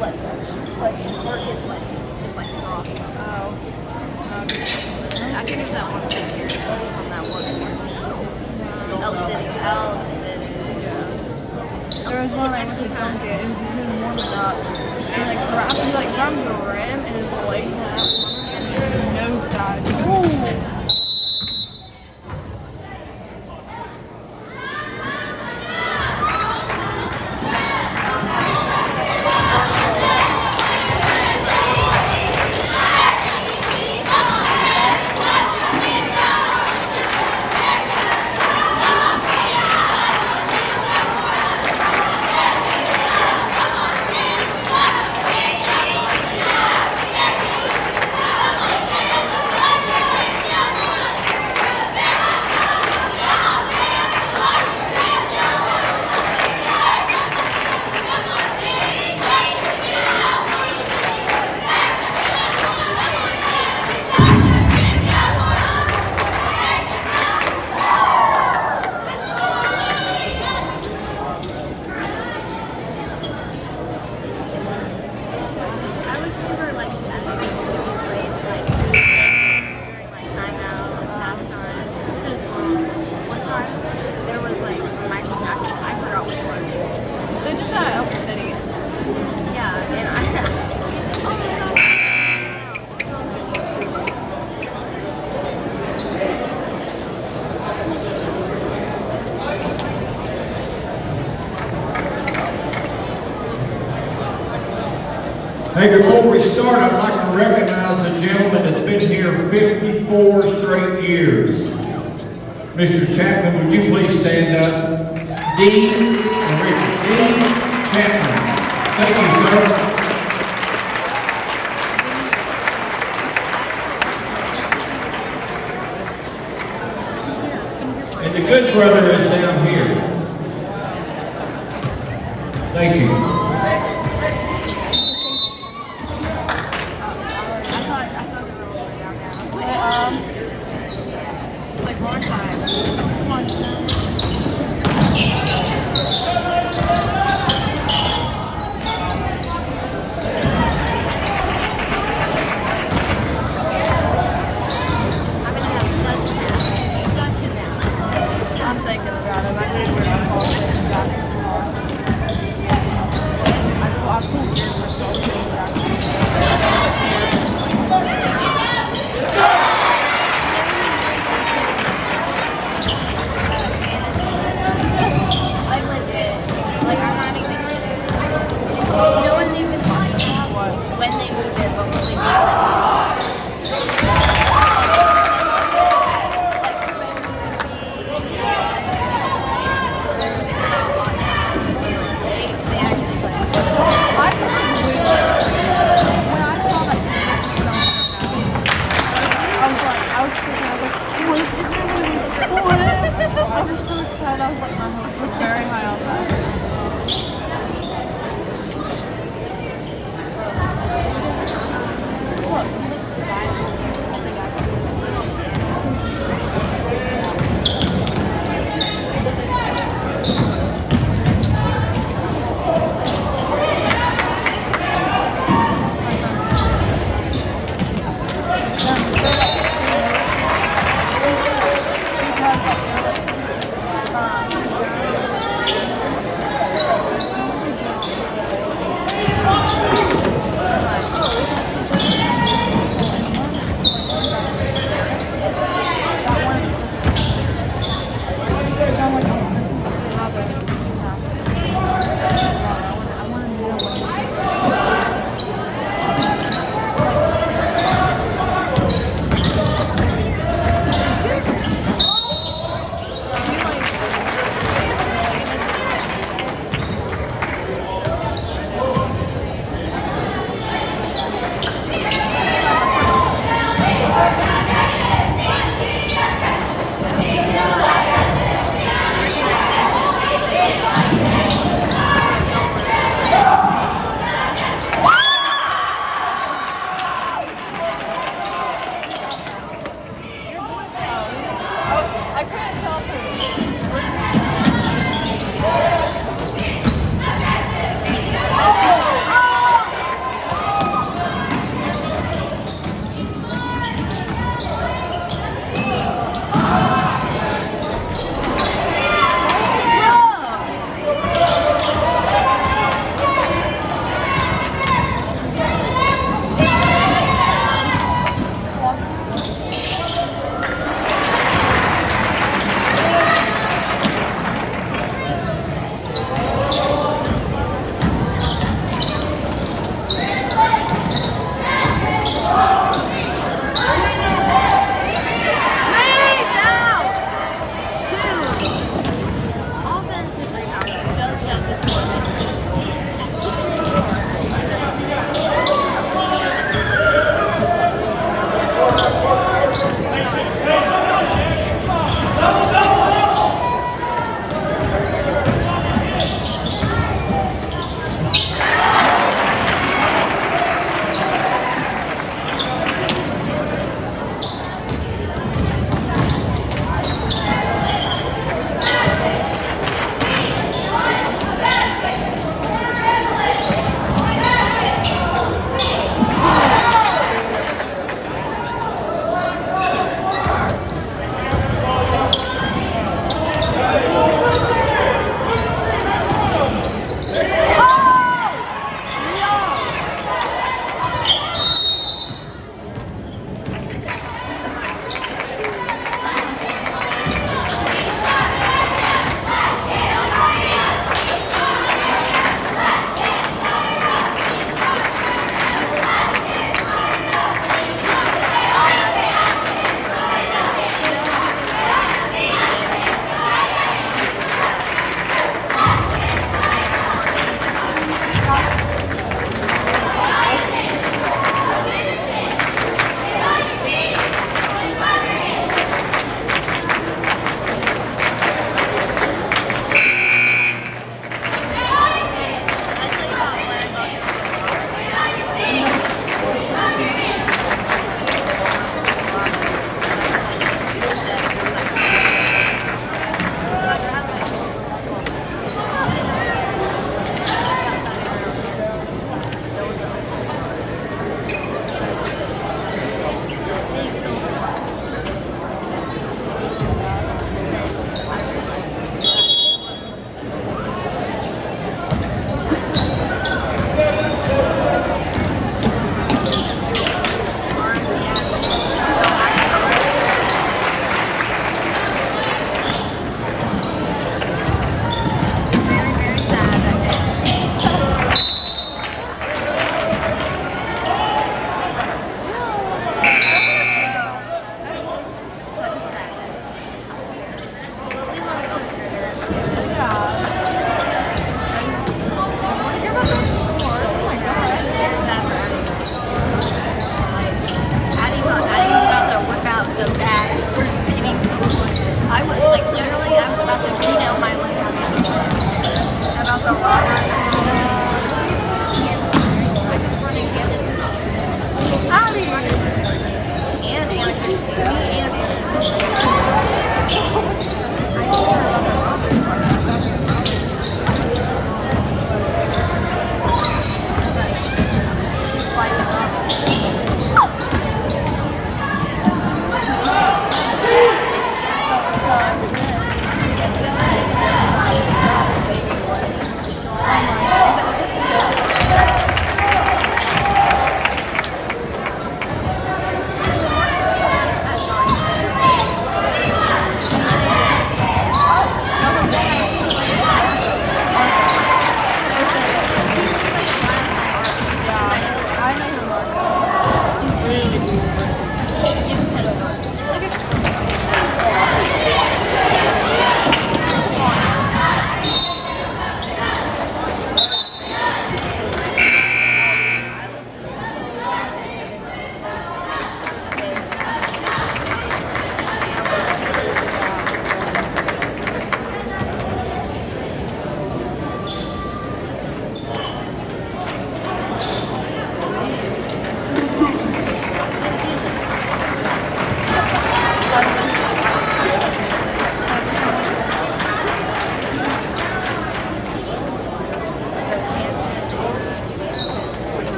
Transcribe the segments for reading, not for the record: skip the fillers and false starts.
like work is like just like talk. Oh. I think there's that one kid here from that one sports system. Elk City. Yeah. There was one I went to dunk it. He was warming up. And like grabbed the rim and his legs went out and he just nosedived. Ooh. Hey, before we start, I'd like to recognize a gentleman that's been here 54 straight years. Mr. Chapman, would you please stand up? Dean Chapman. Thank you, sir. And the good brother is down here. Thank you. Like one time. Come on. Such a nap. I'm thinking about it. I think we're going to fall asleep and back to tomorrow.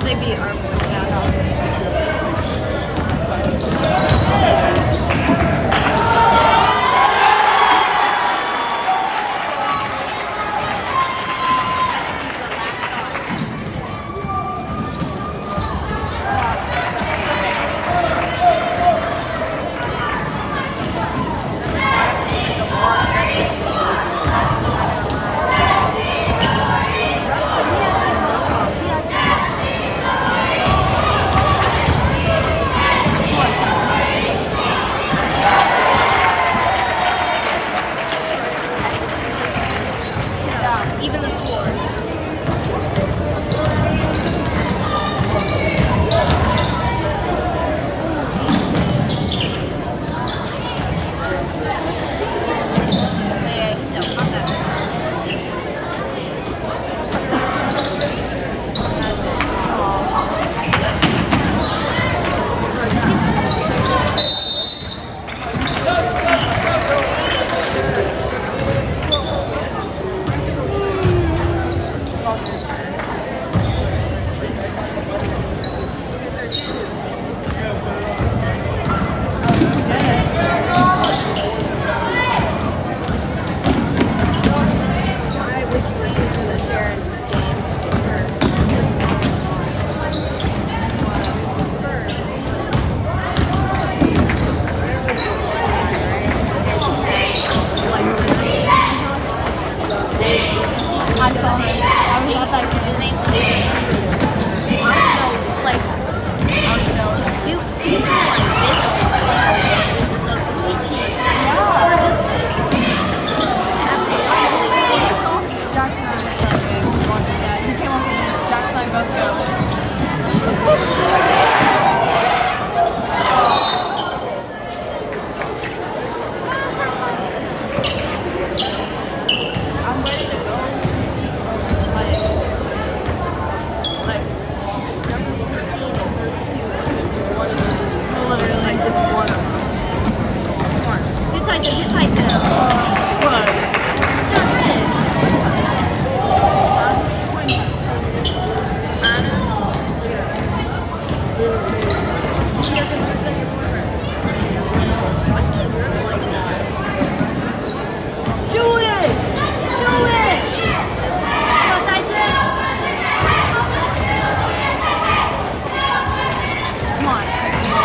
they beat our boys out. Even the score. Yeah, he's so hot that. I wish we were here for the Sharon game. I saw him. I was at that game. His name's David. I don't know, like, I was jealous. he was like big on the This is a really cheap. Or just I saw Jackson at that game. Watched that. He came up and Jackson and I both go. I'm ready to go. Like number 14 and 32. Literally just one of them. Come on. Get Tyson, get Tyson. What? Justin. Anna. Shoot it! Shoot it! Come on, Tyson. Come on, Tyson.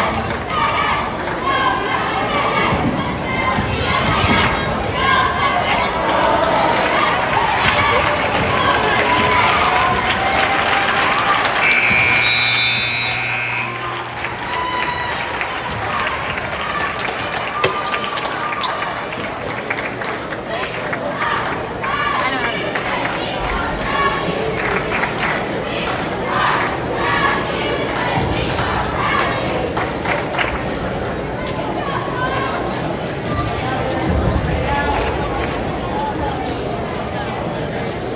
I know how to do it.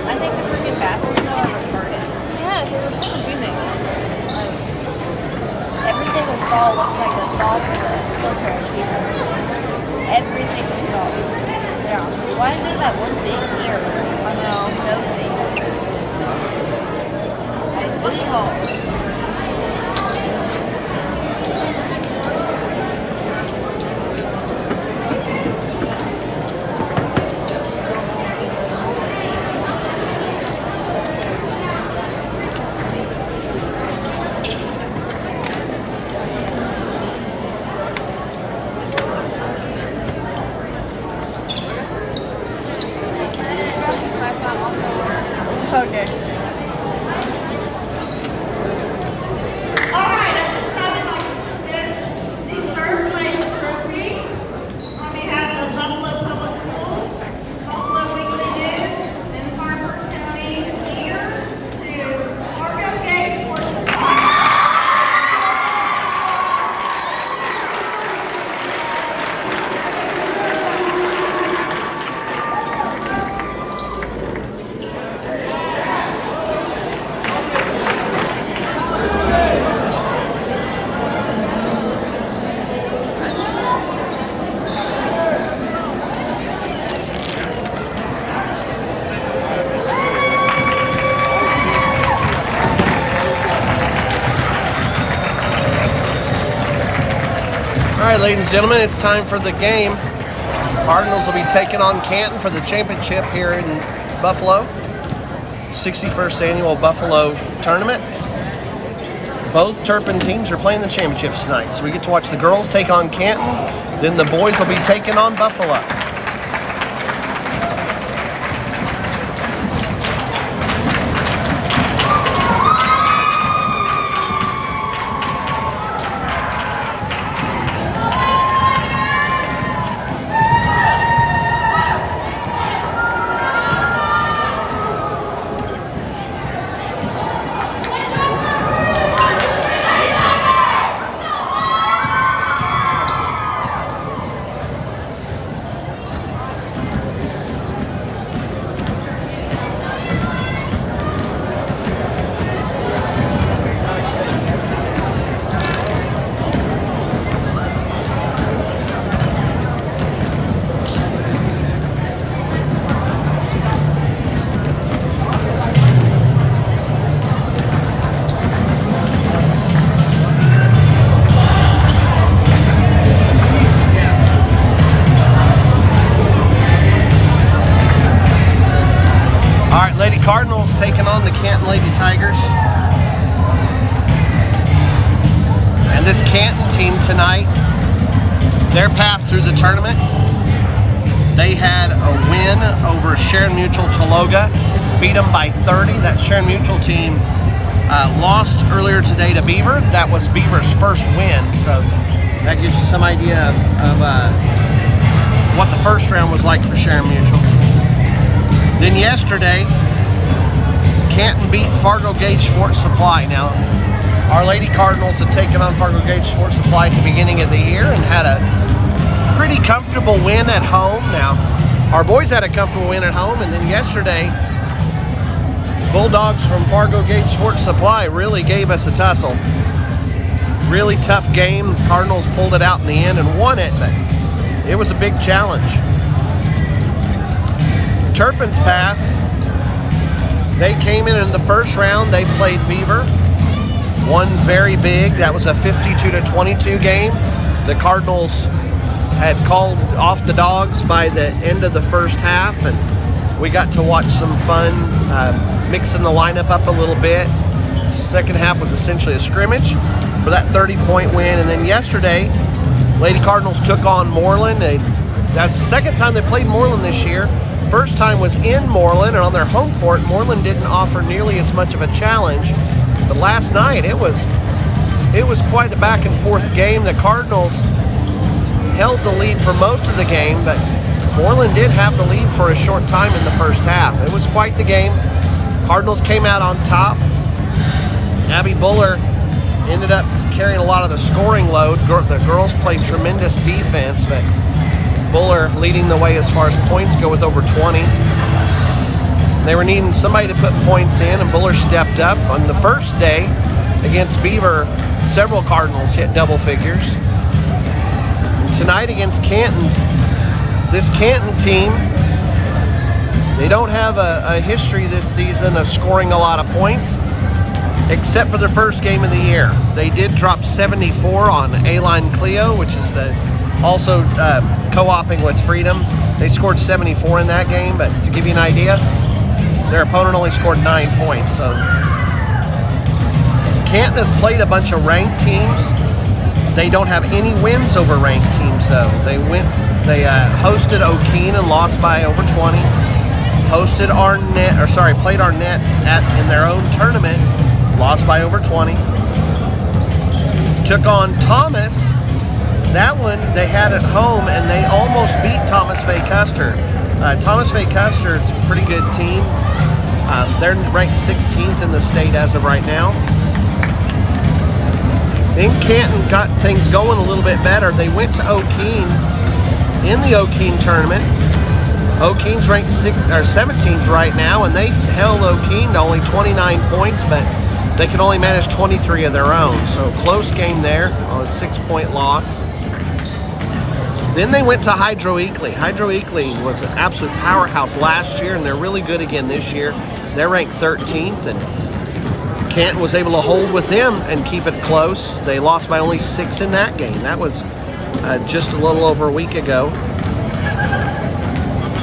I think the freaking bathrooms though are retarded. Yes, it was so confusing. Like, every single stall looks like a stall for the wheelchair people. Every single stall. Yeah. Why is there that one big mirror? I know. No seats. That is Booty Hall. Okay. All right, at this time, I'd like to present the third place trophy on behalf of Buffalo Public Schools, Buffalo Weekly News, and Harper County Leader to Marco Gage for support. right, ladies and gentlemen, it's time for the game. Cardinals will be taking on Canton for the championship here in Buffalo. 61st annual Buffalo tournament. Both Turpin teams are playing the championships tonight. So we get to watch the girls take on Canton. Then the boys will be taking on Buffalo. Cardinals taking on the Canton Lady Tigers. And this Canton team tonight, their path through the tournament, they had a win over Sharon Mutual Tologa, beat them by 30. That Sharon Mutual team lost earlier today to Beaver. That was Beaver's first win, so that gives you some idea of what the first round was like for Sharon Mutual. Then yesterday, Canton beat Fargo Gage Fort Supply. Now, our Lady Cardinals had taken on Fargo Gage Fort Supply at the beginning of the year and had a pretty comfortable win at home. Now, our boys had a comfortable win at home, and then yesterday, Bulldogs from Fargo Gage Fort Supply really gave us a tussle. Really tough game. Cardinals pulled it out in the end and won it, but it was a big challenge. Turpin's path, they came in the first round. They played Beaver, won very big. That was a 52-22 game. The Cardinals had called off the Dogs by the end of the first half, and we got to watch some fun, mixing the lineup up a little bit. Second half was essentially a scrimmage for that 30-point win. And then yesterday, Lady Cardinals took on Moreland. That's the second time they played Moreland this year. First time was in Moreland and on their home court. Moreland didn't offer nearly as much of a challenge, but last night it was quite a back and forth game. The Cardinals held the lead for most of the game, but Moreland did have the lead for a short time in the first half. It was quite the game. Cardinals came out on top. Abby Buller ended up carrying a lot of the scoring load. The girls played tremendous defense, but Buller leading the way as far as points go with over 20. They were needing somebody to put points in, and Buller stepped up. On the first day against Beaver, several Cardinals hit double figures. And tonight against Canton, this Canton team, they don't have a history this season of scoring a lot of points, except for their first game of the year. They did drop 74 on A-Line Clio, which is also co-oping with Freedom. They scored 74 in that game, but to give you an idea, their opponent only scored 9 points. So Canton has played a bunch of ranked teams. They don't have any wins over ranked teams, though. They hosted O'Keene and lost by over 20. Played Arnett in their own tournament, lost by over 20. Took on Thomas. That one they had at home, and they almost beat Thomas Fay Custer. Thomas Fay Custer is a pretty good team. They're ranked 16th in the state as of right now. Then Canton got things going a little bit better. They went to O'Keene in the O'Keene tournament. O'Keene's ranked 17th right now, and they held O'Keene to only 29 points, but they could only manage 23 of their own. So close game there on a 6-point loss. Then they went to Hydro Eakly. Hydro Eakly was an absolute powerhouse last year, and they're really good again this year. They're ranked 13th, and Canton was able to hold with them and keep it close. They lost by only 6 in that game. That was just a little over a week ago.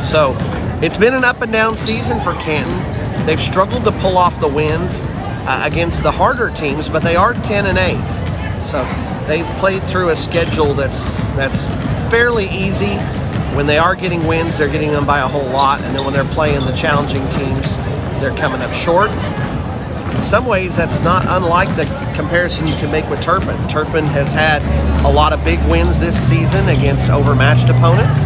So it's been an up and down season for Canton. They've struggled to pull off the wins against the harder teams, but they are 10-8. So they've played through a schedule that's fairly easy. When they are getting wins, they're getting them by a whole lot, and then when they're playing the challenging teams, they're coming up short. In some ways, that's not unlike the comparison you can make with Turpin. Turpin has had a lot of big wins this season against overmatched opponents.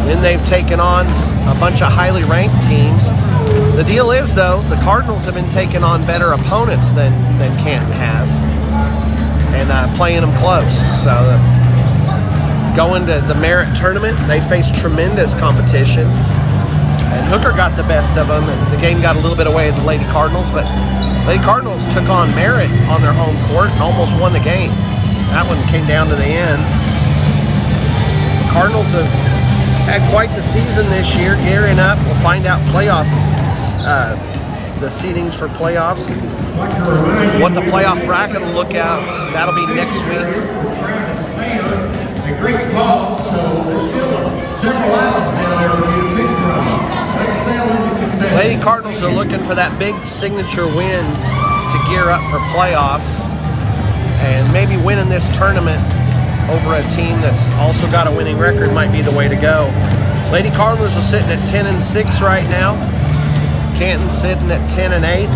Then they've taken on a bunch of highly ranked teams. The deal is, though, the Cardinals have been taking on better opponents than Canton has, and playing them close. So going to the Merit tournament, they faced tremendous competition, and Hooker got the best of them, and the game got a little bit away of the Lady Cardinals, but Lady Cardinals took on Merit on their home court and almost won the game. That one came down to the end. The Cardinals have had quite the season this year, gearing up. We'll find out the seedings for playoffs, what the playoff bracket will look at. That'll be next week. A great call, so there's still several items down there for you to pick from. Let's sell into concession. Lady Cardinals are looking for that big signature win to gear up for playoffs, and maybe winning this tournament over a team that's also got a winning record might be the way to go. Lady Cardinals are sitting at 10-6 right now. Canton sitting at 10-8.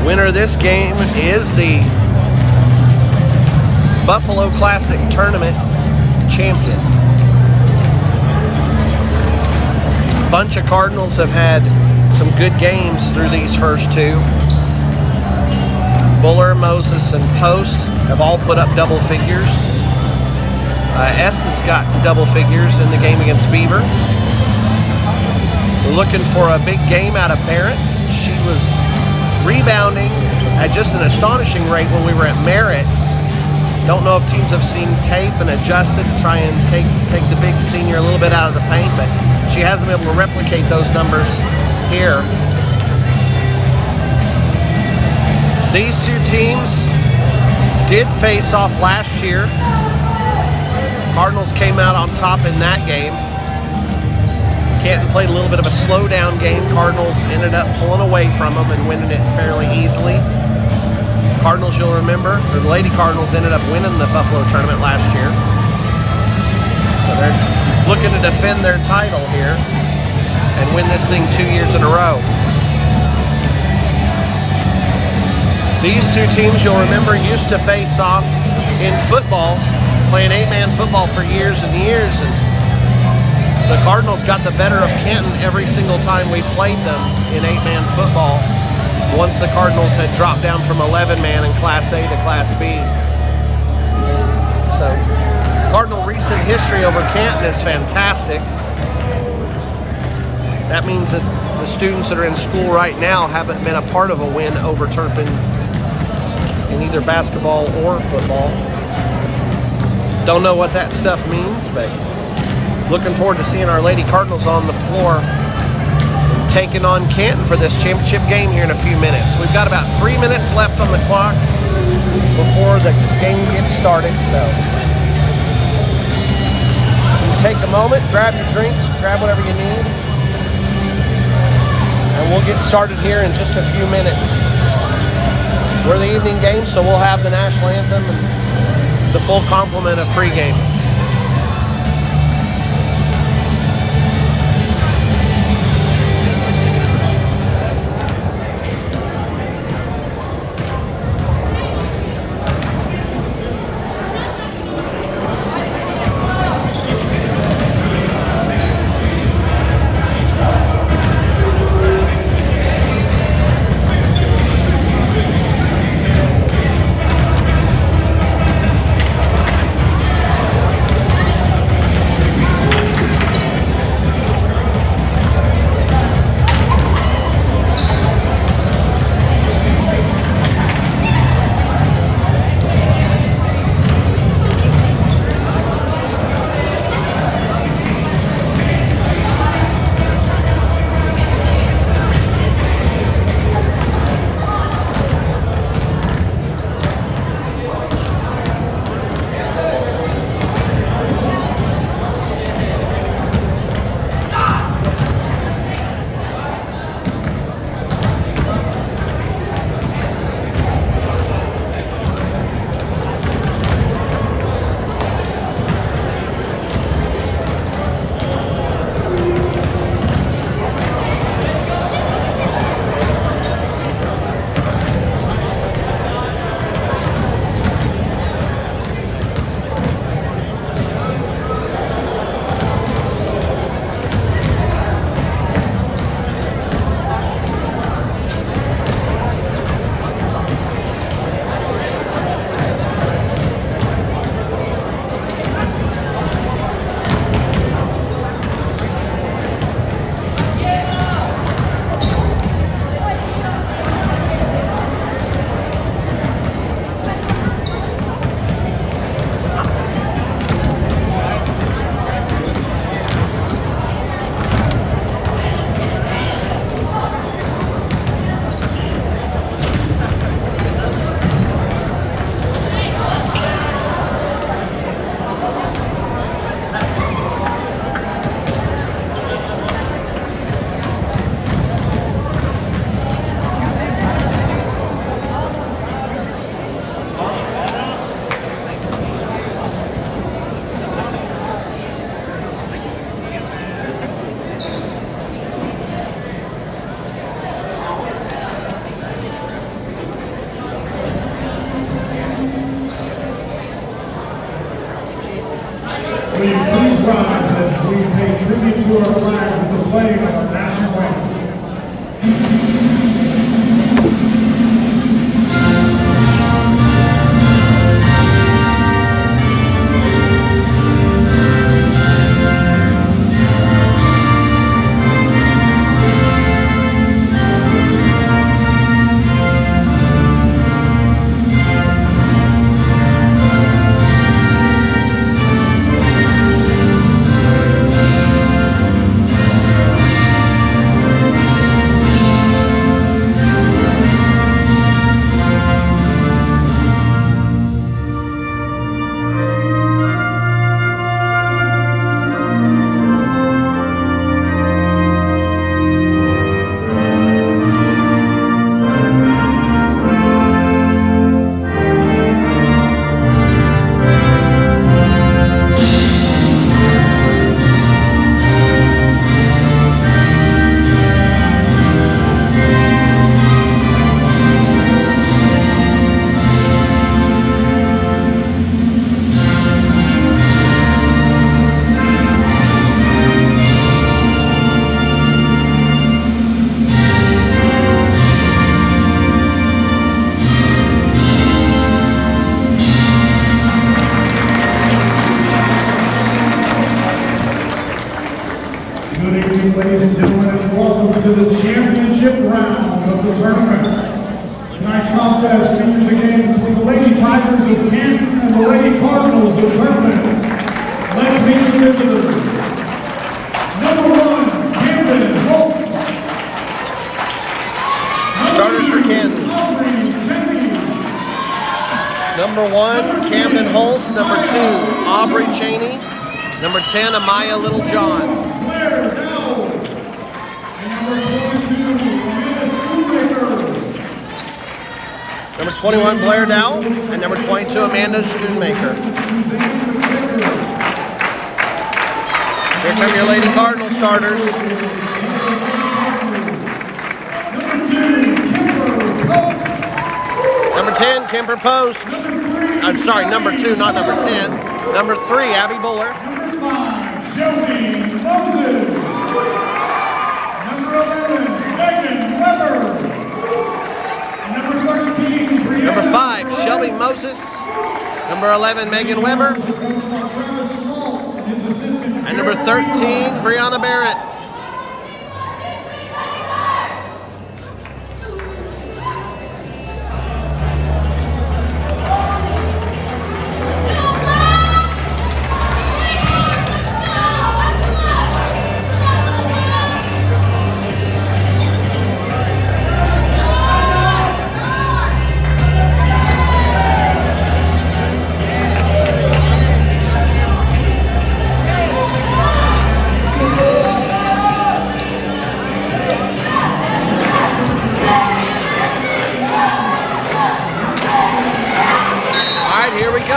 Winner of this game is the Buffalo Classic Tournament champion. A bunch of Cardinals have had some good games through these first two. Buller, Moses, and Post have all put up double figures. Estes got to double figures in the game against Beaver. We're looking for a big game out of Barrett. She was rebounding at just an astonishing rate when we were at Merritt. Don't know if teams have seen tape and adjusted to try and take the big senior a little bit out of the paint, but she hasn't been able to replicate those numbers here. These two teams did face off last year. Cardinals came out on top in that game. Canton played a little bit of a slow-down game. Cardinals ended up pulling away from them and winning it fairly easily. Cardinals, you'll remember, or the Lady Cardinals ended up winning the Buffalo tournament last year. So they're looking to defend their title here and win this thing 2 years in a row. These two teams, you'll remember, used to face off in football, playing 8-man football for years and years, and the Cardinals got the better of Canton every single time we played them in 8-man football, once the Cardinals had dropped down from 11-man in Class A to Class B. So, Cardinal recent history over Canton is fantastic. That means that the students that are in school right now haven't been a part of a win over Turpin in either basketball or football. Don't know what that stuff means, but looking forward to seeing our Lady Cardinals on the floor and taking on Canton for this championship game here in a few minutes. We've got about 3 minutes left on the clock before the game gets started, so you take a moment, grab your drinks, grab whatever you need, and we'll get started here in just a few minutes. We're the evening game, so we'll have the national anthem and the full complement of pregame. to the championship round of the tournament. Tonight's contest features a game between the Lady Tigers of Canton and the Lady Cardinals of Turpin. Let's meet the visitors. Number 1, Camden Holtz. Starters for Canton. Number 1, Camden Holtz. Number 2, Aubrey Cheney. Number 10, Amaya Littlejohn. Blair Dowell. And number 22, Amanda Schoonmaker. Number 21, Blair Dowell. And number 22, Amanda Schoonmaker. Here come your Lady Cardinal starters. Number 10, Kemper Post. I'm sorry, number 2, not number 10. Number 3, Abby Buller. Number 5, Shelby Moses. Number 11, Megan Weber. Number 13, Brianna. Number 5, Shelby Moses. Number 11, Megan Weber. And number 13, Brianna Barrett.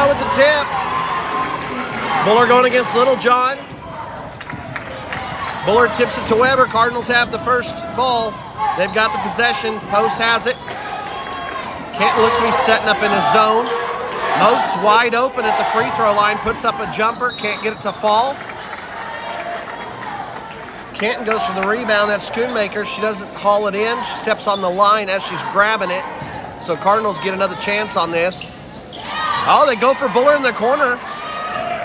With the tip. Buller going against Littlejohn. Buller tips it to Weber. Cardinals have the first ball. They've got the possession. Post has it. Canton looks to be setting up in his zone. Most wide open at the free throw line. Puts up a jumper. Can't get it to fall. Canton goes for the rebound. That's Schoonmaker. She doesn't haul it in. She steps on the line as she's grabbing it. So Cardinals get another chance on this. Oh, they go for Buller in the corner.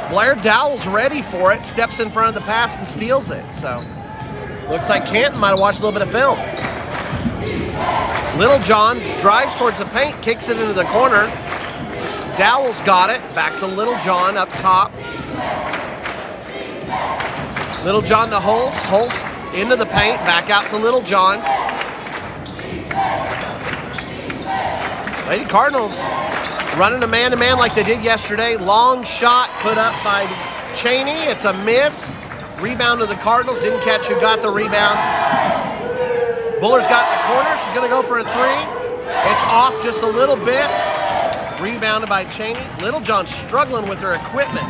Blair Dowell's ready for it, steps in front of the pass and steals it. So, looks like Canton might have watched a little bit of film. Littlejohn drives towards the paint, kicks it into the corner. Dowell's got it, back to Littlejohn up top. Littlejohn to Holtz, Holtz into the paint, back out to Littlejohn. Lady Cardinals running a man-to-man like they did yesterday. Long shot put up by Cheney. It's a miss. Rebound to the Cardinals. Didn't catch who got the rebound. Buller's got in the corner. She's going to go for a three. It's off just a little bit. Rebounded by Cheney. Littlejohn struggling with her equipment.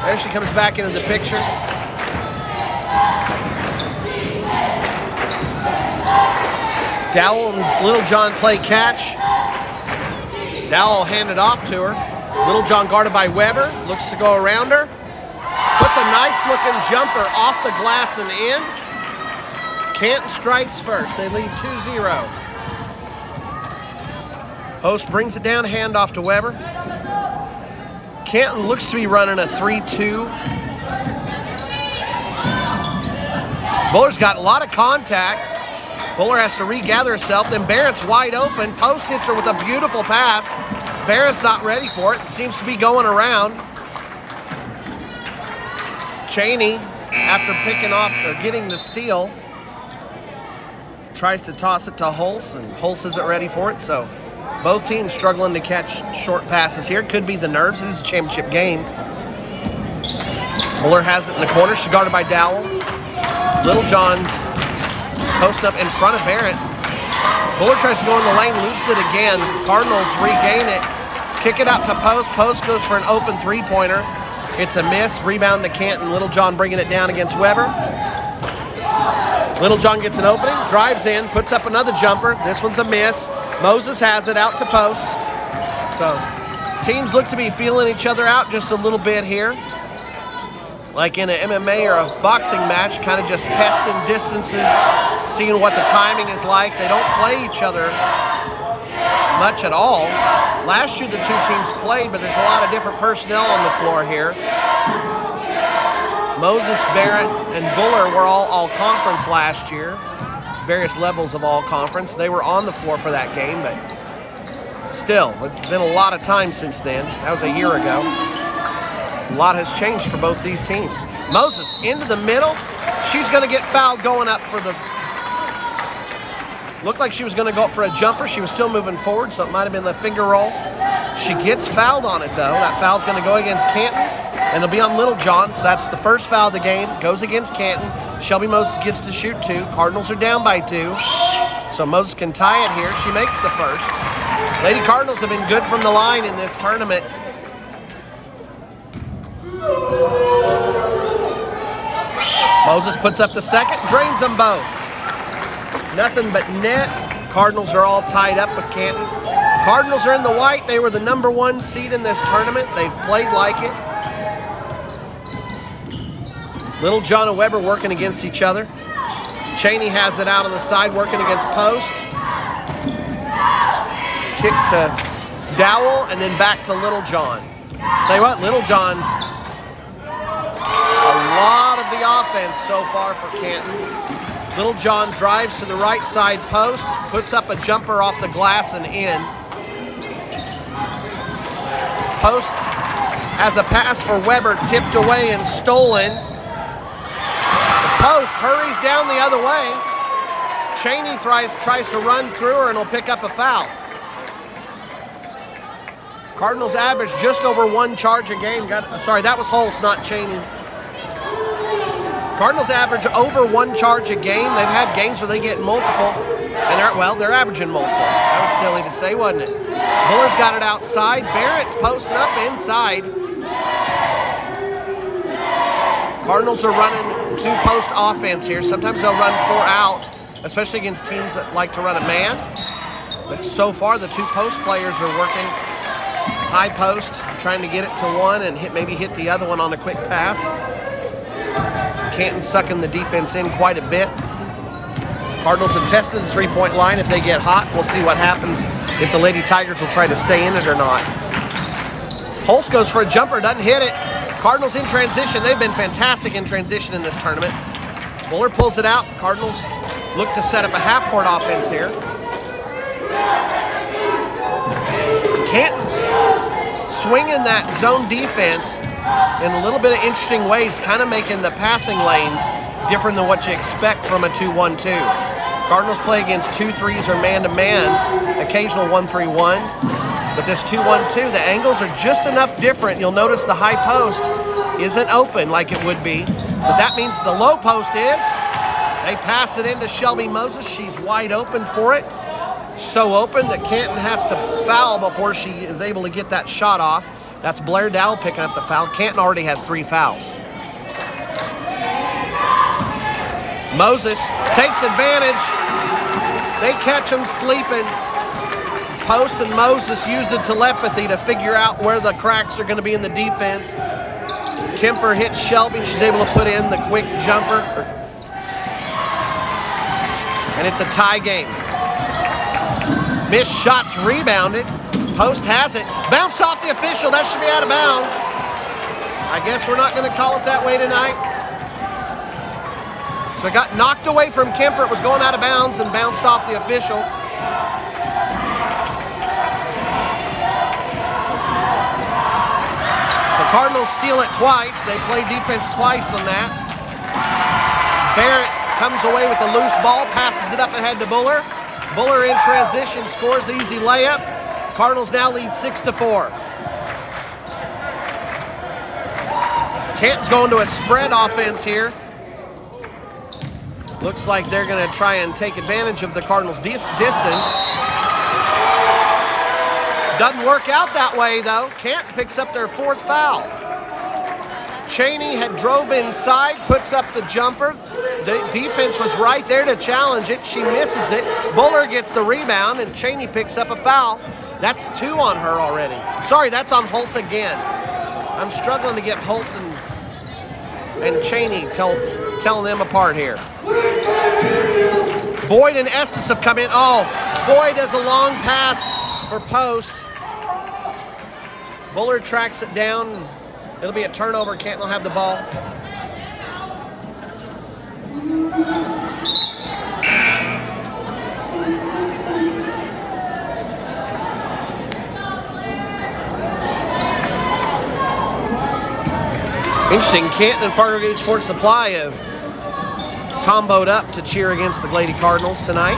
There she comes back into the picture. Dowell and Littlejohn play catch. Dowell handed off to her. Littlejohn guarded by Weber. Looks to go around her. Puts a nice looking jumper off the glass and in. Canton strikes first. They lead 2-0. Post brings it down, handoff to Weber. Canton looks to be running a 3-2. Buller's got a lot of contact. Buller has to regather herself. Then Barrett's wide open. Post hits her with a beautiful pass. Barrett's not ready for it. Seems to be going around. Cheney, after picking off or getting the steal, tries to toss it to Holtz, and Holtz isn't ready for it. So both teams struggling to catch short passes here. Could be the nerves. It is a championship game. Buller has it in the corner. She's guarded by Dowell. Littlejohn's posting up in front of Barrett. Buller tries to go in the lane, loose it again. Cardinals regain it. Kick it out to Post. Post goes for an open three-pointer. It's a miss. Rebound to Canton. Littlejohn bringing it down against Weber. Littlejohn gets an opening, drives in, puts up another jumper. This one's a miss. Moses has it out to Post. So teams look to be feeling each other out just a little bit here. Like in an MMA or a boxing match, kind of just testing distances, seeing what the timing is like. They don't play each other much at all. Last year the two teams played, but there's a lot of different personnel on the floor here. Moses, Barrett, and Buller were all conference last year. Various levels of all conference. They were on the floor for that game, but still, it's been a lot of time since then. That was a year ago. A lot has changed for both these teams. Moses into the middle. She's going to get fouled going up for the... Looked like she was going to go up for a jumper. She was still moving forward, so it might have been the finger roll. She gets fouled on it, though. That foul's going to go against Canton, and it'll be on Littlejohn. So that's the first foul of the game. Goes against Canton. Shelby Moses gets to shoot 2. Cardinals are down by 2. So Moses can tie it here. She makes the first. Lady Cardinals have been good from the line in this tournament. Moses puts up the second, drains them both. Nothing but net. Cardinals are all tied up with Canton. Cardinals are in the white. They were the #1 seed in this tournament. They've played like it. Littlejohn and Weber working against each other. Cheney has it out on the side, working against post. Kick to Dowell, and then back to Littlejohn. Tell you what, Littlejohn's a lot of the offense so far for Canton. Littlejohn drives to the right side post, puts up a jumper off the glass and in. Post has a pass for Weber, tipped away and stolen. The post hurries down the other way. Cheney tries to run through her and will pick up a foul. Cardinals average just over 1 charge a game. Sorry, that was Holst, not Cheney. Cardinals average over 1 charge a game. They've had games where they get multiple, and they're averaging multiple. That was silly to say, wasn't it? Buller's got it outside. Barrett's posting up inside. Cardinals are running 2 post offense here. Sometimes they'll run 4 out, especially against teams that like to run a man. But so far, the 2 post players are working high post, trying to get it to one and maybe hit the other one on a quick pass. Canton sucking the defense in quite a bit. Cardinals have tested the 3-point line. If they get hot, we'll see what happens if the Lady Tigers will try to stay in it or not. Holst goes for a jumper, doesn't hit it. Cardinals in transition. They've been fantastic in transition in this tournament. Buller pulls it out. Cardinals look to set up a half-court offense here. Canton's swinging that zone defense in a little bit of interesting ways, kind of making the passing lanes different than what you expect from a 2-1-2. Cardinals play against 2-3s or man-to-man, occasional 1-3-1. But this 2-1-2, the angles are just enough different. You'll notice the high post isn't open like it would be, but that means the low post is. They pass it into Shelby Moses. She's wide open for it. So open that Canton has to foul before she is able to get that shot off. That's Blair Dowell picking up the foul. Canton already has 3 fouls. Moses takes advantage. They catch him sleeping. Post and Moses use the telepathy to figure out where the cracks are going to be in the defense. Kemper hits Shelby. She's able to put in the quick jumper. And it's a tie game. Missed shots rebounded. Post has it. Bounced off the official. That should be out of bounds. I guess we're not going to call it that way tonight. So it got knocked away from Kemper. It was going out of bounds and bounced off the official. So Cardinals steal it twice. They play defense twice on that. Barrett comes away with a loose ball, passes it up ahead to Buller. Buller in transition, scores the easy layup. Cardinals now lead 6-4. Canton's going to a spread offense here. Looks like they're going to try and take advantage of the Cardinals' distance. Doesn't work out that way, though. Canton picks up their 4th foul. Cheney had drove inside, puts up the jumper. The defense was right there to challenge it. She misses it. Buller gets the rebound, and Cheney picks up a foul. That's 2 on her already. Sorry, that's on Holst again. I'm struggling to get Holst and Cheney telling them apart here. Boyd and Estes have come in. Oh, Boyd does a long pass for Post. Buller tracks it down. It'll be a turnover. Canton will have the ball. Interesting, Canton and Fargo Gage Ford Supply have comboed up to cheer against the Lady Cardinals tonight.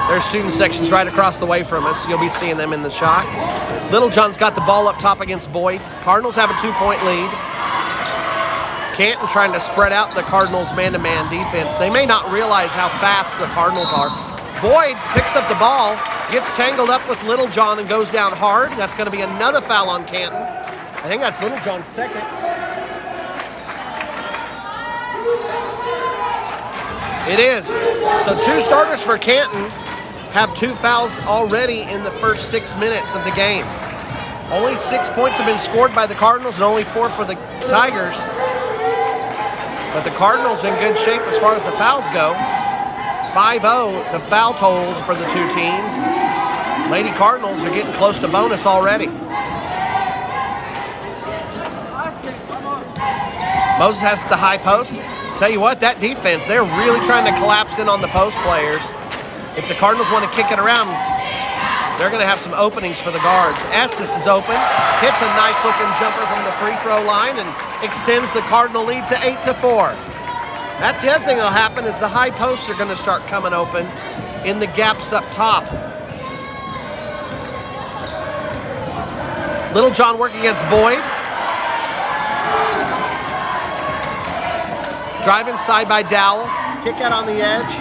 Their student section's right across the way from us. You'll be seeing them in the shot. Little John's got the ball up top against Boyd. Cardinals have a 2-point lead. Canton trying to spread out the Cardinals' man-to-man defense. They may not realize how fast the Cardinals are. Boyd picks up the ball, gets tangled up with Little John and goes down hard. That's going to be another foul on Canton. I think that's Little John's second. It is. So 2 starters for Canton have 2 fouls already in the first 6 minutes of the game. Only 6 points have been scored by the Cardinals and only 4 for the Tigers. But the Cardinals in good shape as far as the fouls go. 5-0, the foul totals for the 2 teams. Lady Cardinals are getting close to bonus already. Moses has the high post. Tell you what, that defense, they're really trying to collapse in on the post players. If the Cardinals want to kick it around, they're going to have some openings for the guards. Estes is open, hits a nice looking jumper from the free throw line and extends the Cardinal lead to 8-4. That's the other thing that'll happen is the high posts are going to start coming open in the gaps up top. Little John working against Boyd. Drive inside by Dowell. Kick out on the edge.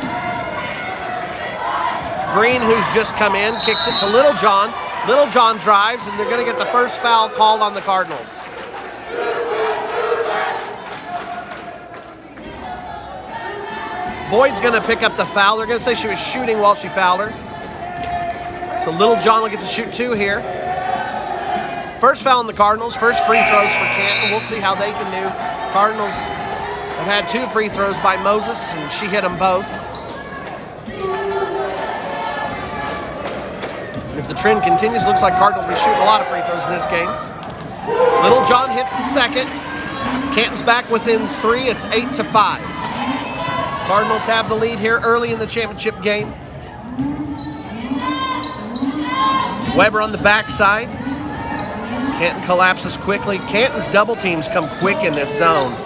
Green, who's just come in, kicks it to Little John. Little John drives, and they're going to get the first foul called on the Cardinals. Boyd's going to pick up the foul. They're going to say she was shooting while she fouled her. So Little John will get to shoot 2 here. First foul on the Cardinals. First free throws for Canton. We'll see how they can do. Cardinals have had 2 free throws by Moses, and she hit them both. And if the trend continues, looks like Cardinals will be shooting a lot of free throws in this game. Little John hits the second. Canton's back within 3. It's 8-5. Cardinals have the lead here early in the championship game. Weber on the backside. Canton collapses quickly. Canton's double teams come quick in this zone.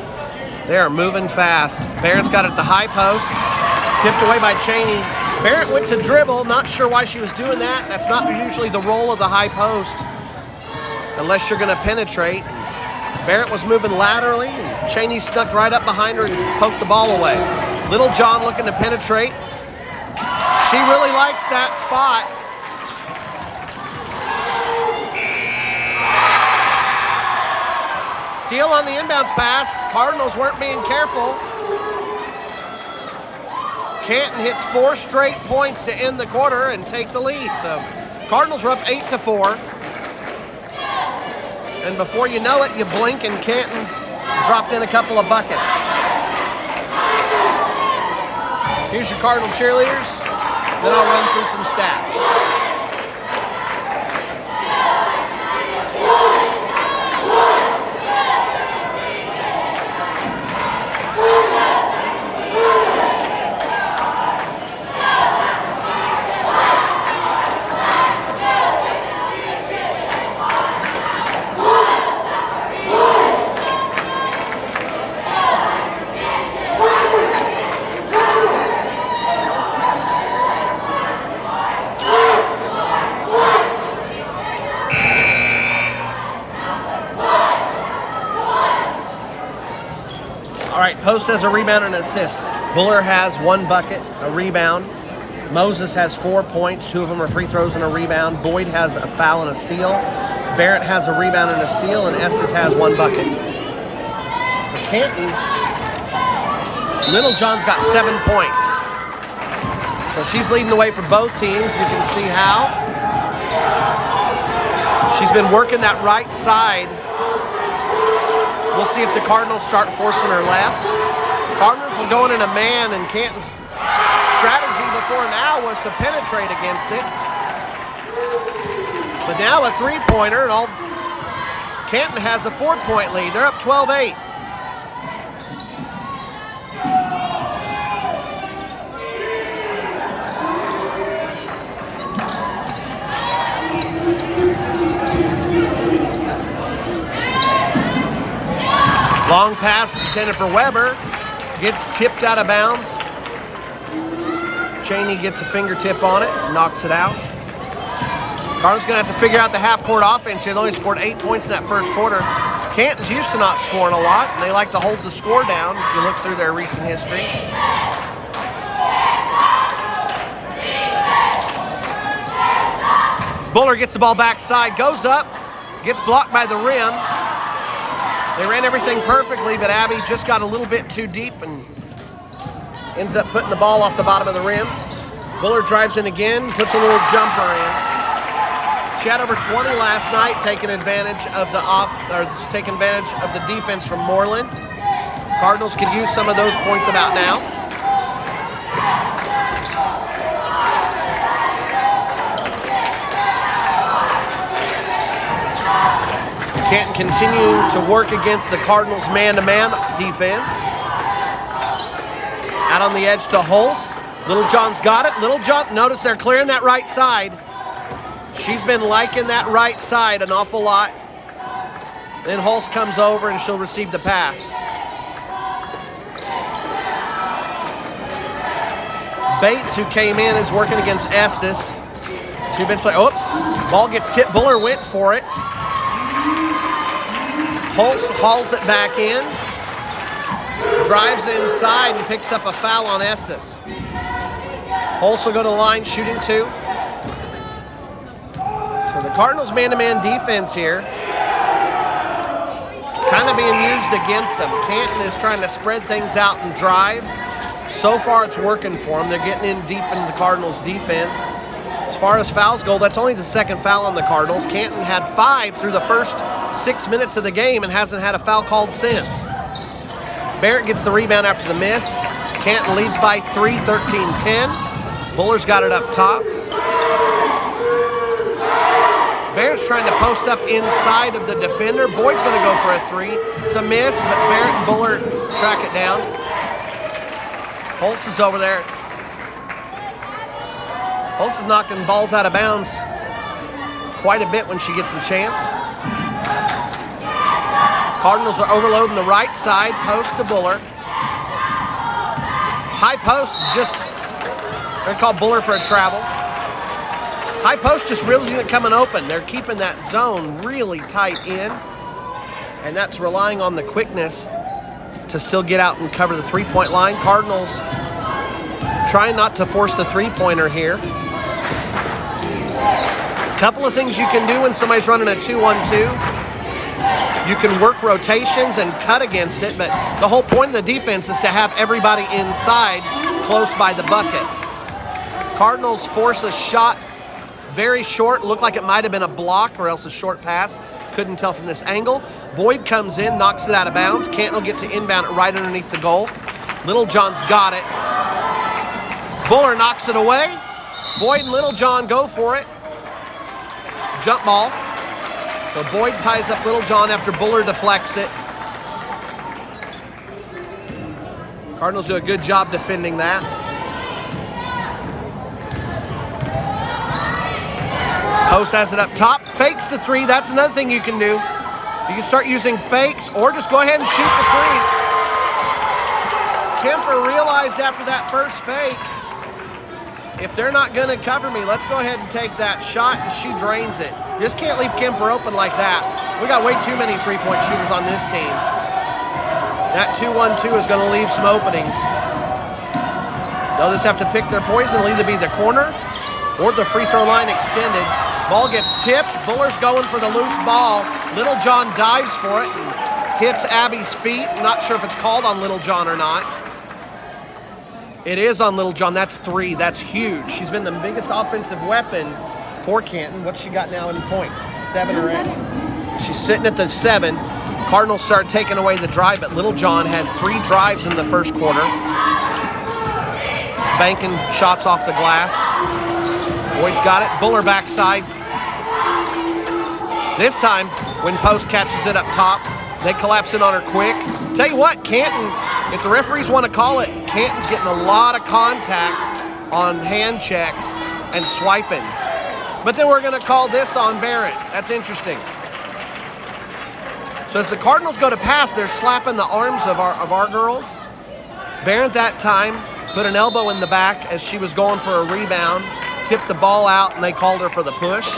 They are moving fast. Barrett's got it at the high post. It's tipped away by Cheney. Barrett went to dribble. Not sure why she was doing that. That's not usually the role of the high post unless you're going to penetrate. Barrett was moving laterally. And Cheney snuck right up behind her and poked the ball away. Little John looking to penetrate. She really likes that spot. Steal on the inbounds pass. Cardinals weren't being careful. Canton hits 4 straight points to end the quarter and take the lead. So Cardinals were up 8-4. And before you know it, you blink and Canton's dropped in a couple of buckets. Here's your Cardinal cheerleaders. Then I'll run through some stats. Post has a rebound and an assist. Buller has 1 bucket, a rebound. Moses has 4 points. 2 of them are free throws and a rebound. Boyd has a foul and a steal. Barrett has a rebound and a steal, and Estes has 1 bucket. For Canton, Little John's got 7 points. So she's leading the way for both teams. You can see how. She's been working that right side. We'll see if the Cardinals start forcing her left. Cardinals will go in a man, and Canton's strategy before now was to penetrate against it. But now a 3-pointer, and Canton has a 4-point lead. They're up 12-8. Long pass intended for Weber. Gets tipped out of bounds. Cheney gets a fingertip on it, knocks it out. Cardinals going to have to figure out the half-court offense here. They only scored 8 points in that first quarter. Canton's used to not scoring a lot, and they like to hold the score down if you look through their recent history. Buller gets the ball backside, goes up, gets blocked by the rim. They ran everything perfectly, but Abby just got a little bit too deep and ends up putting the ball off the bottom of the rim. Buller drives in again, puts a little jumper in. She had over 20 last night, taking advantage of the defense from Moreland. Cardinals could use some of those points about now. Canton continuing to work against the Cardinals' man-to-man defense. Out on the edge to Hulse. Littlejohn's got it. Littlejohn, notice they're clearing that right side. She's been liking that right side an awful lot. Then Hulse comes over and she'll receive the pass. Bates, who came in, is working against Estes. 2 bench play. Oh, ball gets tipped. Buller went for it. Hulse hauls it back in. Drives inside and picks up a foul on Estes. Hulse will go to the line, shooting 2. So the Cardinals' man-to-man defense here kind of being used against them. Canton is trying to spread things out and drive. So far, it's working for them. They're getting in deep into the Cardinals' defense. As far as fouls go, that's only the second foul on the Cardinals. Canton had 5 through the first 6 minutes of the game and hasn't had a foul called since. Barrett gets the rebound after the miss. Canton leads by 3, 13-10. Buller's got it up top. Barrett's trying to post up inside of the defender. Boyd's going to go for a 3. It's a miss, but Barrett and Buller track it down. Hulse is over there. Hulse is knocking balls out of bounds quite a bit when she gets the chance. Cardinals are overloading the right side, post to Buller. High post just, they're going to call Buller for a travel. High post just really isn't coming open. They're keeping that zone really tight in, and that's relying on the quickness to still get out and cover the three-point line. Cardinals trying not to force the three-pointer here. Couple of things you can do when somebody's running a 2-1-2. You can work rotations and cut against it, but the whole point of the defense is to have everybody inside close by the bucket. Cardinals force a shot very short. Looked like it might have been a block or else a short pass. Couldn't tell from this angle. Boyd comes in, knocks it out of bounds. Canton will get to inbound it right underneath the goal. Littlejohn's got it. Buller knocks it away. Boyd and Littlejohn go for it. Jump ball. So Boyd ties up Littlejohn after Buller deflects it. Cardinals do a good job defending that. Post has it up top, fakes the 3. That's another thing you can do. You can start using fakes or just go ahead and shoot the 3. Kemper realized after that first fake, if they're not going to cover me, let's go ahead and take that shot, and she drains it. Just can't leave Kemper open like that. We got way too many three-point shooters on this team. That 2-1-2 is going to leave some openings. They'll just have to pick their poison. It'll either be the corner or the free throw line extended. Ball gets tipped. Buller's going for the loose ball. Littlejohn dives for it and hits Abby's feet. Not sure if it's called on Littlejohn or not. It is on Littlejohn. That's 3. That's huge. She's been the biggest offensive weapon for Canton. What's she got now in points? 7 already? She's sitting at the 7. Cardinals start taking away the drive, but Littlejohn had 3 drives in the first quarter. Banking shots off the glass. Boyd's got it. Buller backside. This time, when Post catches it up top, they collapse in on her quick. Tell you what, Canton, if the referees want to call it, Canton's getting a lot of contact on hand checks and swiping. But then we're going to call this on Barrett. That's interesting. So as the Cardinals go to pass, they're slapping the arms of our girls. Barrett that time put an elbow in the back as she was going for a rebound, tipped the ball out, and they called her for the push.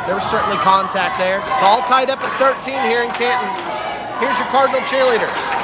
There was certainly contact there. It's all tied up at 13 here in Canton. Here's your Cardinal cheerleaders.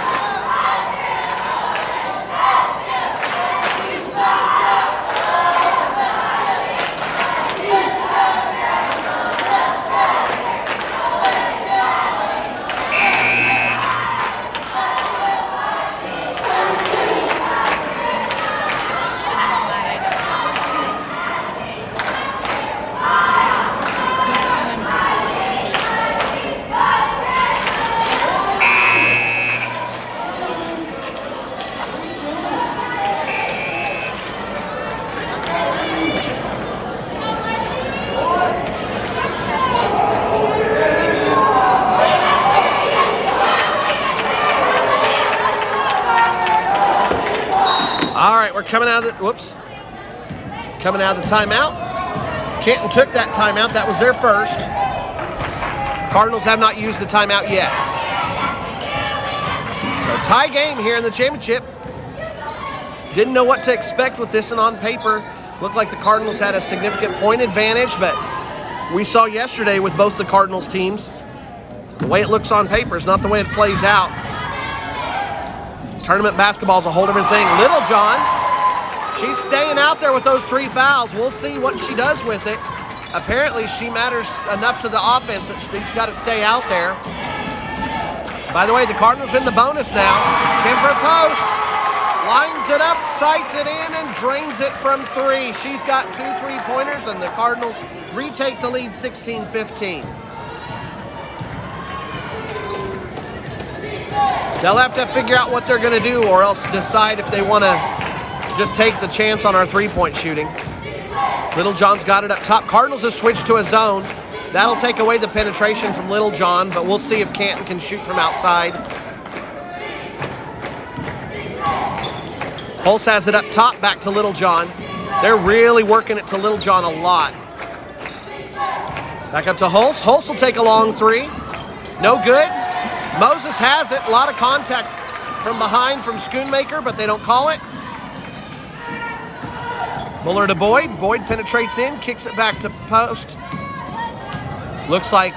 Coming out of the timeout. Canton took that timeout. That was their first. Cardinals have not used the timeout yet. So tie game here in the championship. Didn't know what to expect with this, and on paper looked like the Cardinals had a significant point advantage, but we saw yesterday with both the Cardinals teams, the way it looks on paper is not the way it plays out. Tournament basketball is a whole different thing. Little John, she's staying out there with those 3 fouls. We'll see what she does with it. Apparently, she matters enough to the offense that she's got to stay out there. By the way, the Cardinals are in the bonus now. Kemper post, lines it up, sights it in, and drains it from 3. She's got 2 3-pointers, and the Cardinals retake the lead 16-15. They'll have to figure out what they're going to do, or else decide if they want to just take the chance on our 3-point shooting. Little John's got it up top. Cardinals have switched to a zone. That'll take away the penetration from Little John, but we'll see if Canton can shoot from outside. Hulse has it up top, back to Little John. They're really working it to Little John a lot. Back up to Hulse. Hulse will take a long 3. No good. Moses has it. A lot of contact from behind from Schoonmaker, but they don't call it. Buller to Boyd. Boyd penetrates in, kicks it back to post. Looks like,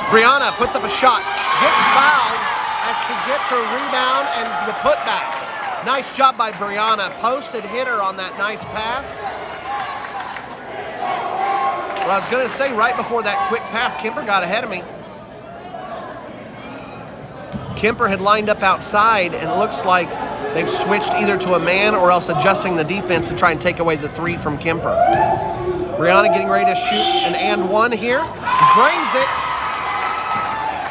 Brianna puts up a shot. Gets fouled as she gets her rebound and the putback. Nice job by Brianna. Posted hitter on that nice pass. Well, I was going to say, right before that quick pass, Kemper got ahead of me. Kemper had lined up outside, and it looks like they've switched either to a man or else adjusting the defense to try and take away the 3 from Kemper. Brianna getting ready to shoot an and 1 here. Drains it.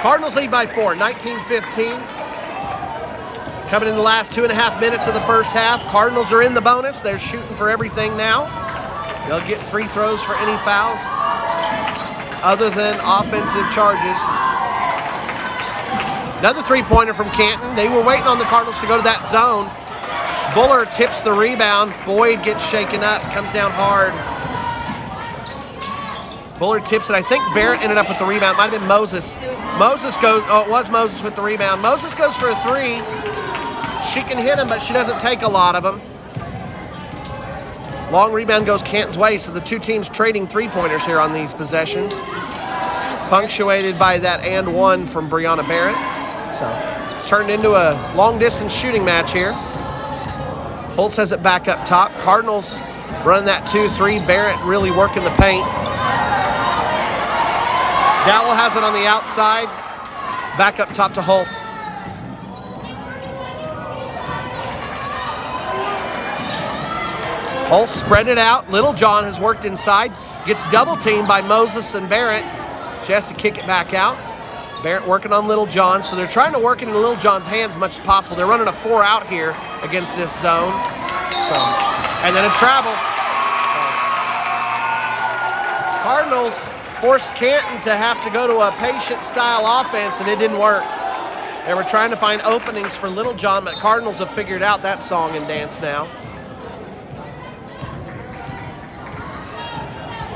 Cardinals lead by 4, 19-15. Coming in the last 2.5 minutes of the first half. Cardinals are in the bonus. They're shooting for everything now. They'll get free throws for any fouls other than offensive charges. Another 3-pointer from Canton. They were waiting on the Cardinals to go to that zone. Buller tips the rebound. Boyd gets shaken up, comes down hard. Buller tips it. I think Barrett ended up with the rebound. Might have been Moses. Moses goes, it was Moses with the rebound. Moses goes for a 3. She can hit him, but she doesn't take a lot of them. Long rebound goes Canton's way, so the two teams trading 3-pointers here on these possessions. Punctuated by that and 1 from Brianna Barrett. So it's turned into a long-distance shooting match here. Holtz has it back up top. Cardinals running that 2-3. Barrett really working the paint. Dowell has it on the outside. Back up top to Holtz. Holtz spread it out. Little John has worked inside. Gets double-teamed by Moses and Barrett. She has to kick it back out. Barrett working on Little John, so they're trying to work it in Little John's hands as much as possible. They're running a 4 out here against this zone. So, and then a travel. So, Cardinals forced Canton to have to go to a patient style offense, and it didn't work. They were trying to find openings for Little John, but Cardinals have figured out that song and dance now.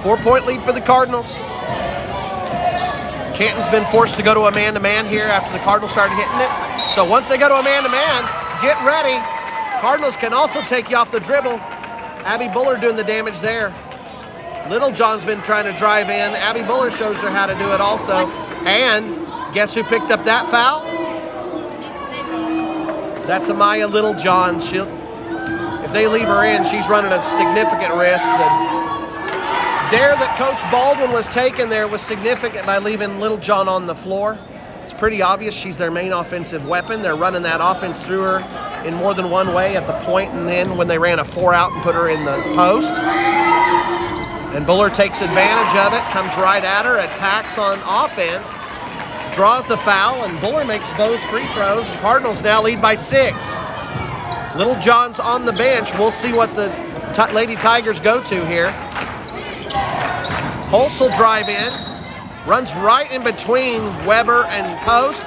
4-point lead for the Cardinals. Canton's been forced to go to a man-to-man here after the Cardinals started hitting it. So once they go to a man-to-man, get ready. Cardinals can also take you off the dribble. Abby Buller doing the damage there. Little John's been trying to drive in. Abby Buller shows her how to do it also. And guess who picked up that foul? That's Amaya Little John. If they leave her in, she's running a significant risk. The dare that Coach Baldwin was taking there was significant by leaving Little John on the floor. It's pretty obvious she's their main offensive weapon. They're running that offense through her in more than one way, at the point and then when they ran a 4-out and put her in the post. And Buller takes advantage of it, comes right at her, attacks on offense, draws the foul, and Buller makes both free throws. And Cardinals now lead by 6. Little John's on the bench. We'll see what the Lady Tigers go to here. Holtz will drive in, runs right in between Weber and post.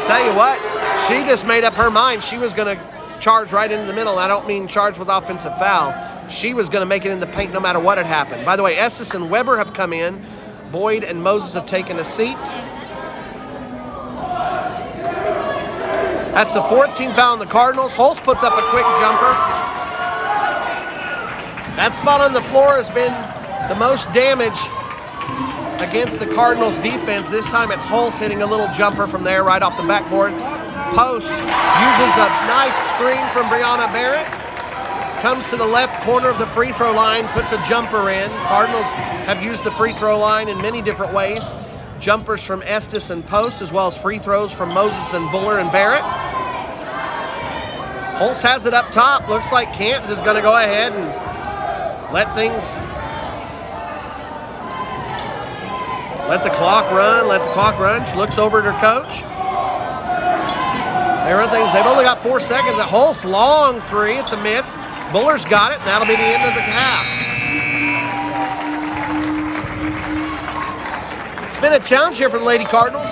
Tell you what, she just made up her mind. She was going to charge right into the middle. I don't mean charge with offensive foul. She was going to make it in the paint no matter what had happened. By the way, Estes and Weber have come in. Boyd and Moses have taken a seat. That's the 4th team foul on the Cardinals. Holtz puts up a quick jumper. That spot on the floor has been the most damage against the Cardinals defense. This time it's Holtz hitting a little jumper from there right off the backboard. Post uses a nice screen from Brianna Barrett. Comes to the left corner of the free throw line, puts a jumper in. Cardinals have used the free throw line in many different ways. Jumpers from Estes and Post, as well as free throws from Moses and Buller and Barrett. Holtz has it up top. Looks like Canton is going to go ahead and let the clock run. She looks over at her coach. They run things. They've only got 4 seconds. The Holtz long three. It's a miss. Buller's got it, and that'll be the end of the half. It's been a challenge here for the Lady Cardinals.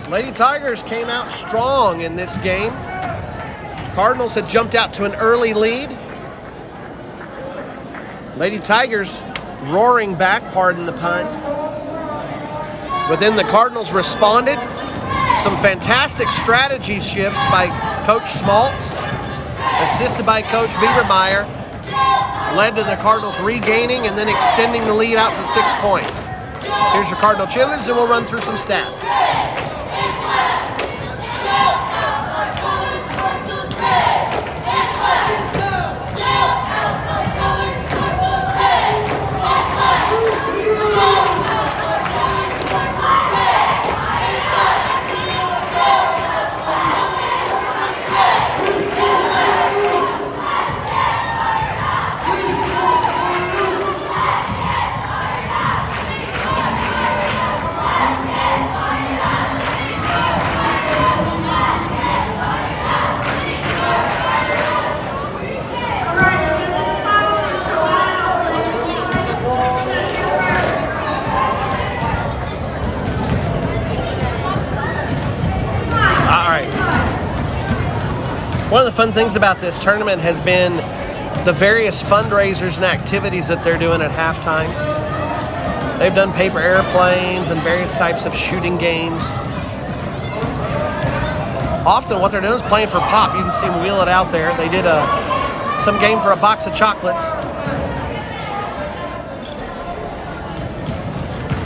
Lady Tigers came out strong in this game. Cardinals had jumped out to an early lead. Lady Tigers roaring back, pardon the pun. But then the Cardinals responded. Some fantastic strategy shifts by Coach Smaltz, assisted by Coach Biebermeyer, led to the Cardinals regaining and then extending the lead out to 6 points. Here's your Cardinal cheerleaders, and we'll run through some stats. One of the fun things about this tournament has been the various fundraisers and activities that they're doing at halftime. They've done paper airplanes and various types of shooting games. Often what they're doing is playing for pop. You can see them wheel it out there. They did some game for a box of chocolates.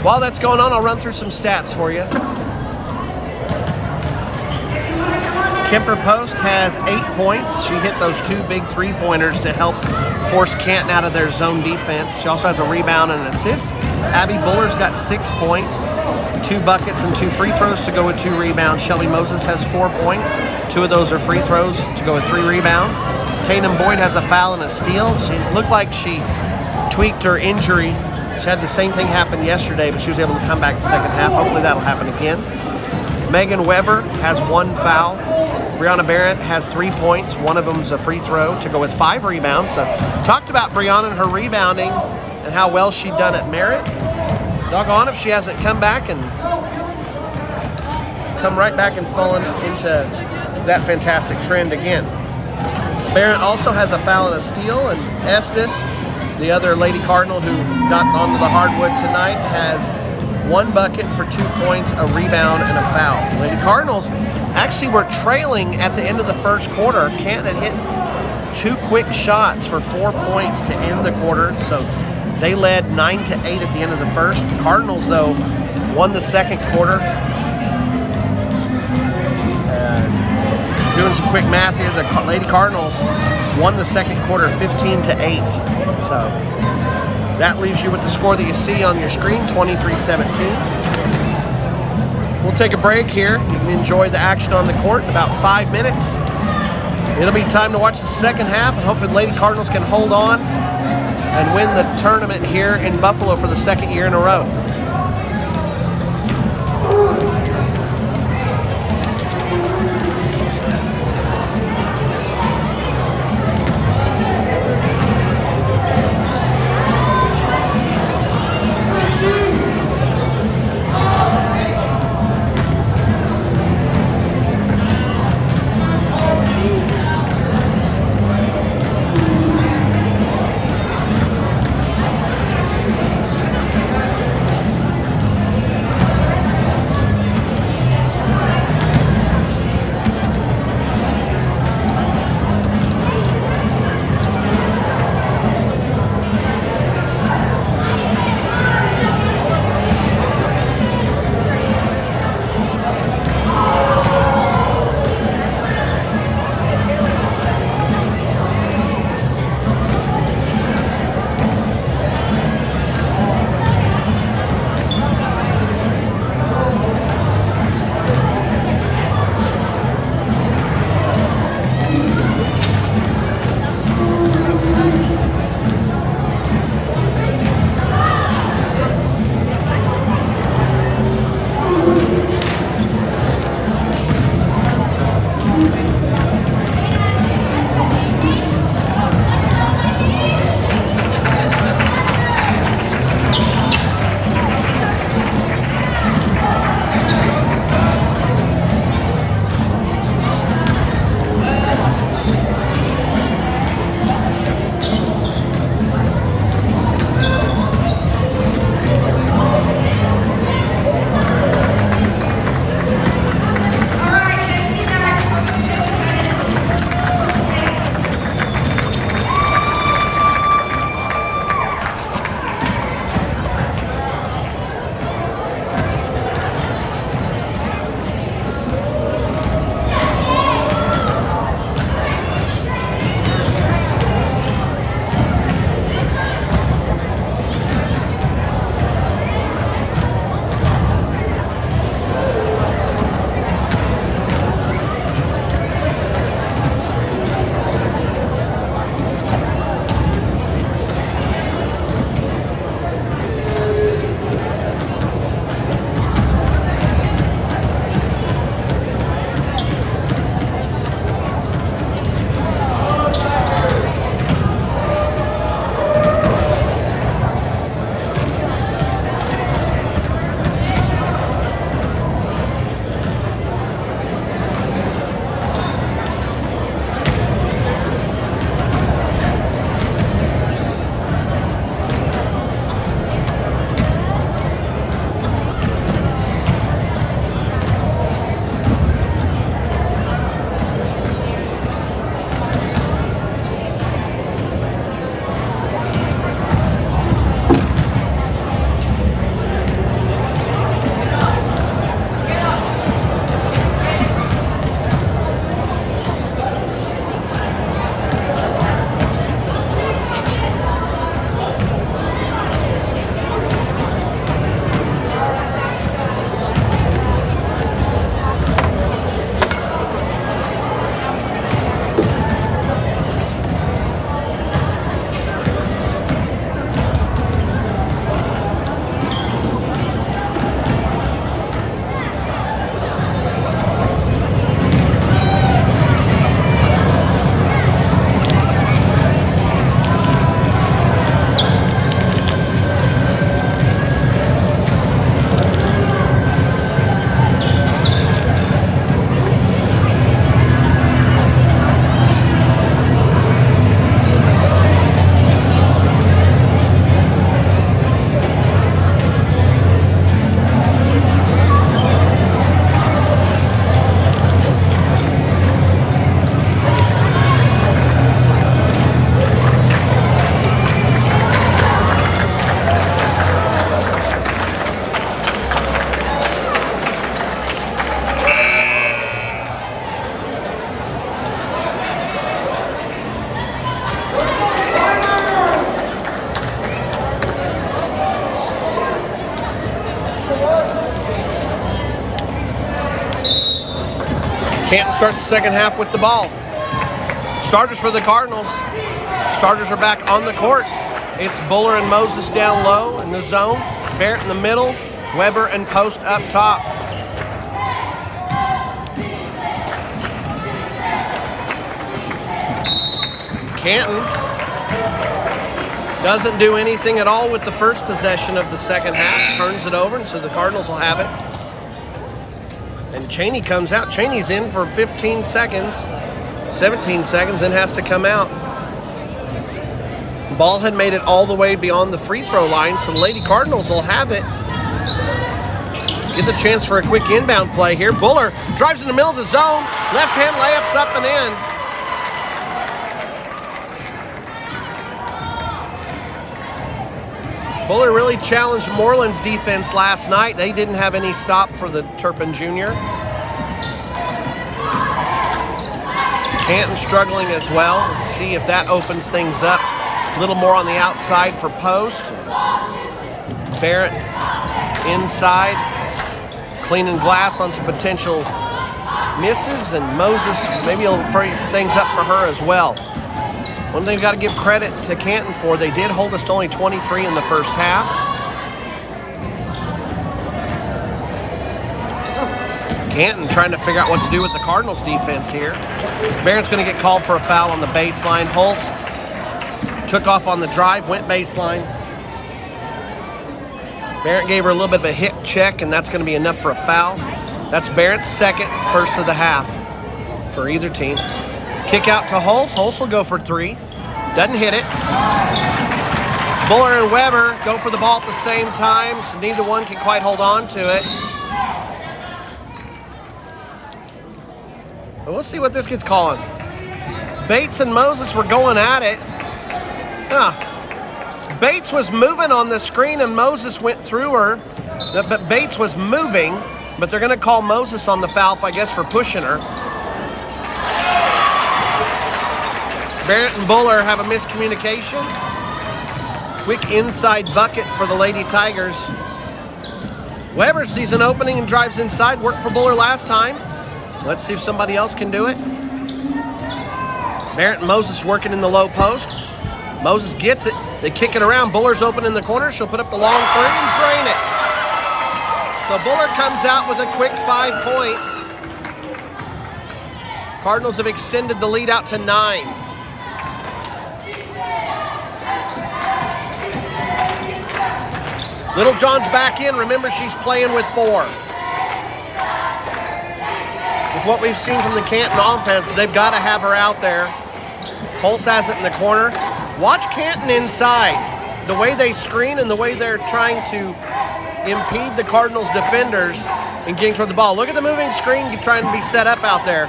While that's going on, I'll run through some stats for you. Kemper Post has 8 points. She hit those 2 big 3-pointers to help force Canton out of their zone defense. She also has a rebound and an assist. Abby Buller's got 6 points, 2 buckets and 2 free throws to go with 2 rebounds. Shelby Moses has 4 points. 2 of those are free throws to go with 3 rebounds. Tatum Boyd has a foul and a steal. She looked like she tweaked her injury. She had the same thing happen yesterday, but she was able to come back the second half. Hopefully that'll happen again. Megan Weber has 1 foul. Brianna Barrett has 3 points. 1 of them's a free throw to go with 5 rebounds. So talked about Brianna and her rebounding and how well she'd done at Merritt. Doggone if she hasn't come back and come right back and fallen into that fantastic trend again. Barrett also has a foul and a steal, and Estes, the other Lady Cardinal who got onto the hardwood tonight, has 1 bucket for 2 points, a rebound, and a foul. Lady Cardinals actually were trailing at the end of the first quarter. Canton had hit 2 quick shots for 4 points to end the quarter, so they led 9-8 at the end of the first. Cardinals, though, won the second quarter. Doing some quick math here, the Lady Cardinals won the second quarter 15-8. So that leaves you with the score that you see on your screen, 23-17. We'll take a break here. You can enjoy the action on the court in about 5 minutes. It'll be time to watch the second half, and hopefully the Lady Cardinals can hold on and win the tournament here in Buffalo for the second year in a row. Canton starts the second half with the ball. Starters for the Cardinals. Starters are back on the court. It's Buller and Moses down low in the zone. Barrett in the middle. Weber and Post up top. Canton doesn't do anything at all with the first possession of the second half. Turns it over, and so the Cardinals will have it. And Cheney comes out. Cheney's in for 15 seconds, 17 seconds, then has to come out. Ball had made it all the way beyond the free throw line, so the Lady Cardinals will have it. Get the chance for a quick inbound play here. Buller drives in the middle of the zone. Left hand layups up and in. Buller really challenged Moreland's defense last night. They didn't have any stop for the Turpin Jr. Canton struggling as well. See if that opens things up. A little more on the outside for Post. Barrett inside, cleaning glass on some potential misses, and Moses maybe will free things up for her as well. One thing you've got to give credit to Canton for, they did hold us to only 23 in the first half. Canton trying to figure out what to do with the Cardinals defense here. Barrett's going to get called for a foul on the baseline. Holtz took off on the drive, went baseline. Barrett gave her a little bit of a hip check, and that's going to be enough for a foul. That's Barrett's second, first of the half for either team. Kick out to Holtz. Holtz will go for three. Doesn't hit it. Buller and Weber go for the ball at the same time, so neither one can quite hold on to it. But we'll see what this kid's calling. Bates and Moses were going at it. Bates was moving on the screen and Moses went through her. But Bates was moving, but they're going to call Moses on the foul, I guess, for pushing her. Barrett and Buller have a miscommunication. Quick inside bucket for the Lady Tigers. Weber sees an opening and drives inside. Worked for Buller last time. Let's see if somebody else can do it. Barrett and Moses working in the low post. Moses gets it. They kick it around. Buller's open in the corner. She'll put up the long three and drain it. So Buller comes out with a quick 5 points. Cardinals have extended the lead out to 9. Little John's back in. Remember, she's playing with 4. With what we've seen from the Canton offense, they've got to have her out there. Pulse has it in the corner. Watch Canton inside. The way they screen and the way they're trying to impede the Cardinals defenders in getting toward the ball. Look at the moving screen trying to be set up out there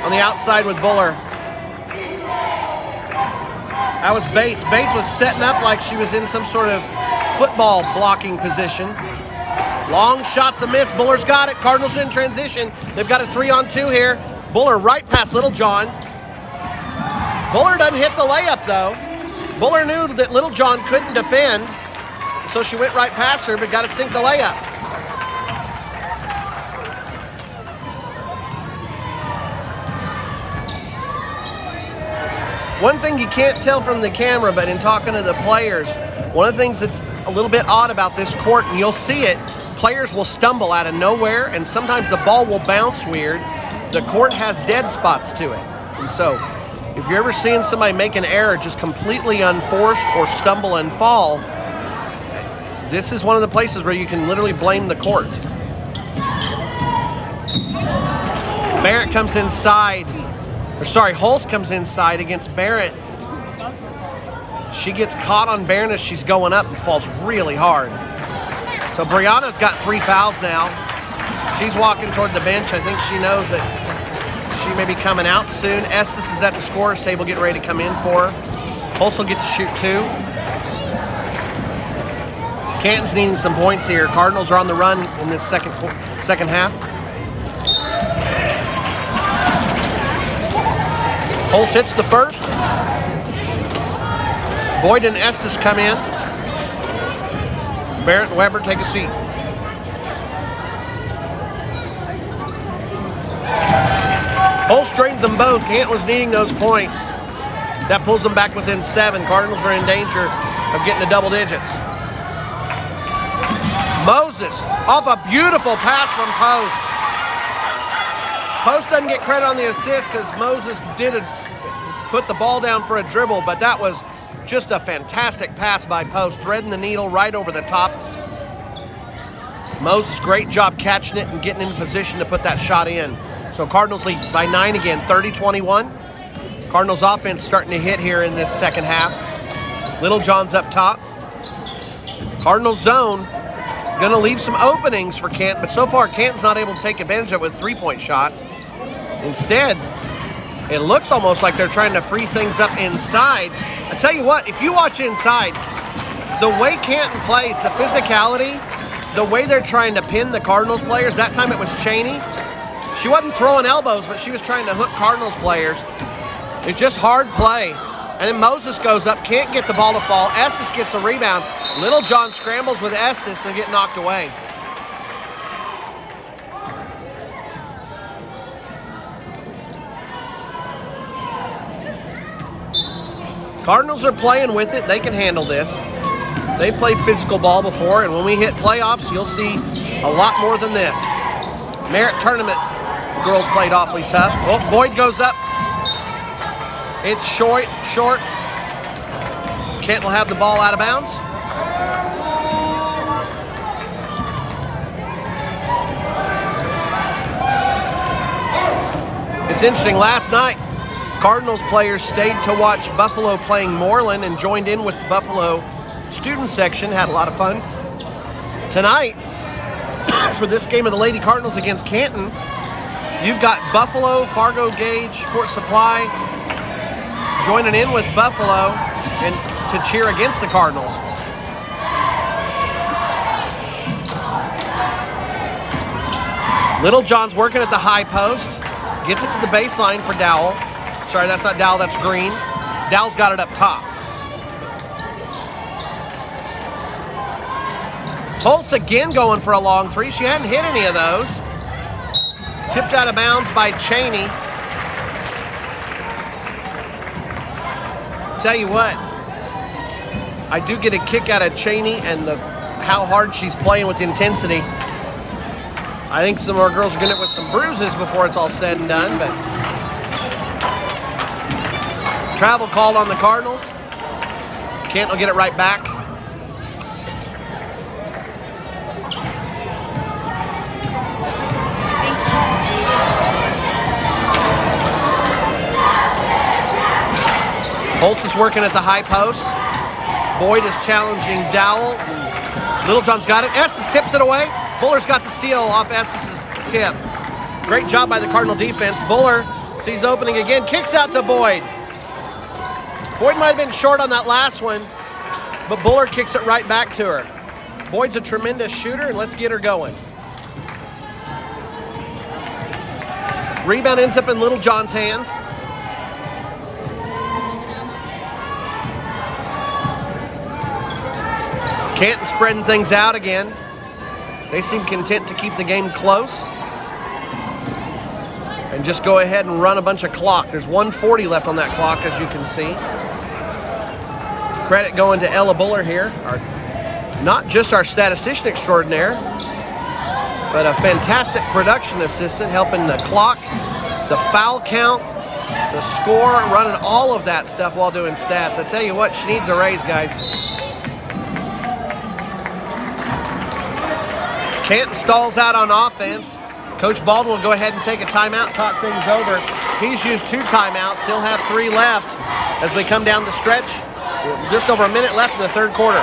on the outside with Buller. That was Bates. Bates was setting up like she was in some sort of football blocking position. Long shots a miss. Buller's got it. Cardinals in transition. They've got a 3-on-2 here. Buller right past Little John. Buller doesn't hit the layup though. Buller knew that Little John couldn't defend, so she went right past her, but got to sink the layup. One thing you can't tell from the camera, but in talking to the players, one of the things that's a little bit odd about this court, and you'll see it, players will stumble out of nowhere, and sometimes the ball will bounce weird. The court has dead spots to it. And so, if you're ever seeing somebody make an error just completely unforced or stumble and fall, this is one of the places where you can literally blame the court. Barrett comes inside. Holtz comes inside against Barrett. She gets caught on Barrett as she's going up and falls really hard. So Brianna's got 3 fouls now. She's walking toward the bench. I think she knows that she may be coming out soon. Estes is at the scorer's table getting ready to come in for her. Holtz will get to shoot 2. Canton's needing some points here. Cardinals are on the run in this second half. Holtz hits the first. Boyd and Estes come in. Barrett and Weber take a seat. Hull straightens them both. Canton was needing those points. That pulls them back within 7. Cardinals are in danger of getting to double digits. Moses off a beautiful pass from Post. Post doesn't get credit on the assist because Moses put the ball down for a dribble, but that was just a fantastic pass by Post, threading the needle right over the top. Moses, great job catching it and getting in position to put that shot in. So Cardinals lead by 9 again, 30-21. Cardinals offense starting to hit here in this second half. Littlejohn's up top. Cardinals zone. It's going to leave some openings for Canton, but so far Canton's not able to take advantage of it with 3-point shots. Instead, it looks almost like they're trying to free things up inside. I tell you what, if you watch inside, the way Canton plays, the physicality, the way they're trying to pin the Cardinals players, that time it was Cheney. She wasn't throwing elbows, but she was trying to hook Cardinals players. It's just hard play. And then Moses goes up, can't get the ball to fall. Estes gets a rebound. Littlejohn scrambles with Estes and get knocked away. Cardinals are playing with it. They can handle this. They played physical ball before, and when we hit playoffs, you'll see a lot more than this. Merit tournament girls played awfully tough. Oh, Boyd goes up. It's short. Kent will have the ball out of bounds. It's interesting, last night, Cardinals players stayed to watch Buffalo playing Moreland and joined in with the Buffalo student section, had a lot of fun. Tonight, for this game of the Lady Cardinals against Canton, you've got Buffalo, Fargo Gage, Fort Supply joining in with Buffalo and to cheer against the Cardinals. Littlejohn's working at the high post, gets it to the baseline for Dowell. Sorry, that's not Dowell, that's Green. Dowell's got it up top. Holtz again going for a long three. She hadn't hit any of those. Tipped out of bounds by Cheney. Tell you what, I do get a kick out of Cheney and how hard she's playing with intensity. I think some of our girls are going to get with some bruises before it's all said and done, but travel called on the Cardinals. Kent will get it right back. Holtz is working at the high post. Boyd is challenging Dowell. Littlejohn's got it. Estes tips it away. Buller's got the steal off Estes' tip. Great job by the Cardinal defense. Buller sees the opening again. Kicks out to Boyd. Boyd might have been short on that last one, but Buller kicks it right back to her. Boyd's a tremendous shooter, and let's get her going. Rebound ends up in Littlejohn's hands. Canton spreading things out again. They seem content to keep the game close and just go ahead and run a bunch of clock. There's 1:40 left on that clock, as you can see. Credit going to Ella Buller here, not just our statistician extraordinaire, but a fantastic production assistant helping the clock, the foul count, the score, running all of that stuff while doing stats. I tell you what, she needs a raise, guys. Canton stalls out on offense. Coach Baldwin will go ahead and take a timeout, talk things over. He's used 2 timeouts. He'll have 3 left as we come down the stretch. Just over a minute left in the third quarter.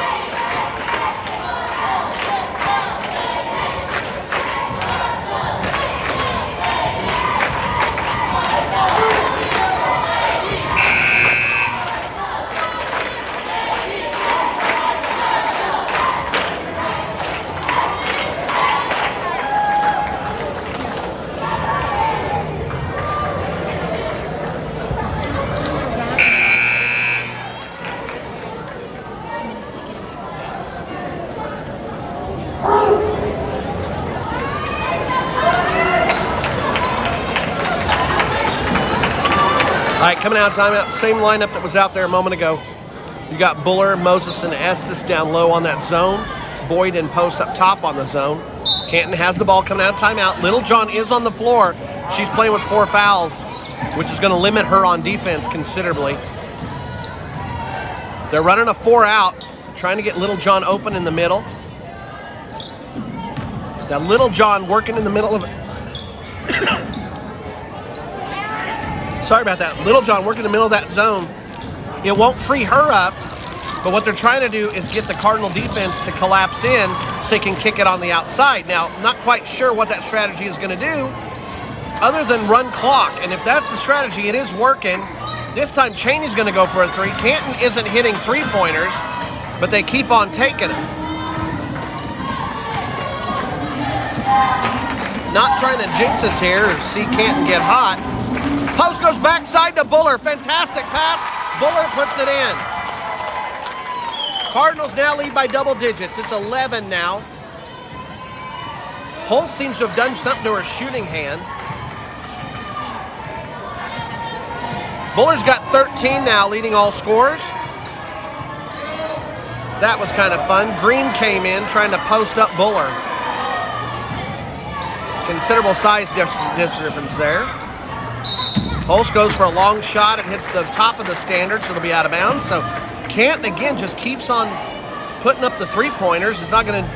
All right, coming out of timeout, same lineup that was out there a moment ago. You got Buller, Moses, and Estes down low on that zone. Boyd and Post up top on the zone. Canton has the ball coming out of timeout. Little John is on the floor. She's playing with 4 fouls, which is going to limit her on defense considerably. They're running a 4 out, trying to get Little John open in the middle. That Little John working in the middle of it. Sorry about that. Little John working in the middle of that zone. It won't free her up, but what they're trying to do is get the Cardinal defense to collapse in so they can kick it on the outside. Now, not quite sure what that strategy is going to do other than run clock. And if that's the strategy, it is working. This time, Cheney's going to go for a 3. Canton isn't hitting 3-pointers, but they keep on taking them. Not trying to jinx us here or see Canton get hot. Post goes backside to Buller. Fantastic pass. Buller puts it in. Cardinals now lead by double digits. It's 11 now. Holst seems to have done something to her shooting hand. Buller's got 13 now, leading all scorers. That was kind of fun. Green came in trying to post up Buller. Considerable size difference there. Holst goes for a long shot. It hits the top of the standard, so it'll be out of bounds. So Canton, again, just keeps on putting up the 3-pointers. It's not going to,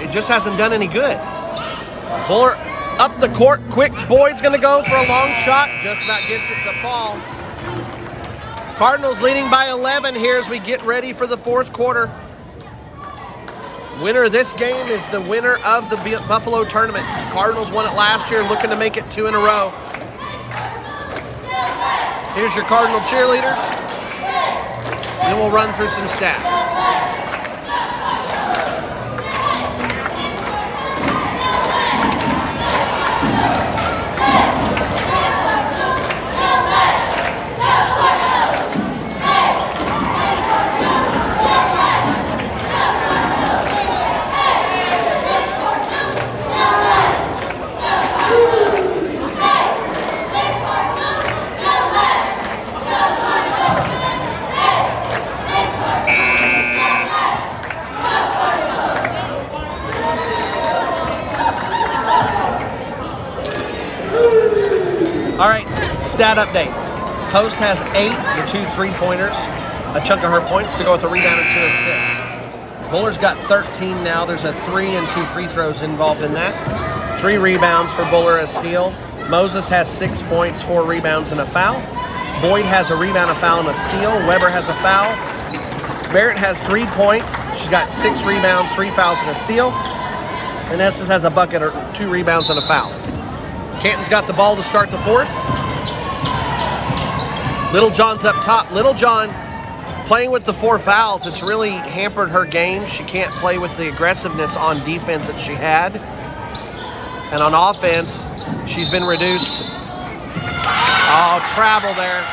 it just hasn't done any good. Buller up the court, quick. Boyd's going to go for a long shot. Just about gets it to fall. Cardinals leading by 11 here as we get ready for the 4th quarter. Winner of this game is the winner of the Buffalo tournament. Cardinals won it last year, looking to make it 2 in a row. Here's your Cardinal cheerleaders. Then we'll run through some stats. All right, stat update. Post has 8, the 2 3-pointers, a chunk of her points to go with a rebound and 2 assists. Buller's got 13 now. There's a 3 and 2 free throws involved in that. 3 rebounds for Buller, a steal. Moses has 6 points, 4 rebounds, and a foul. Boyd has a rebound, a foul, and a steal. Weber has a foul. Barrett has 3 points. She's got 6 rebounds, 3 fouls, and a steal. And Estes has a bucket, or 2 rebounds, and a foul. Canton's got the ball to start the 4th. Little John's up top. Little John playing with the 4 fouls. It's really hampered her game. She can't play with the aggressiveness on defense that she had. And on offense, she's been reduced. Oh, travel there.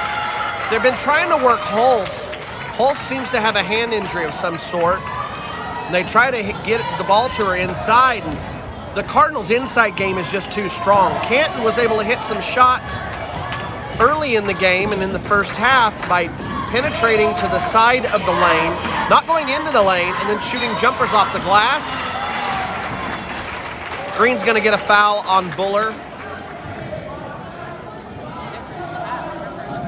They've been trying to work Holst. Holst seems to have a hand injury of some sort. And they try to get the ball to her inside, and the Cardinals' inside game is just too strong. Canton was able to hit some shots early in the game and in the first half by penetrating to the side of the lane, not going into the lane, and then shooting jumpers off the glass. Green's going to get a foul on Buller.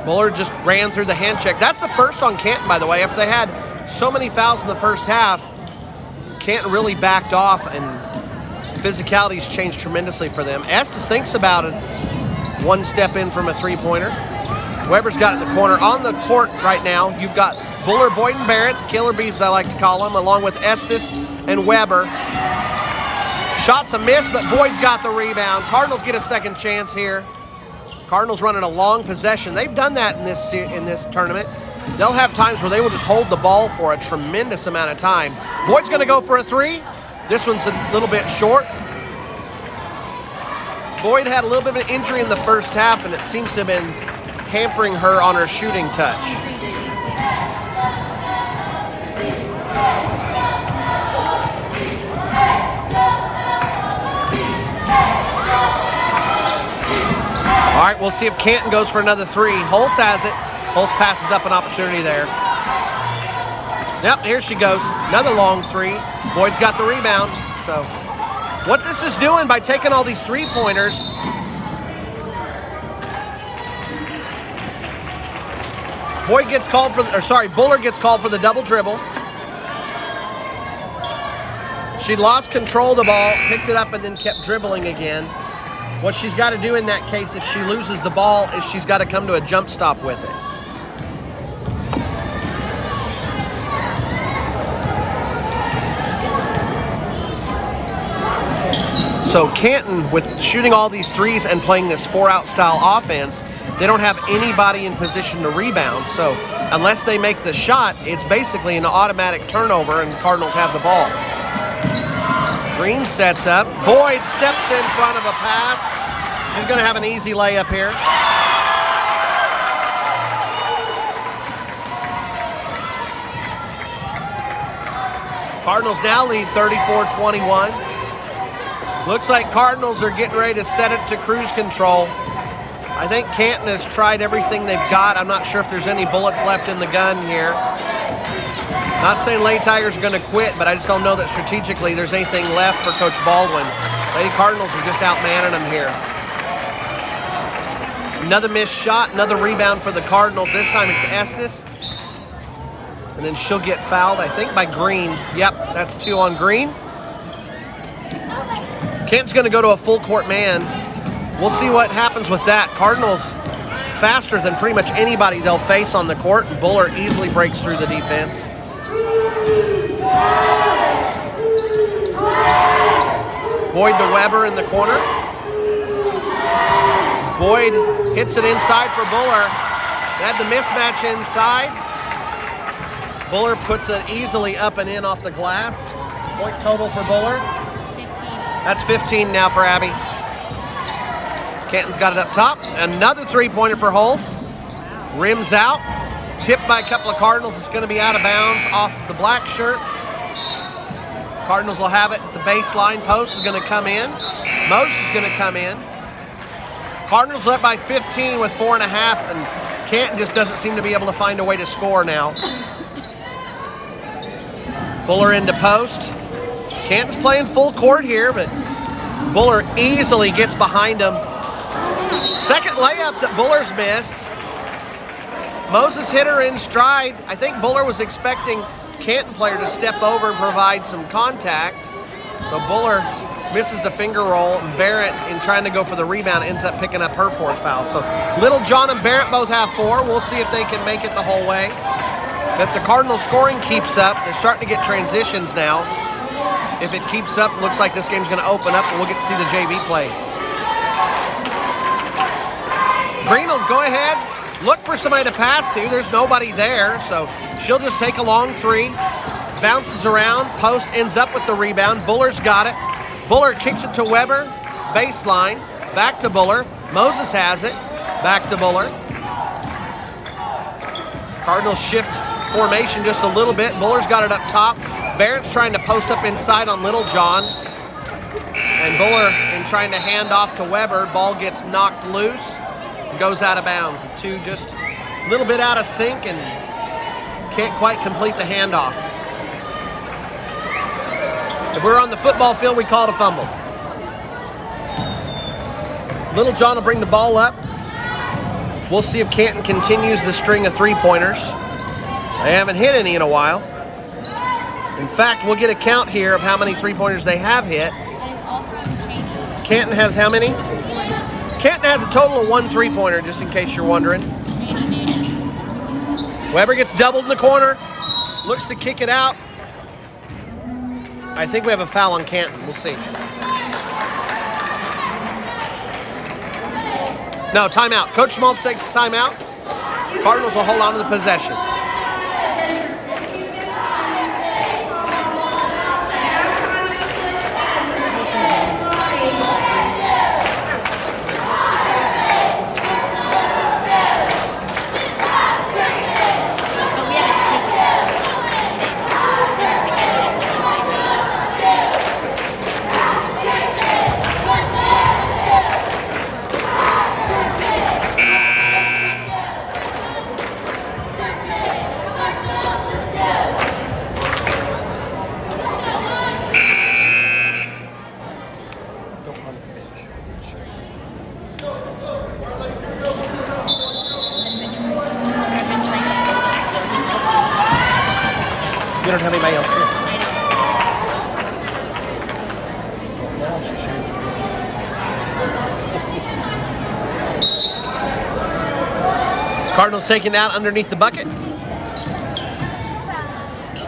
Buller just ran through the hand check. That's the first on Canton, by the way. After they had so many fouls in the first half, Canton really backed off, and physicality's changed tremendously for them. Estes thinks about it. 1 step in from a 3-pointer. Weber's got it in the corner. On the court right now, you've got Buller, Boyd, and Barrett, the killer bees I like to call them, along with Estes and Weber. Shot's a miss, but Boyd's got the rebound. Cardinals get a second chance here. Cardinals running a long possession. They've done that in this tournament. They'll have times where they will just hold the ball for a tremendous amount of time. Boyd's going to go for a 3. This one's a little bit short. Boyd had a little bit of an injury in the first half, and it seems to have been hampering her on her shooting touch. All right, we'll see if Canton goes for another three. Hulse has it. Hulse passes up an opportunity there. Yep, here she goes. Another long three. Boyd's got the rebound. So what this is doing by taking all these three-pointers, Buller gets called for the double dribble. She lost control of the ball, picked it up, and then kept dribbling again. What she's got to do in that case, if she loses the ball, is she's got to come to a jump stop with it. So Canton, with shooting all these threes and playing this four-out style offense, they don't have anybody in position to rebound. So unless they make the shot, it's basically an automatic turnover and Cardinals have the ball. Green sets up. Boyd steps in front of a pass. She's going to have an easy layup here. Cardinals now lead 34-21. Looks like Cardinals are getting ready to set it to cruise control. I think Canton has tried everything they've got. I'm not sure if there's any bullets left in the gun here. Not saying Lady Tigers are going to quit, but I just don't know that strategically there's anything left for Coach Baldwin. Lady Cardinals are just outmanning them here. Another missed shot, another rebound for the Cardinals. This time it's Estes. And then she'll get fouled, I think, by Green. Yep, that's 2 on Green. Canton's going to go to a full court man. We'll see what happens with that. Cardinals faster than pretty much anybody they'll face on the court. Buller easily breaks through the defense. Boyd to Weber in the corner. Boyd hits it inside for Buller. They had the mismatch inside. Buller puts it easily up and in off the glass. Point total for Buller. That's 15 now for Abby. Canton's got it up top. Another three-pointer for Hulse. Rims out. Tipped by a couple of Cardinals. It's going to be out of bounds off of the black shirts. Cardinals will have it at the baseline. Post is going to come in. Mose is going to come in. Cardinals up by 15 with 4.5, and Canton just doesn't seem to be able to find a way to score now. Buller into post. Canton's playing full court here, but Buller easily gets behind him. Second layup that Buller's missed. Moses hit her in stride. I think Buller was expecting Canton player to step over and provide some contact. So Buller misses the finger roll, and Barrett, in trying to go for the rebound, ends up picking up her 4th foul. So Little John and Barrett both have 4. We'll see if they can make it the whole way. If the Cardinal scoring keeps up, they're starting to get transitions now. If it keeps up, looks like this game's going to open up, and we'll get to see the JV play. Green will go ahead, look for somebody to pass to. There's nobody there, so she'll just take a long three. Bounces around, post ends up with the rebound. Buller's got it. Buller kicks it to Weber, baseline, back to Buller. Moses has it, back to Buller. Cardinals shift formation just a little bit. Buller's got it up top. Barrett's trying to post up inside on Little John. And Buller, in trying to hand off to Weber, ball gets knocked loose and goes out of bounds. The two just a little bit out of sync and can't quite complete the handoff. If we're on the football field, we call it a fumble. Little John will bring the ball up. We'll see if Canton continues the string of three-pointers. They haven't hit any in a while. In fact, we'll get a count here of how many three-pointers they have hit. Canton has how many? Canton has a total of 1 three-pointer, just in case you're wondering. Weber gets doubled in the corner. Looks to kick it out. I think we have a foul on Canton. We'll see. No, timeout. Coach Schmaltz takes the timeout. Cardinals will hold on to the possession. You don't have anybody else here. Cardinals taking it out underneath the bucket.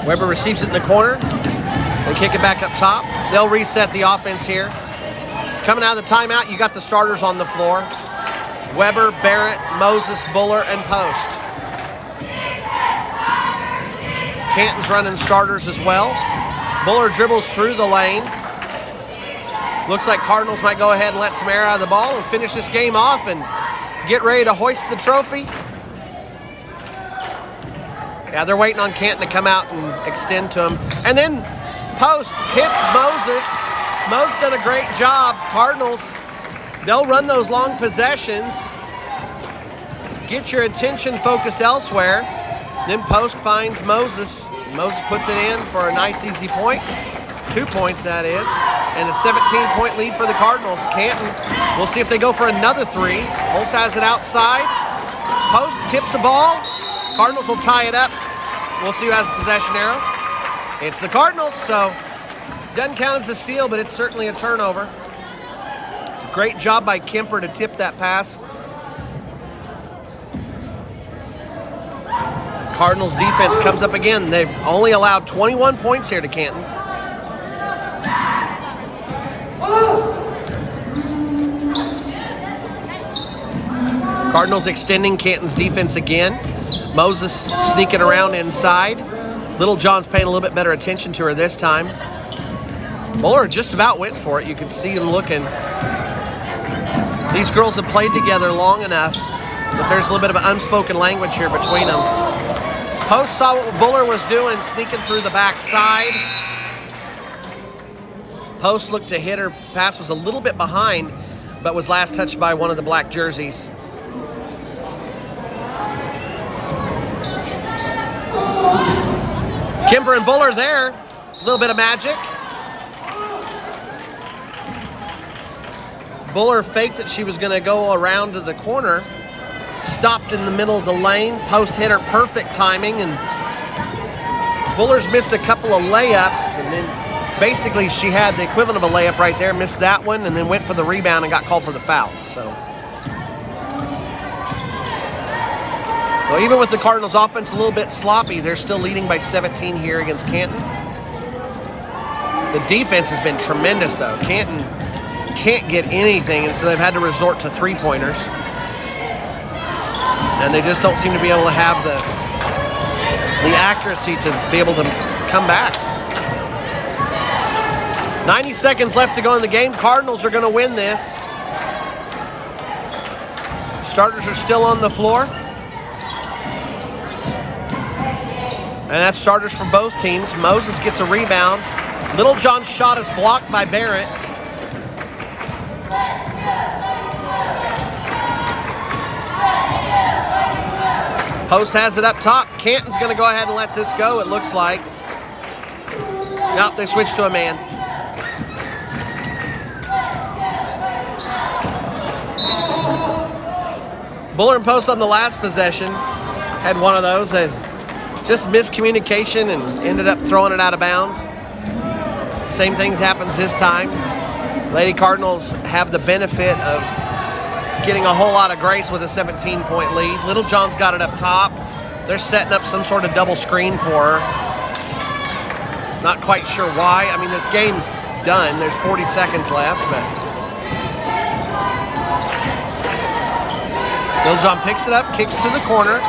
Weber receives it in the corner. They kick it back up top. They'll reset the offense here. Coming out of the timeout, you got the starters on the floor. Weber, Barrett, Moses, Buller, and Post. Canton's running starters as well. Buller dribbles through the lane. Looks like Cardinals might go ahead and let some air out of the ball and finish this game off and get ready to hoist the trophy. Yeah, they're waiting on Canton to come out and extend to him. And then Post hits Moses. Moses done a great job. Cardinals, they'll run those long possessions. Get your attention focused elsewhere. Then Post finds Moses. Moses puts it in for a nice easy point. 2 points, that is. And a 17-point lead for the Cardinals. Canton, we'll see if they go for another three. Post has it outside. Post tips the ball. Cardinals will tie it up. We'll see who has the possession arrow. It's the Cardinals, so doesn't count as a steal, but it's certainly a turnover. It's a great job by Kemper to tip that pass. Cardinals defense comes up again. They've only allowed 21 points here to Canton. Cardinals extending Canton's defense again. Moses sneaking around inside. Little John's paying a little bit better attention to her this time. Buller just about went for it. You can see him looking. These girls have played together long enough that there's a little bit of an unspoken language here between them. Post saw what Buller was doing, sneaking through the back side. Post looked to hit her. Pass was a little bit behind, but was last touched by one of the black jerseys. Kimber and Buller there. A little bit of magic. Buller faked that she was going to go around to the corner. Stopped in the middle of the lane. Post hit her perfect timing, and Buller's missed a couple of layups, and then basically she had the equivalent of a layup right there, missed that one, and then went for the rebound and got called for the foul. So well, even with the Cardinals offense a little bit sloppy, they're still leading by 17 here against Canton. The defense has been tremendous though. Canton can't get anything, and so they've had to resort to three-pointers. And they just don't seem to be able to have the accuracy to be able to come back. 90 seconds left to go in the game. Cardinals are going to win this. Starters are still on the floor. And that's starters for both teams. Moses gets a rebound. Little John's shot is blocked by Barrett. Post has it up top. Canton's going to go ahead and let this go, it looks like. Nope, they switched to a man. Buller and Post on the last possession had one of those. Just miscommunication and ended up throwing it out of bounds. Same thing happens this time. Lady Cardinals have the benefit of getting a whole lot of grace with a 17-point lead. Little John's got it up top. They're setting up some sort of double screen for her. Not quite sure why. I mean, this game's done. There's 40 seconds left, but Little John picks it up, kicks to the corner.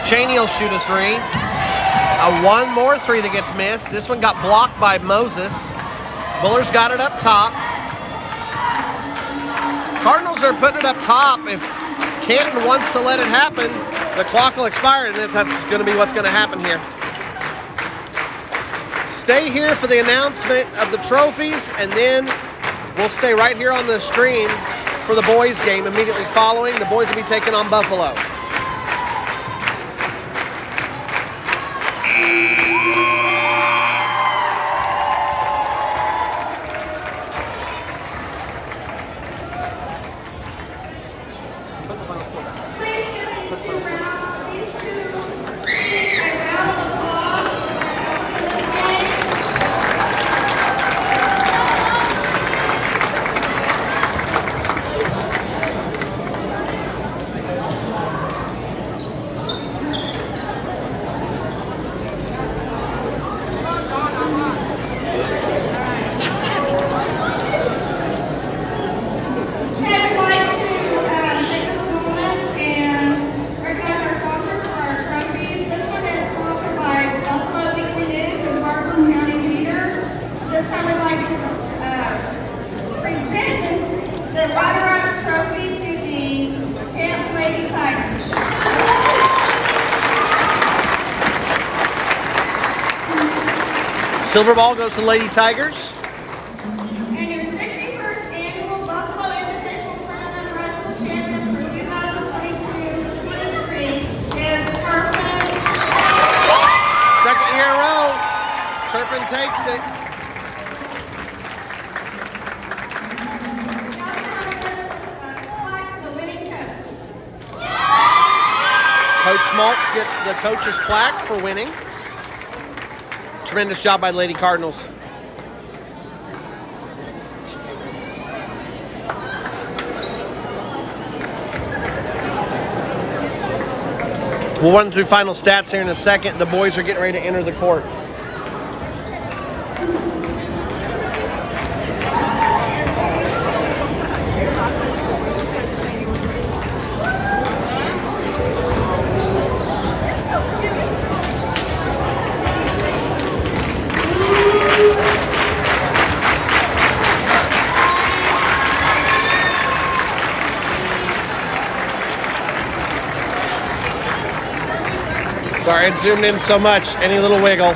Cheney will shoot a three. One more three that gets missed. This one got blocked by Moses. Buller's got it up top. Cardinals are putting it up top. If Canton wants to let it happen, the clock will expire, and that's going to be what's going to happen here. Stay here for the announcement of the trophies, and then we'll stay right here on the stream for the boys' game immediately following. The boys will be taking on Buffalo. Silver ball goes to the Lady Tigers. And your 61st annual Buffalo Invitational Tournament High School Champions for 2022-23 is Turpin. Second year in a row, Turpin takes it. The winning coach. Coach Schmaltz gets the coach's plaque for winning. Tremendous job by the Lady Cardinals. We'll run through final stats here in a second. The boys are getting ready to enter the court. Sorry, it zoomed in so much. Any little wiggle.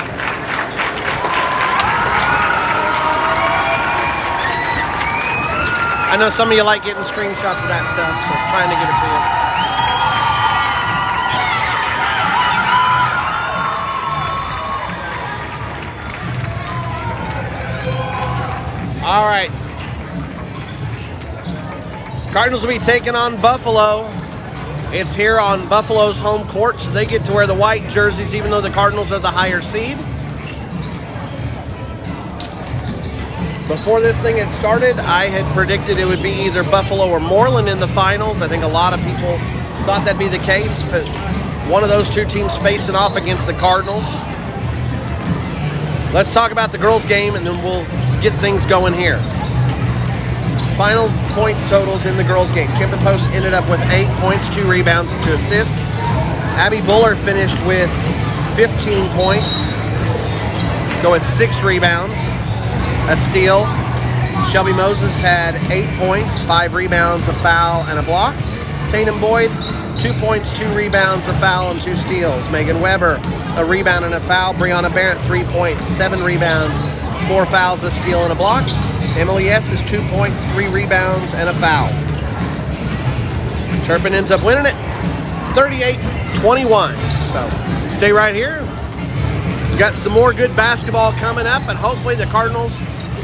I know some of you like getting screenshots of that stuff, so I'm trying to give it to you. All right. Cardinals will be taking on Buffalo. It's here on Buffalo's home court, so they get to wear the white jerseys even though the Cardinals are the higher seed. Before this thing had started, I had predicted it would be either Buffalo or Moreland in the finals. I think a lot of people thought that'd be the case. But one of those two teams facing off against the Cardinals. Let's talk about the girls' game, and then we'll get things going here. Final point totals in the girls' game. Kemper Post ended up with 8 points, 2 rebounds, and 2 assists. Abby Buller finished with 15 points, go with 6 rebounds, a steal. Shelby Moses had 8 points, 5 rebounds, a foul, and a block. Tatum Boyd, 2 points, 2 rebounds, a foul, and 2 steals. Megan Weber, a rebound and a foul. Brianna Barrett, 3 points, 7 rebounds, 4 fouls, a steal, and a block. Emily S. is 2 points, 3 rebounds, and a foul. Turpin ends up winning it 38-21. So stay right here. We've got some more good basketball coming up, and hopefully the Cardinals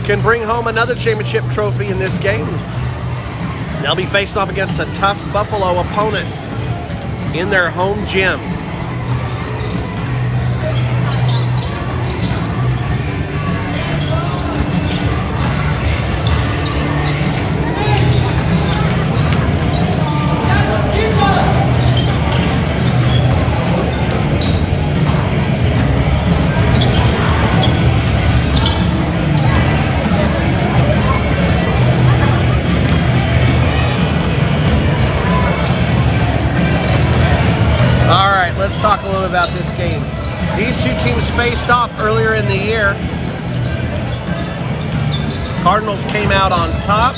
can bring home another championship trophy in this game. They'll be facing off against a tough Buffalo opponent in their home gym. Let's talk a little about this game. These two teams faced off earlier in the year. Cardinals came out on top,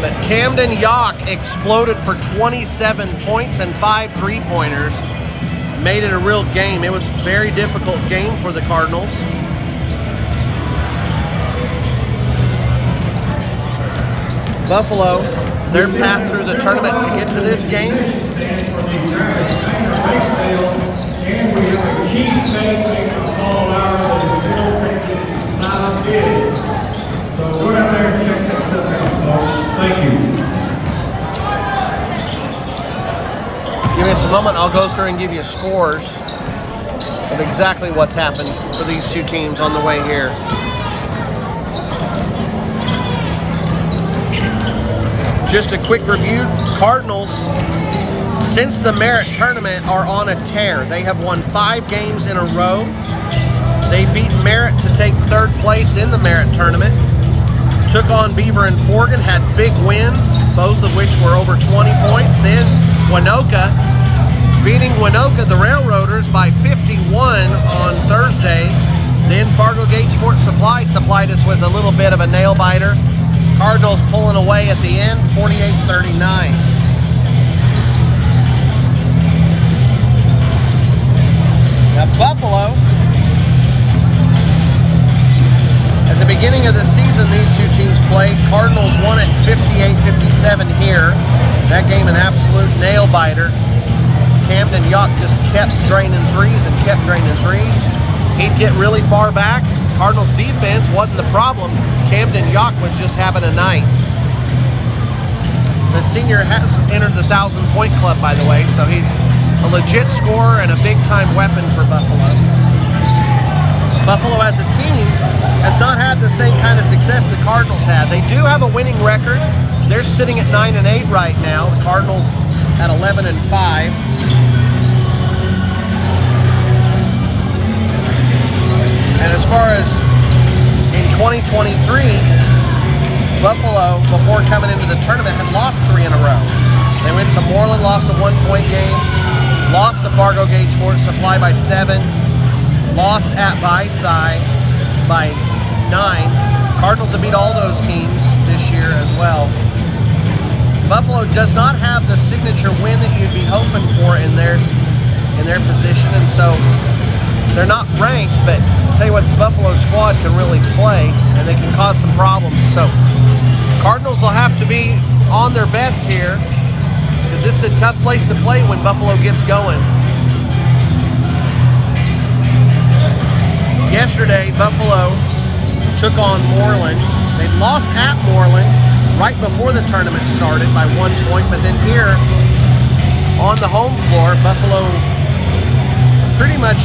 but Camden Yock exploded for 27 points and 5 3-pointers. Made it a real game. It was a very difficult game for the Cardinals. Buffalo, their path through the tournament to get to this game. And we have a cheesesteak making a fall hour that is still taking solid bids. So go down there and check that stuff out, folks. Thank you. Give me just a moment. I'll go through and give you scores of exactly what's happened for these two teams on the way here. Just a quick review. Cardinals, since the Merritt tournament, are on a tear. They have won 5 games in a row. They beat Merritt to take 3rd place in the Merritt tournament. Took on Beaver and Forgan, had big wins, both of which were over 20 points. Then Winoka, beating Winoka, the Railroaders, by 51 on Thursday. Then Fargo Gage Fort Supply supplied us with a little bit of a nail biter. Cardinals pulling away at the end, 48-39. Now Buffalo That game an absolute nail biter. Camden Yock just kept draining threes and kept draining threes. He'd get really far back. Cardinals defense wasn't the problem. Camden Yock was just having a night. The senior has entered the 1,000-point club, by the way, so he's a legit scorer and a big-time weapon for Buffalo. Buffalo as a team has not had the same kind of success the Cardinals had. They do have a winning record. They're sitting at 9-8 right now. The Cardinals at 11-5. And as far as in 2023, Buffalo, before coming into the tournament, had lost 3 in a row. They went to Moreland, lost a 1-point game, lost to Fargo Gage Ford Supply by 7, lost at Bi-Sci by 9. Cardinals have beat all those teams this year as well. Buffalo does not have the signature win that you'd be hoping for in their position, and so they're not ranked, but I'll tell you what, this Buffalo squad can really play, and they can cause some problems. So Cardinals will have to be on their best here, because this is a tough place to play when Buffalo gets going. Yesterday, Buffalo took on Moreland. They lost at Moreland right before the tournament started by 1 point, but then here on the home floor, Buffalo pretty much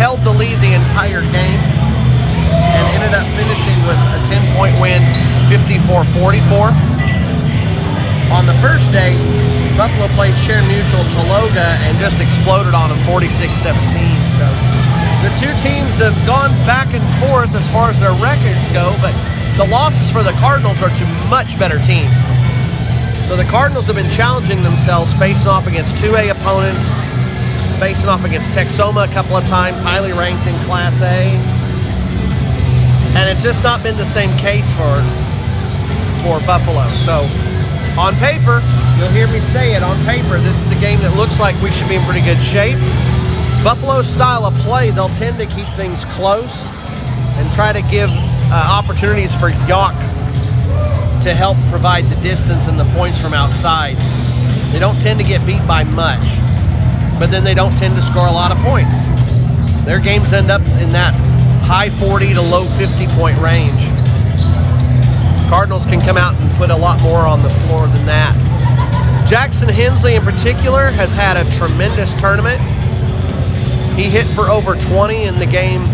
held the lead the entire game and ended up finishing with a 10-point win, 54-44. On the first day, Buffalo played Sharon Mutual Tologa and just exploded on them 46-17. So the two teams have gone back and forth as far as their records go, but the losses for the Cardinals are to much better teams. So the Cardinals have been challenging themselves, facing off against 2A opponents, facing off against Texoma a couple of times, highly ranked in Class A. And it's just not been the same case for Buffalo. So on paper, you'll hear me say it, on paper, this is a game that looks like we should be in pretty good shape. Buffalo's style of play, they'll tend to keep things close and try to give opportunities for Yock to help provide the distance and the points from outside. They don't tend to get beat by much, but then they don't tend to score a lot of points. Their games end up in that high 40 to low 50-point range. Cardinals can come out and put a lot more on the floor than that. Jackson Hensley in particular has had a tremendous tournament. He hit for over 20 in the game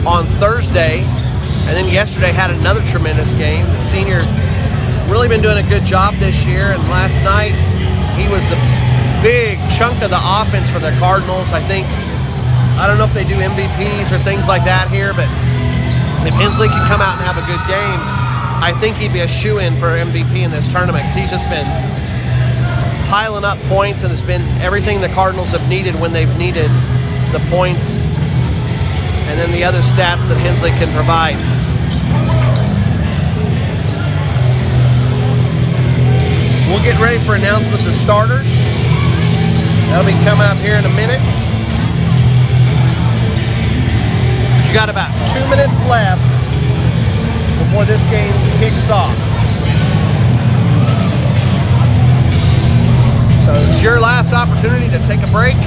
on Thursday, and then yesterday had another tremendous game. The senior really been doing a good job this year, and last night he was the big chunk of the offense for the Cardinals. I don't know if they do MVPs or things like that here, but if Hensley can come out and have a good game, I think he'd be a shoo-in for MVP in this tournament, because he's just been piling up points and has been everything the Cardinals have needed when they've needed the points and then the other stats that Hensley can provide. We'll get ready for announcements of starters. That'll be coming up here in a minute. You got about 2 minutes left before this game kicks off. So it's your last opportunity to take a break,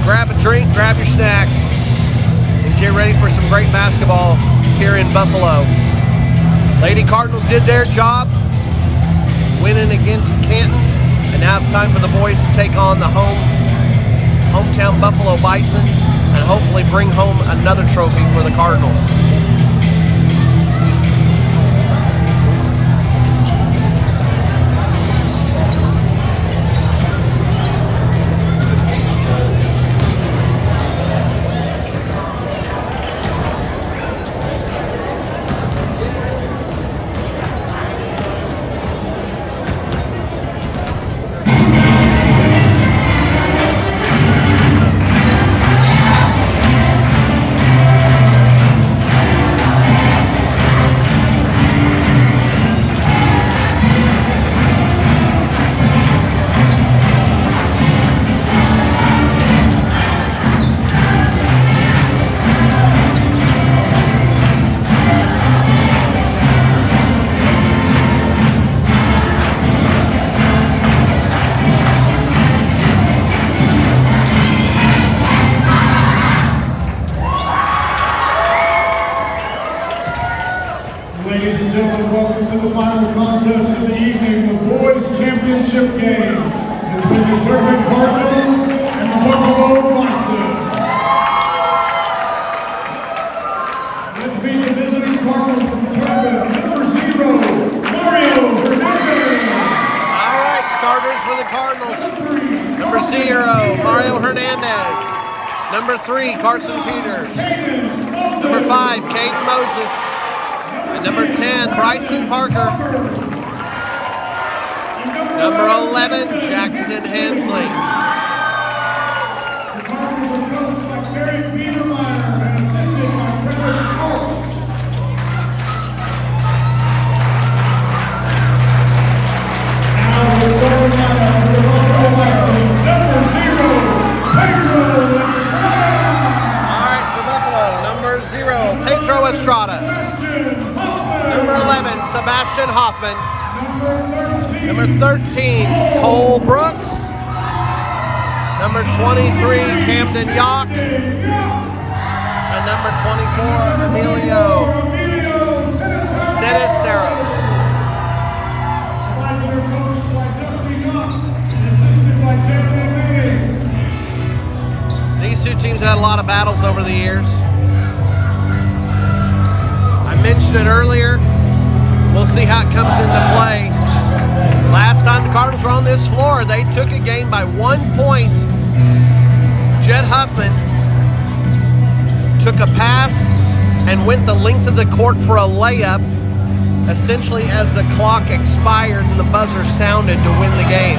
grab a drink, grab your snacks, and get ready for some great basketball here in Buffalo. Lady Cardinals did their job, winning against Canton, and now it's time for the boys to take on the hometown Buffalo Bison and hopefully bring home another trophy for the Cardinals. Ladies and gentlemen, welcome to the final contest of the evening, the boys' championship game between the Turpin Cardinals and the Buffalo Bison. Let's meet the visiting Cardinals from Turpin, number 0, Mario Hernandez. All right, starters for the Cardinals. Number 0, Mario Hernandez. Number 3, Carson Peters. Number 5, Caden Moses. And number 10, Bryson Parker. Number 11, Jackson Hensley. The Cardinals are coached by Barry Biedermeyer and assisted by Travis Schwartz. Now the starting lineup for the Buffalo Bison, number 0, Pedro Estrada. All right, for Buffalo, number 0, Pedro Estrada. Number 11, Sebastian Hoffman. Number 13, Cole Brooks. Number 23, Camden Yock. And number 24, Emilio Ceniceros. The Bison are coached by Dusty Yock and assisted by J.J. Manning. These two teams had a lot of battles over the years. I mentioned it earlier. We'll see how it comes into play. Last time the Cardinals were on this floor, they took a game by 1 point. Jed Huffman took a pass and went the length of the court for a layup, essentially as the clock expired and the buzzer sounded to win the game.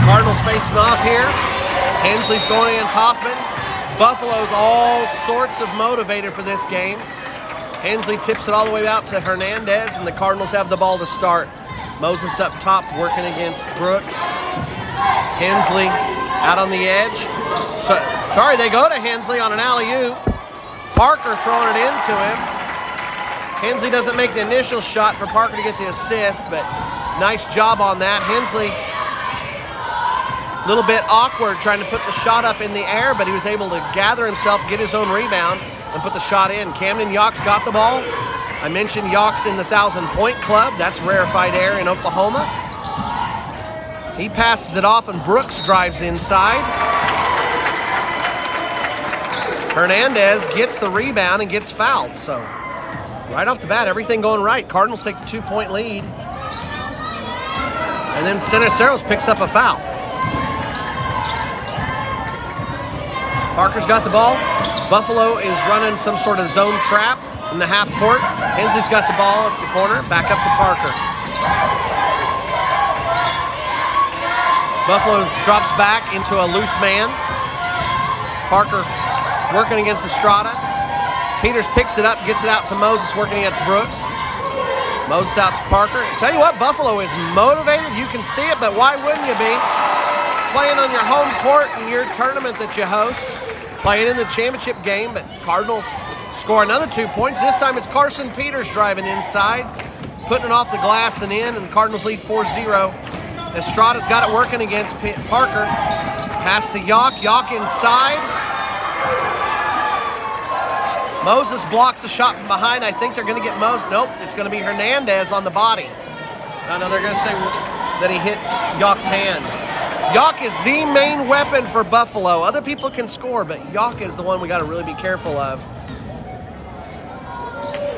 Cardinals facing off here. Hensley's going against Hoffman. Buffalo's all sorts of motivated for this game. Hensley tips it all the way out to Hernandez, and the Cardinals have the ball to start. Moses up top working against Brooks. Hensley out on the edge. Sorry, they go to Hensley on an alley-oop. Parker throwing it into him. Hensley doesn't make the initial shot for Parker to get the assist, but nice job on that. Hensley a little bit awkward trying to put the shot up in the air, but he was able to gather himself, get his own rebound, and put the shot in. Camden Yock's got the ball. I mentioned Yock's in the 1,000-point club. That's rarefied air in Oklahoma. He passes it off, and Brooks drives inside. Hernandez gets the rebound and gets fouled. So right off the bat, everything going right. Cardinals take the 2-point lead. And then Ceniceros picks up a foul. Parker's got the ball. Buffalo is running some sort of zone trap in the half court. Hensley's got the ball at the corner, back up to Parker. Buffalo drops back into a loose man. Parker working against Estrada. Peters picks it up, gets it out to Moses, working against Brooks. Moses out to Parker. Tell you what, Buffalo is motivated. You can see it, but why wouldn't you be? Playing on your home court in your tournament that you host, playing in the championship game, but Cardinals score another 2 points. This time it's Carson Peters driving inside, putting it off the glass and in, and the Cardinals lead 4-0. Estrada's got it working against Parker. Pass to Yock. Yock inside. Moses blocks the shot from behind. I think they're going to get Moses. Nope, it's going to be Hernandez on the body. No, they're going to say that he hit Yock's hand. Yock is the main weapon for Buffalo. Other people can score, but Yock is the one we got to really be careful of.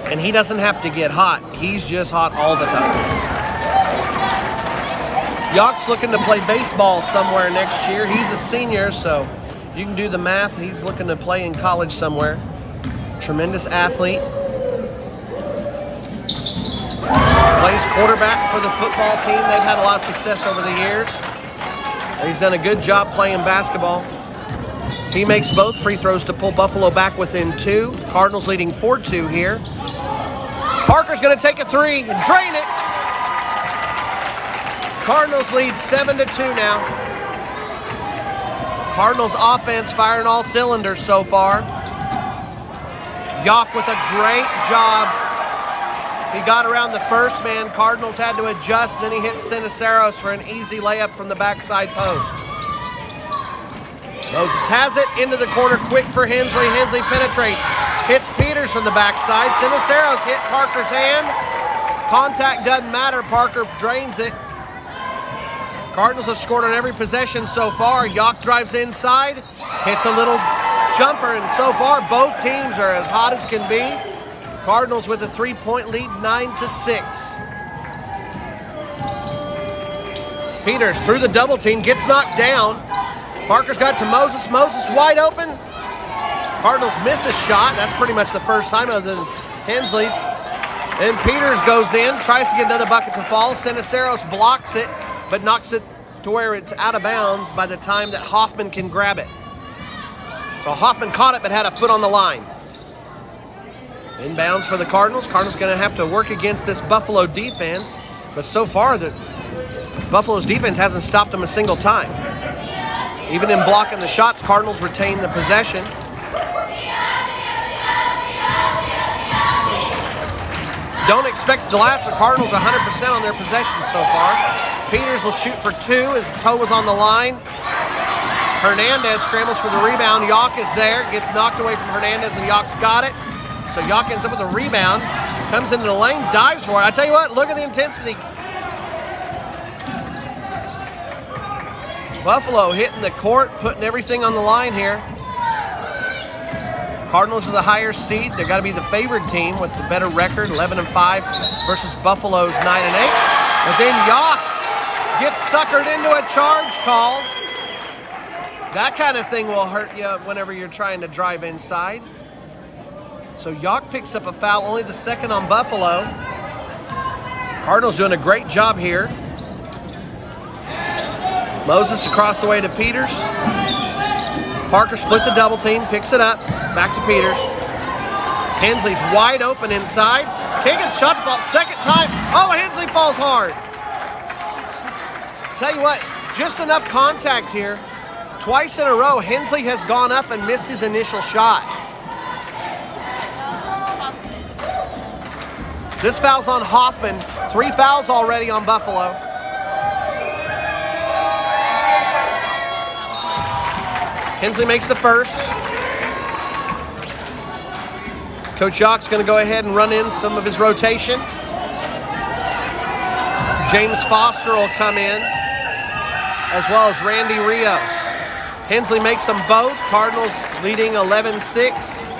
And he doesn't have to get hot. He's just hot all the time. Yock's looking to play baseball somewhere next year. He's a senior, so you can do the math. He's looking to play in college somewhere. Tremendous athlete. Plays quarterback for the football team. They've had a lot of success over the years. He's done a good job playing basketball. He makes both free throws to pull Buffalo back within 2. Cardinals leading 4-2 here. Parker's going to take a 3 and drain it. Cardinals lead 7-2 now. Cardinals offense firing all cylinders so far. Yock with a great job He got around the first man. Cardinals had to adjust. Then he hit Siniceros for an easy layup from the backside post. Moses has it into the corner, quick for Hensley. Hensley penetrates, hits Peters from the backside. Siniceros hit Parker's hand. Contact doesn't matter. Parker drains it. Cardinals have scored on every possession so far. Yock drives inside, hits a little jumper, and so far both teams are as hot as can be. Cardinals with a 3-point lead, 9-6. Peters through the double team, gets knocked down. Parker's got to Moses. Moses wide open. Cardinals miss a shot. That's pretty much the first time other than Hensley's. And Peters goes in, tries to get another bucket to fall. Siniceros blocks it, but knocks it to where it's out of bounds by the time that Hoffman can grab it. So Hoffman caught it but had a foot on the line. Inbounds for the Cardinals. Cardinals going to have to work against this Buffalo defense, but so far Buffalo's defense hasn't stopped them a single time. Even in blocking the shots, Cardinals retain the possession. Don't expect it to last. The Cardinals are 100% on their possessions so far. Peters will shoot for two. His toe was on the line. Hernandez scrambles for the rebound. Yock is there. Gets knocked away from Hernandez, and Yock's got it. So Yock ends up with a rebound. Comes into the lane, dives for it. I tell you what, look at the intensity. Buffalo hitting the court, putting everything on the line here. Cardinals are the higher seed. They've got to be the favored team with the better record, 11-5 versus Buffalo's 9-8. But then Yock gets suckered into a charge call. That kind of thing will hurt you whenever you're trying to drive inside. So Yock picks up a foul, only the second on Buffalo. Cardinals doing a great job here. Moses across the way to Peters. Parker splits a double team, picks it up, back to Peters. Hensley's wide open inside. Can't get the shot to fall, second time. Oh, Hensley falls hard. Tell you what, just enough contact here. Twice in a row, Hensley has gone up and missed his initial shot. This foul's on Hoffman. 3 fouls already on Buffalo. Hensley makes the first. Coach Yock's going to go ahead and run in some of his rotation. James Foster will come in, as well as Randy Rios. Hensley makes them both. Cardinals leading 11-6.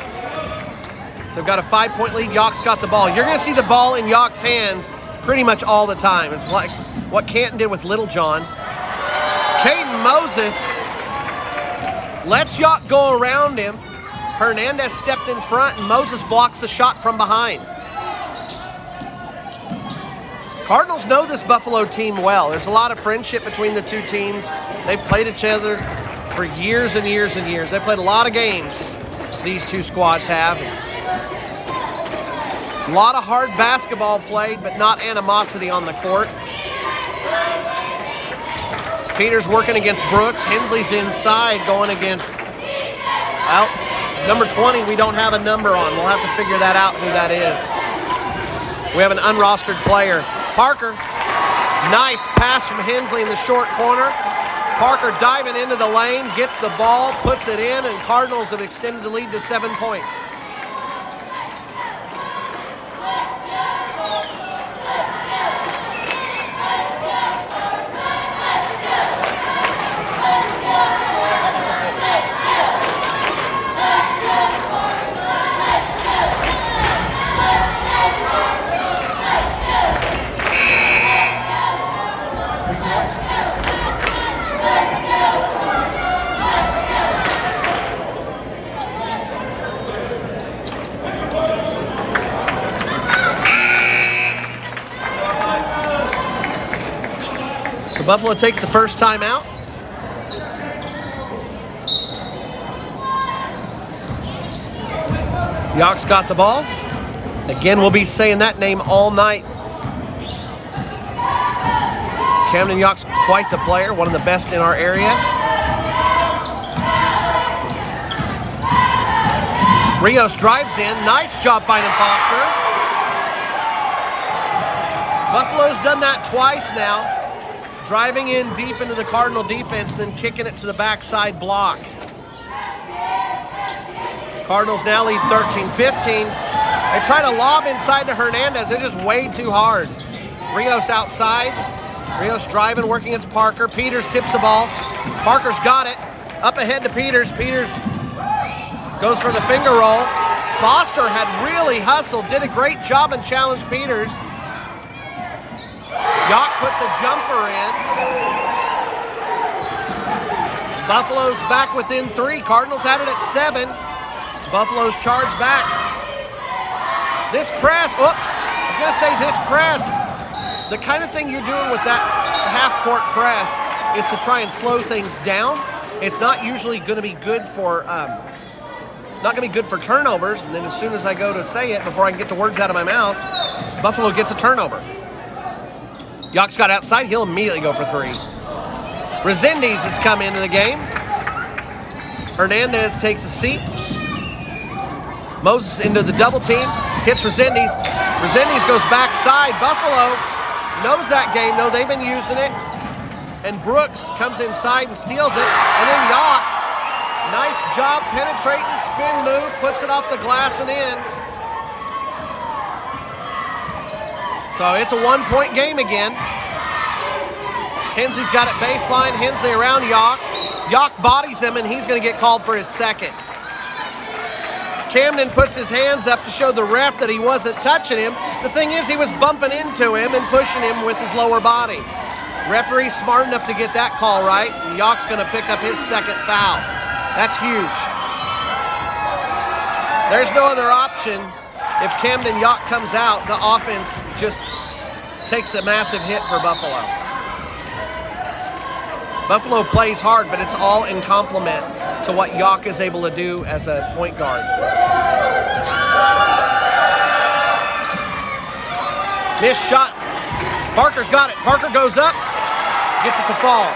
They've got a 5-point lead. Yock's got the ball. You're going to see the ball in Yock's hands pretty much all the time. It's like what Canton did with Little John. Caden Moses lets Yock go around him. Hernandez stepped in front, and Moses blocks the shot from behind. Cardinals know this Buffalo team well. There's a lot of friendship between the two teams. They've played each other for years and years and years. They've played a lot of games, these two squads have. A lot of hard basketball played, but not animosity on the court. Peters working against Brooks. Hensley's inside going against, well, number 20 we don't have a number on. We'll have to figure that out who that is. We have an unrostered player. Parker, nice pass from Hensley in the short corner. Parker diving into the lane, gets the ball, puts it in, and Cardinals have extended the lead to 7 points. Buffalo takes the first time out. Yock's got the ball. Again, we'll be saying that name all night. Camden Yock's quite the player, one of the best in our area. Rios drives in. Nice job finding Foster. Buffalo's done that twice now, driving in deep into the Cardinal defense and then kicking it to the backside block. Cardinals now lead 13-15. They try to lob inside to Hernandez. They're just way too hard. Rios outside. Rios driving, working against Parker. Peters tips the ball. Parker's got it. Up ahead to Peters. Peters goes for the finger roll. Foster had really hustled, did a great job and challenged Peters. Yock puts a jumper in. Buffalo's back within 3. Cardinals had it at 7. Buffalo's charge back. This press, oops, I was gonna say this press, the kind of thing you're doing with that half-court press is to try and slow things down. It's not usually gonna be good for, turnovers, and then as soon as I go to say it, before I can get the words out of my mouth, Buffalo gets a turnover. Yock's got outside, he'll immediately go for 3. Resendiz has come into the game. Hernandez takes a seat. Moses into the double team, hits Resendiz. Resendiz goes backside. Buffalo knows that game though, they've been using it. And Brooks comes inside and steals it. And then Yock, nice job penetrating, spin move, puts it off the glass and in. So it's a 1-point game again. Hensley's got it baseline, Hensley around Yock. Yock bodies him and he's gonna get called for his second. Camden puts his hands up to show the ref that he wasn't touching him. The thing is, he was bumping into him and pushing him with his lower body. Referee's smart enough to get that call right, and Yock's gonna pick up his second foul. That's huge. There's no other option. If Camden Yock comes out, the offense just takes a massive hit for Buffalo. Buffalo plays hard, but it's all in complement to what Yock is able to do as a point guard. Missed shot. Parker's got it. Parker goes up, gets it to fall.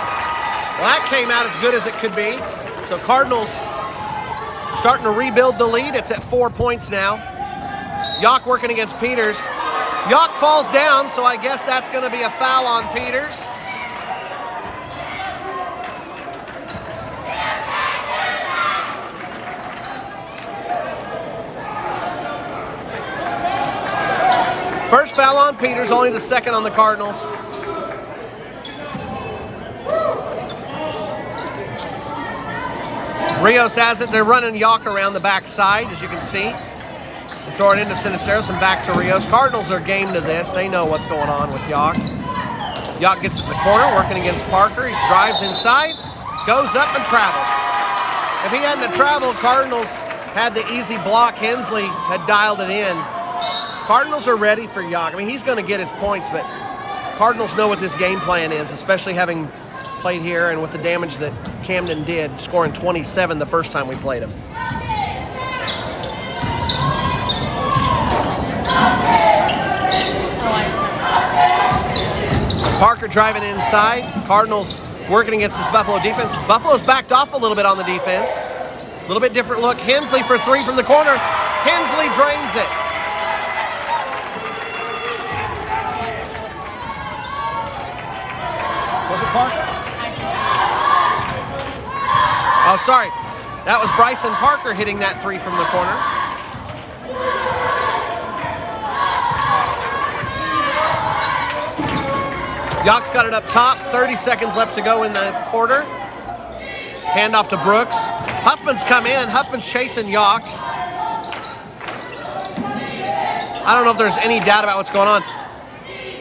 Well, that came out as good as it could be. So Cardinals starting to rebuild the lead. It's at 4 points now. Yock working against Peters. Yock falls down, so I guess that's going to be a foul on Peters. First foul on Peters, only the second on the Cardinals. Rios has it. They're running Yock around the backside, as you can see. They throw it into Sinisteros and back to Rios. Cardinals are game to this. They know what's going on with Yock. Yock gets it in the corner, working against Parker. He drives inside, goes up and travels. If he hadn't traveled, Cardinals had the easy block. Hensley had dialed it in. Cardinals are ready for Yock. I mean, he's going to get his points, but Cardinals know what this game plan is, especially having played here and with the damage that Camden did, scoring 27 the first time we played him. Parker driving inside. Cardinals working against this Buffalo defense. Buffalo's backed off a little bit on the defense. A little bit different look. Hensley for 3 from the corner. Hensley drains it. Was it Parker? Oh, sorry. That was Bryson Parker hitting that 3 from the corner. Yock's got it up top. 30 seconds left to go in the quarter. Hand off to Brooks. Huffman's come in. Huffman's chasing Yock. I don't know if there's any doubt about what's going on.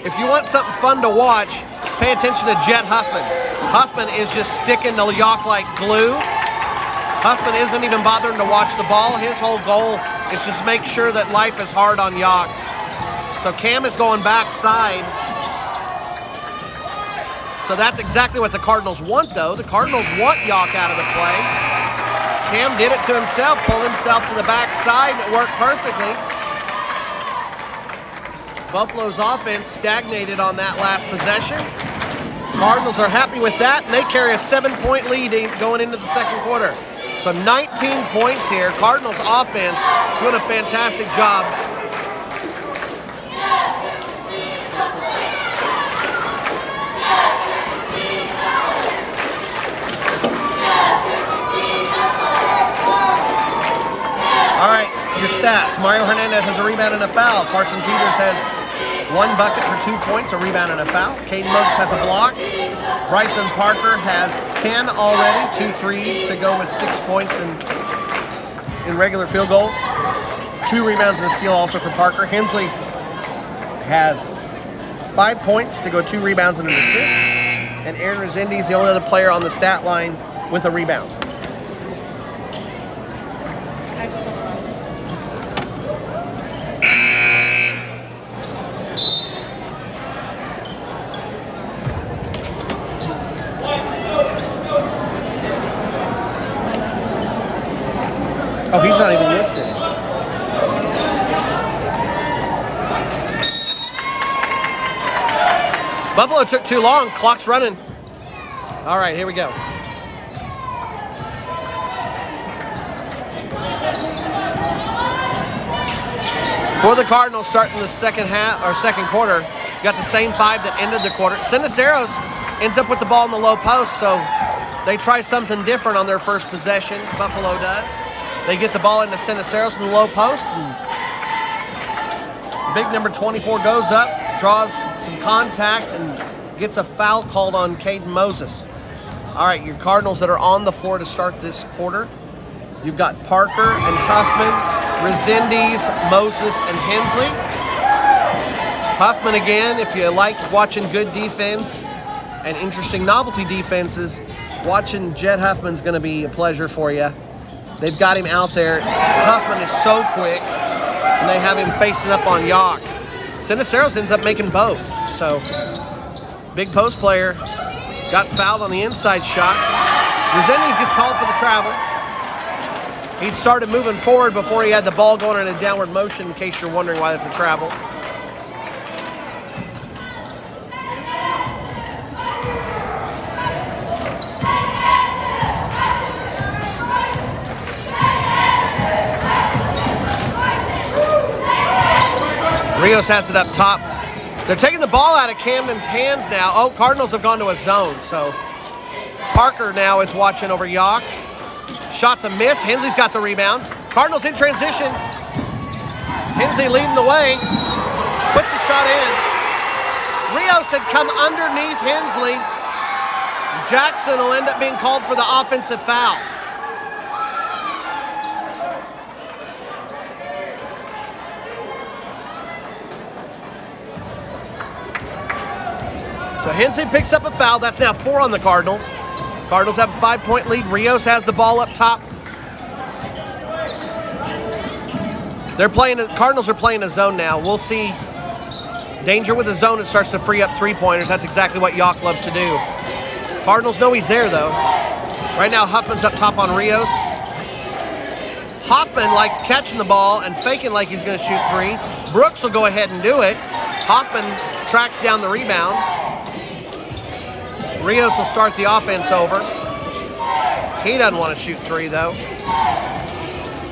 If you want something fun to watch, pay attention to Jet Huffman. Huffman is just sticking to Yock like glue. Huffman isn't even bothering to watch the ball. His whole goal is just make sure that life is hard on Yock. So Cam is going backside. So that's exactly what the Cardinals want, though. The Cardinals want Yock out of the play. Cam did it to himself, pulled himself to the backside. It worked perfectly. Buffalo's offense stagnated on that last possession. Cardinals are happy with that, and they carry a 7-point lead going into the second quarter. So 19 points here. Cardinals offense doing a fantastic job. stats. Mario Hernandez has a rebound and a foul. Carson Peters has 1 bucket for 2 points, a rebound and a foul. Caden Moses has a block. Bryson Parker has 10 already, 2 threes to go with 6 points in regular field goals. 2 rebounds and a steal also for Parker. Hensley has 5 points to go 2 rebounds and an assist. And Aaron Resendiz is the only other player on the stat line with a rebound. Oh, he's not even listed. Buffalo took too long. Clock's running. All right, here we go. For the Cardinals, starting the second quarter, you got the same 5 that ended the quarter. Ceniceros ends up with the ball in the low post, so they try something different on their first possession. Buffalo does. They get the ball into Ceniceros in the low post. And big number 24 goes up, draws some contact, and gets a foul called on Caden Moses. All right, your Cardinals that are on the floor to start this quarter. You've got Parker and Huffman, Resendiz, Moses, and Hensley. Huffman again, if you like watching good defense and interesting novelty defenses, watching Jed Huffman's going to be a pleasure for you. They've got him out there. Huffman is so quick, and they have him facing up on Yock. Ceniceros ends up making both. So, big post player. Got fouled on the inside shot. Resendiz gets called for the travel. He started moving forward before he had the ball going in a downward motion, in case you're wondering why that's a travel. Rios has it up top. They're taking the ball out of Camden's hands now. Oh, Cardinals have gone to a zone, so Parker now is watching over Yock. Shot's a miss. Hensley's got the rebound. Cardinals in transition. Hensley leading the way. Puts the shot in. Rios had come underneath Hensley. Jackson will end up being called for the offensive foul. So Hensley picks up a foul. That's now 4 on the Cardinals. Cardinals have a 5-point lead. Rios has the ball up top. Cardinals are playing a zone now. We'll see danger with the zone. It starts to free up 3-pointers. That's exactly what Yock loves to do. Cardinals know he's there, though. Right now, Huffman's up top on Rios. Hoffman likes catching the ball and faking like he's going to shoot 3. Brooks will go ahead and do it. Hoffman tracks down the rebound. Rios will start the offense over. He doesn't want to shoot 3, though.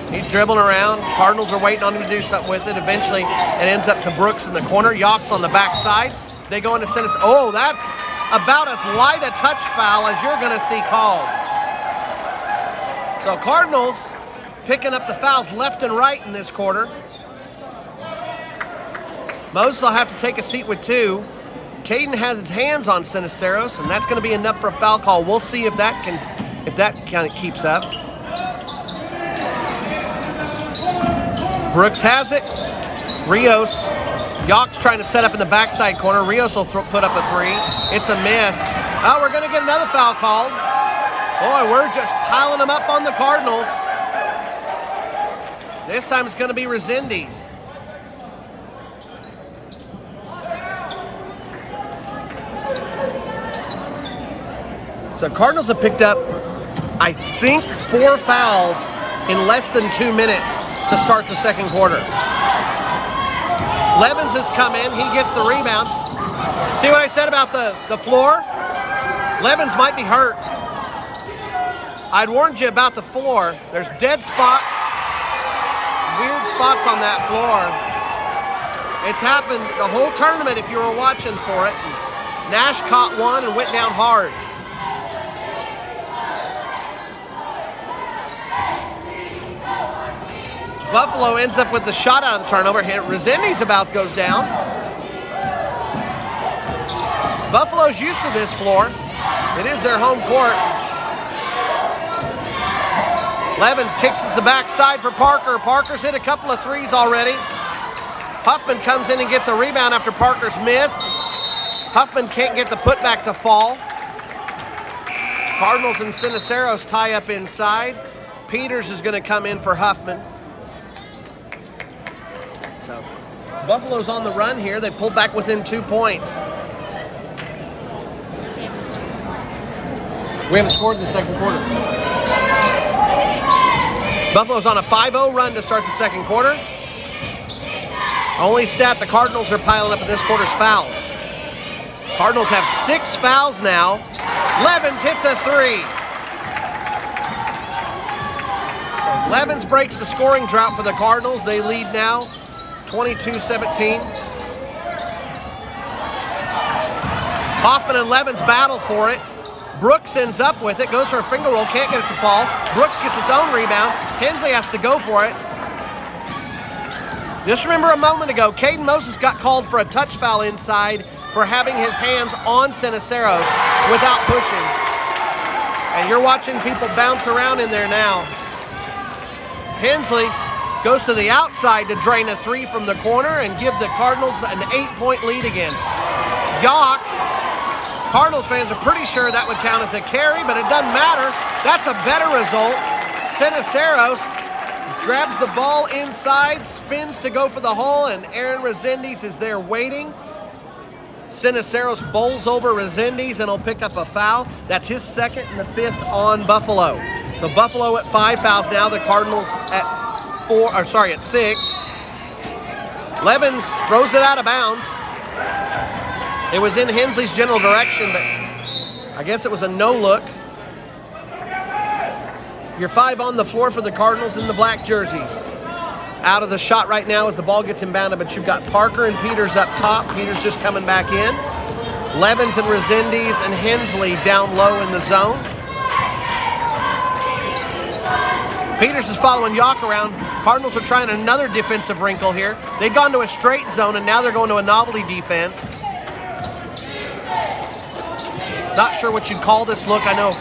He's dribbling around. Cardinals are waiting on him to do something with it. Eventually, it ends up to Brooks in the corner. Yock's on the backside. They go into center. Oh, that's about as light a touch foul as you're going to see called. So Cardinals picking up the fouls left and right in this quarter. Moses will have to take a seat with 2. Caden has his hands on Ceniceros, and that's going to be enough for a foul call. We'll see if that kind of keeps up. Brooks has it. Rios. Yock's trying to set up in the backside corner. Rios will put up a 3. It's a miss. Oh, we're going to get another foul called. Boy, we're just piling them up on the Cardinals. This time it's going to be Resendiz. So Cardinals have picked up, I think, 4 fouls in less than 2 minutes to start the second quarter. Levens has come in. He gets the rebound. See what I said about the floor? Levens might be hurt. I'd warned you about the floor. There's dead spots, weird spots on that floor. It's happened the whole tournament if you were watching for it. Nash caught one and went down hard. Buffalo ends up with the shot out of the turnover. Resendiz about goes down. Buffalo's used to this floor. It is their home court. Levens kicks it to the backside for Parker. Parker's hit a couple of threes already. Huffman comes in and gets a rebound after Parker's missed. Huffman can't get the putback to fall. Cardinals and Siniceros tie up inside. Peters is going to come in for Huffman. So Buffalo's on the run here. They pulled back within 2 points. We haven't scored in the second quarter. Buffalo's on a 5-0 run to start the second quarter. Only stat the Cardinals are piling up in this quarter's fouls. Cardinals have 6 fouls now. Levens hits a 3. So Levens breaks the scoring drought for the Cardinals. They lead now 22-17. Hoffman and Levens battle for it. Brooks ends up with it, goes for a finger roll, can't get it to fall. Brooks gets his own rebound. Hensley has to go for it. Just remember a moment ago, Caden Moses got called for a touch foul inside for having his hands on Siniceros without pushing. And you're watching people bounce around in there now. Hensley goes to the outside to drain a 3 from the corner and give the Cardinals an 8-point lead again. Yock, Cardinals fans are pretty sure that would count as a carry, but it doesn't matter. That's a better result. Siniceros grabs the ball inside, spins to go for the hole, and Aaron Resendiz is there waiting. Siniceros bowls over Resendiz and he'll pick up a foul. That's his second and the 5th on Buffalo. So Buffalo at 5 fouls now. The Cardinals at 6. Levens throws it out of bounds. It was in Hensley's general direction, but I guess it was a no look. Your 5 on the floor for the Cardinals in the black jerseys. Out of the shot right now as the ball gets inbounded, but you've got Parker and Peters up top. Peters just coming back in. Levens and Resendiz and Hensley down low in the zone. Peters is following Yock around. Cardinals are trying another defensive wrinkle here. They'd gone to a straight zone and now they're going to a novelty defense. Not sure what you'd call this look. I know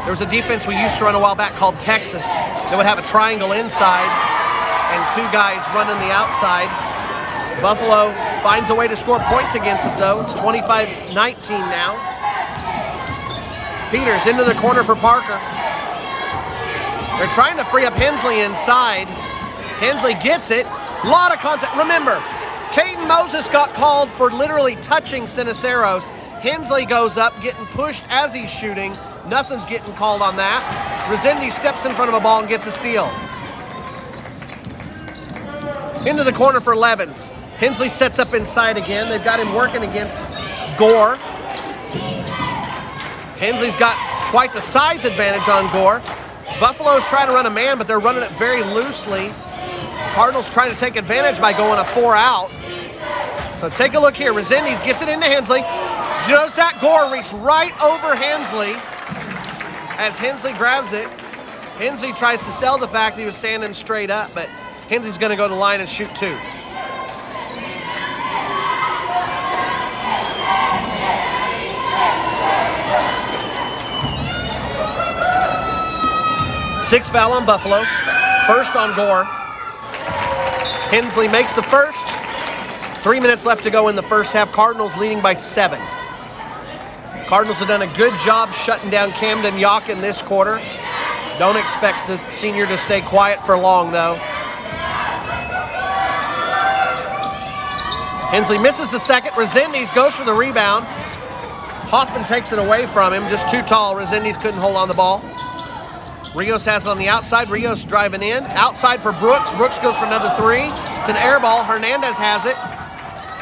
there was a defense we used to run a while back called Texas. They would have a triangle inside and 2 guys running the outside. Buffalo finds a way to score points against it, though. It's 25-19 now. Peters into the corner for Parker. They're trying to free up Hensley inside. Hensley gets it. A lot of contact. Remember, Caden Moses got called for literally touching Siniceros. Hensley goes up, getting pushed as he's shooting. Nothing's getting called on that. Resendiz steps in front of a ball and gets a steal. Into the corner for Levens. Hensley sets up inside again. They've got him working against Gore. Hensley's got quite the size advantage on Gore. Buffalo's trying to run a man, but they're running it very loosely. Cardinals trying to take advantage by going a 4 out. So take a look here. Resendiz gets it into Hensley. Notice that Gore reached right over Hensley as Hensley grabs it. Hensley tries to sell the fact that he was standing straight up, but Hensley's going to go to the line and shoot 2. Sixth foul on Buffalo. First on Gore. Hensley makes the first. 3 minutes left to go in the first half. Cardinals leading by 7. Cardinals have done a good job shutting down Camden Yock in this quarter. Don't expect the senior to stay quiet for long, though. Hensley misses the second. Resendiz goes for the rebound. Hoffman takes it away from him. Just too tall. Resendiz couldn't hold on the ball. Rios has it on the outside. Rios driving in. Outside for Brooks. Brooks goes for another 3. It's an air ball. Hernandez has it.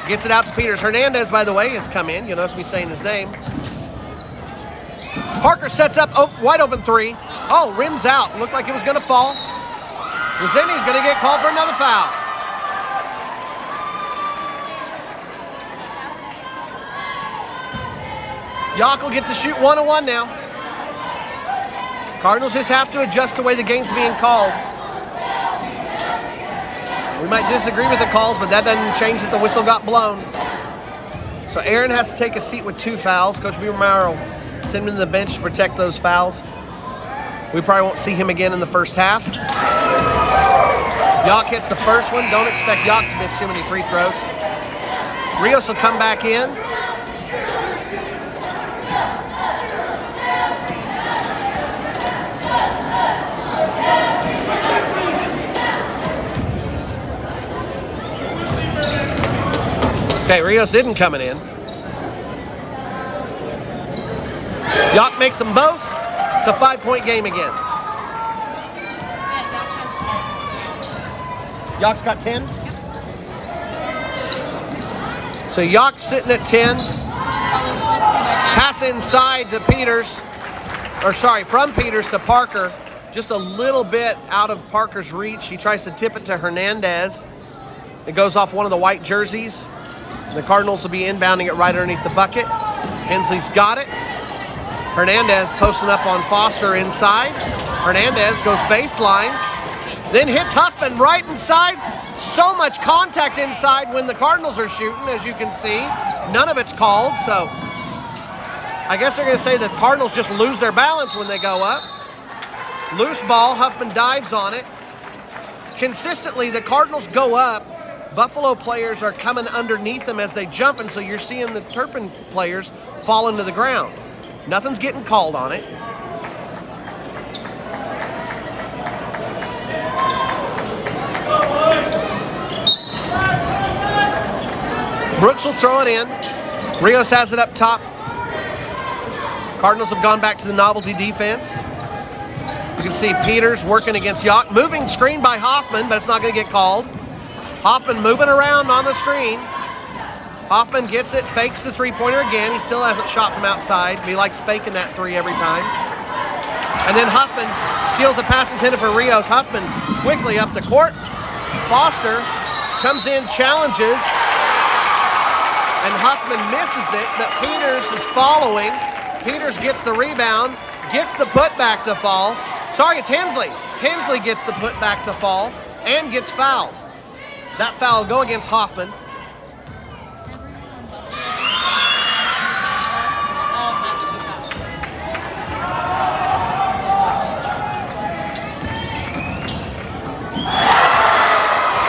Gets it out to Peters. Hernandez, by the way, has come in. You'll notice me saying his name. Parker sets up, wide open 3. Oh, rims out. Looked like it was going to fall. Resendiz going to get called for another foul. Yock will get to shoot 1-on-1 now. Cardinals just have to adjust the way the game's being called. We might disagree with the calls, but that doesn't change that the whistle got blown. So Aaron has to take a seat with 2 fouls. Coach Beavermeyer will send him to the bench to protect those fouls. We probably won't see him again in the first half. Yock hits the first one. Don't expect Yock to miss too many free throws. Rios will come back in. Okay, Rios isn't coming in. Yock makes them both. It's a 5-point game again. Yock's got 10? So Yock's sitting at 10. Pass inside to Peters. Or sorry, from Peters to Parker. Just a little bit out of Parker's reach. He tries to tip it to Hernandez. It goes off one of the white jerseys. The Cardinals will be inbounding it right underneath the bucket. Hensley's got it. Hernandez posting up on Foster inside. Hernandez goes baseline. Then hits Huffman right inside. So much contact inside when the Cardinals are shooting, as you can see. None of it's called, so I guess they're going to say that Cardinals just lose their balance when they go up. Loose ball, Huffman dives on it. Consistently, the Cardinals go up. Buffalo players are coming underneath them as they jump, and so you're seeing the Turpin players fall into the ground. Nothing's getting called on it. Brooks will throw it in. Rios has it up top. Cardinals have gone back to the novelty defense. You can see Peters working against Yock. Moving screen by Hoffman, but it's not going to get called. Hoffman moving around on the screen. Hoffman gets it, fakes the three-pointer again. He still hasn't shot from outside. He likes faking that three every time. And then Huffman steals a pass intended for Rios. Huffman quickly up the court. Foster comes in, challenges, and Huffman misses it, but Peters is following. Peters gets the rebound, gets the putback to fall. Sorry, it's Hensley. Hensley gets the putback to fall and gets fouled. That foul will go against Hoffman.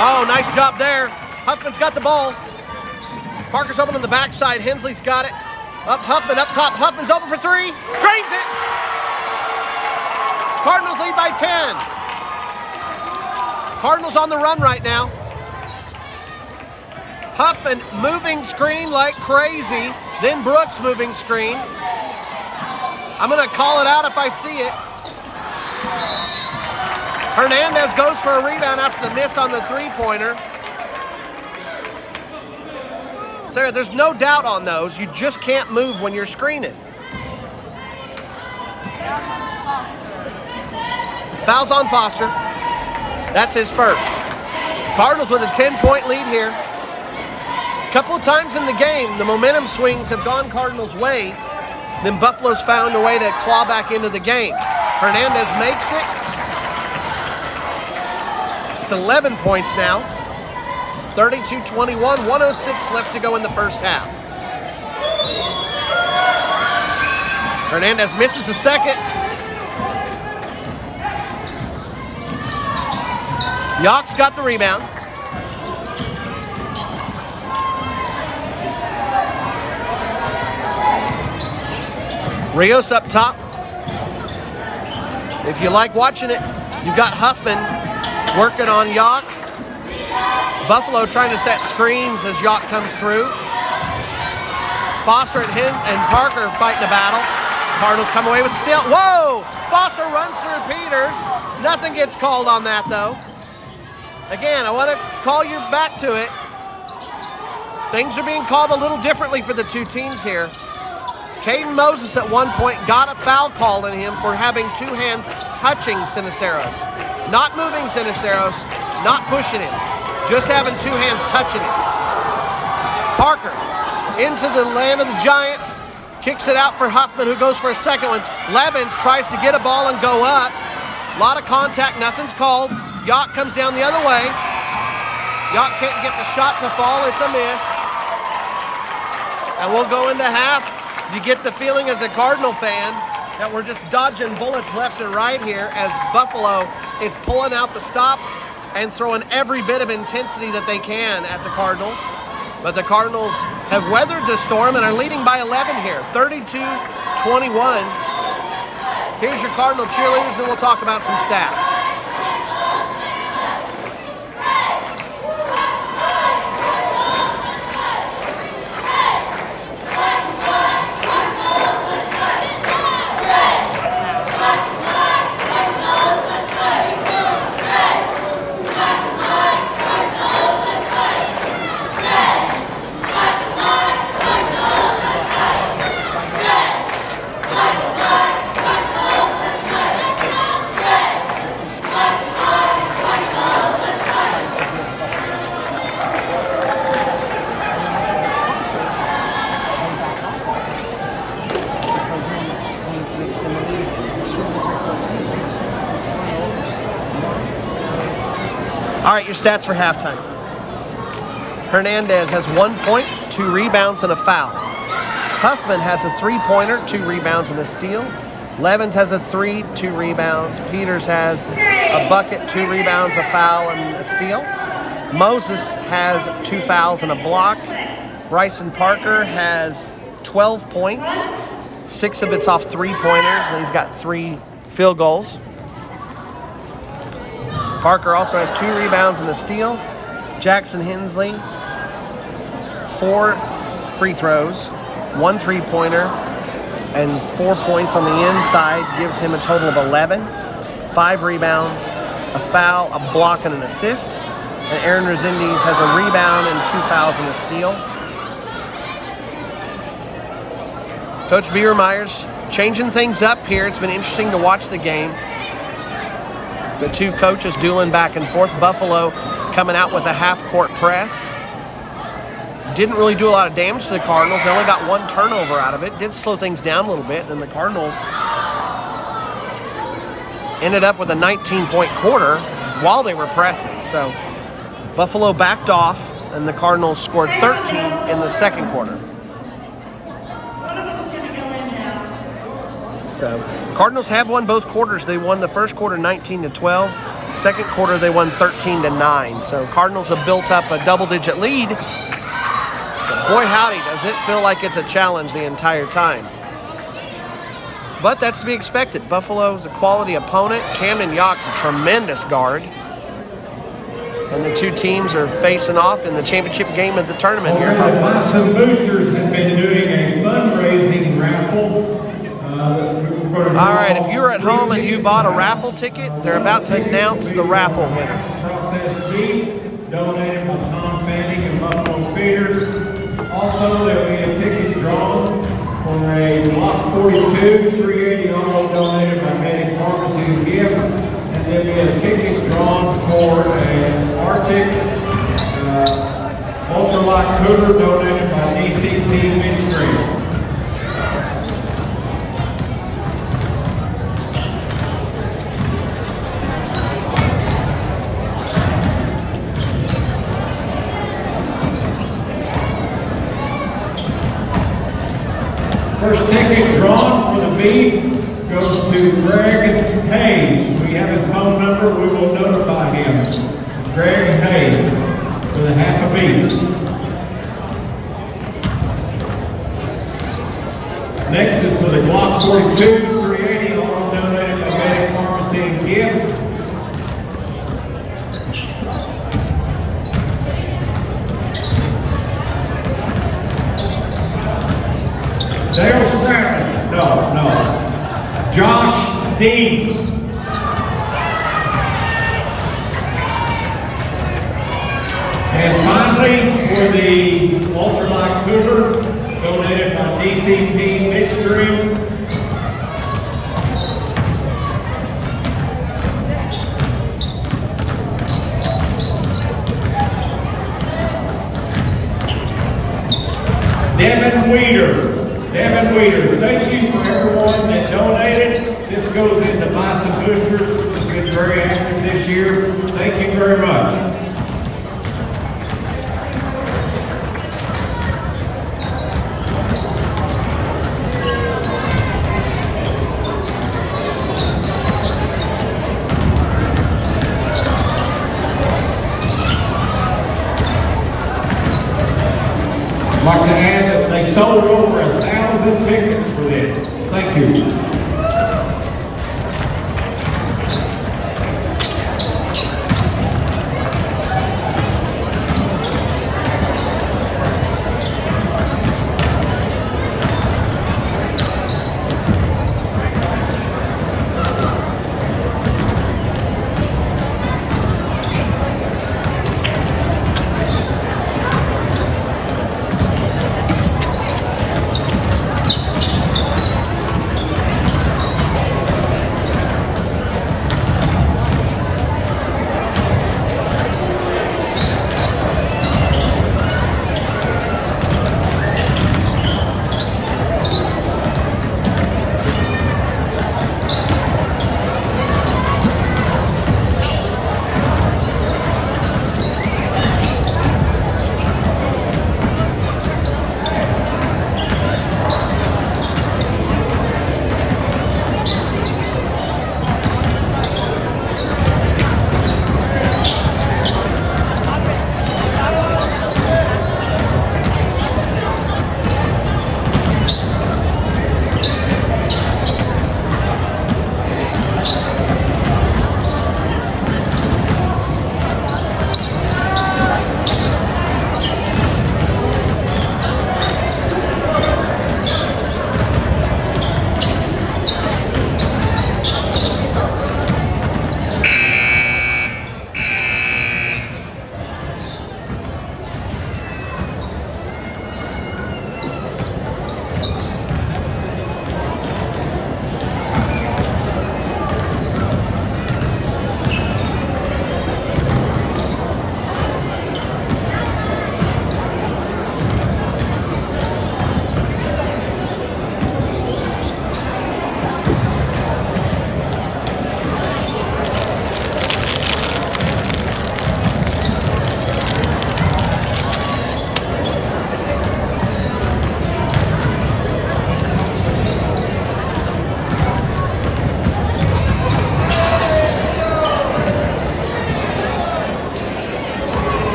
Oh, nice job there. Huffman's got the ball. Parker's open on the backside. Hensley's got it. Up Huffman, up top. Huffman's open for three. Drains it. Cardinals lead by 10. Cardinals on the run right now. Huffman moving screen like crazy. Then Brooks moving screen. I'm going to call it out if I see it. Hernandez goes for a rebound after the miss on the three-pointer. So there's no doubt on those. You just can't move when you're screening. Fouls on Foster. That's his first. Cardinals with a 10-point lead here. A couple of times in the game, the momentum swings have gone Cardinals' way. Then Buffalo's found a way to claw back into the game. Hernandez makes it. It's 11 points now. 32-21, 106 left to go in the first half. Hernandez misses the second. Yock's got the rebound. Rios up top. If you like watching it, you've got Huffman working on Yock. Buffalo trying to set screens as Yock comes through. Foster and Parker fighting a battle. Cardinals come away with the steal. Whoa! Foster runs through Peters. Nothing gets called on that, though. Again, I want to call you back to it. Things are being called a little differently for the two teams here. Caden Moses at one point got a foul called on him for having two hands touching Siniceros. Not moving Siniceros, not pushing him, just having two hands touching him. Parker into the land of the Giants, kicks it out for Huffman, who goes for a second one. Levins tries to get a ball and go up. A lot of contact, nothing's called. Yock comes down the other way. Yacht can't get the shot to fall. It's a miss. And we'll go into half. You get the feeling as a Cardinal fan that we're just dodging bullets left and right here as Buffalo is pulling out the stops and throwing every bit of intensity that they can at the Cardinals. But the Cardinals have weathered the storm and are leading by 11 here, 32-21. Here's your Cardinal cheerleaders, and we'll talk about some stats. All right, your stats for halftime. Hernandez has 1 point, 2 rebounds, and a foul. Huffman has a 3-pointer, 2 rebounds, and a steal. Levens has a 3, 2 rebounds. Peters has a bucket, 2 rebounds, a foul, and a steal. Moses has 2 fouls and a block. Bryson Parker has 12 points, 6 of it's off 3-pointers, and he's got 3 field goals. Parker also has 2 rebounds and a steal. Jackson Hensley, 4 free throws, 1 3-pointer, and 4 points on the inside gives him a total of 11. 5 rebounds, a foul, a block, and an assist. And Aaron Resendiz has a rebound and 2 fouls and a steal. Coach Biermeyer's changing things up here. It's been interesting to watch the game. The two coaches dueling back and forth. Buffalo coming out with a half-court press. Didn't really do a lot of damage to the Cardinals. They only got 1 turnover out of it. Did slow things down a little bit. And the Cardinals ended up with a 19-point quarter while they were pressing. So Buffalo backed off, and the Cardinals scored 13 in the second quarter. So Cardinals have won both quarters. They won the first quarter 19-12. Second quarter they won 13-9. So Cardinals have built up a double-digit lead. But boy howdy, does it feel like it's a challenge the entire time. But that's to be expected. Buffalo's a quality opponent. Camden Yock's a tremendous guard. And the two teams are facing off in the championship game of the tournament here. The Bison Boosters have been doing a fundraising raffle. All right, if you're at home and you bought a raffle ticket, they're about to announce the raffle winner. Processed beef, donated by Tom Fanning and Buffalo Feeders. Also, there'll be a ticket drawn for a Block 42 380 auto donated by Medic Pharmacy and Gift. And there'll be a ticket drawn for an Arctic ultralight cooler donated by DCP Midstream. First ticket drawn for the beef goes to Greg Hayes. We have his phone number. We will notify him. Greg Hayes for the half a beef. Next is for the Glock 42 380, all donated by Medic Pharmacy and Gift. Dale Stratton, no. Josh Deese. And finally, for the ultralight cooler, donated by DCP Midstream. Devin Weeder, thank you for everyone that donated. This goes into Bison Boosters, which has been very active this year. Thank you very much. sold over 1,000 tickets for this. Thank you.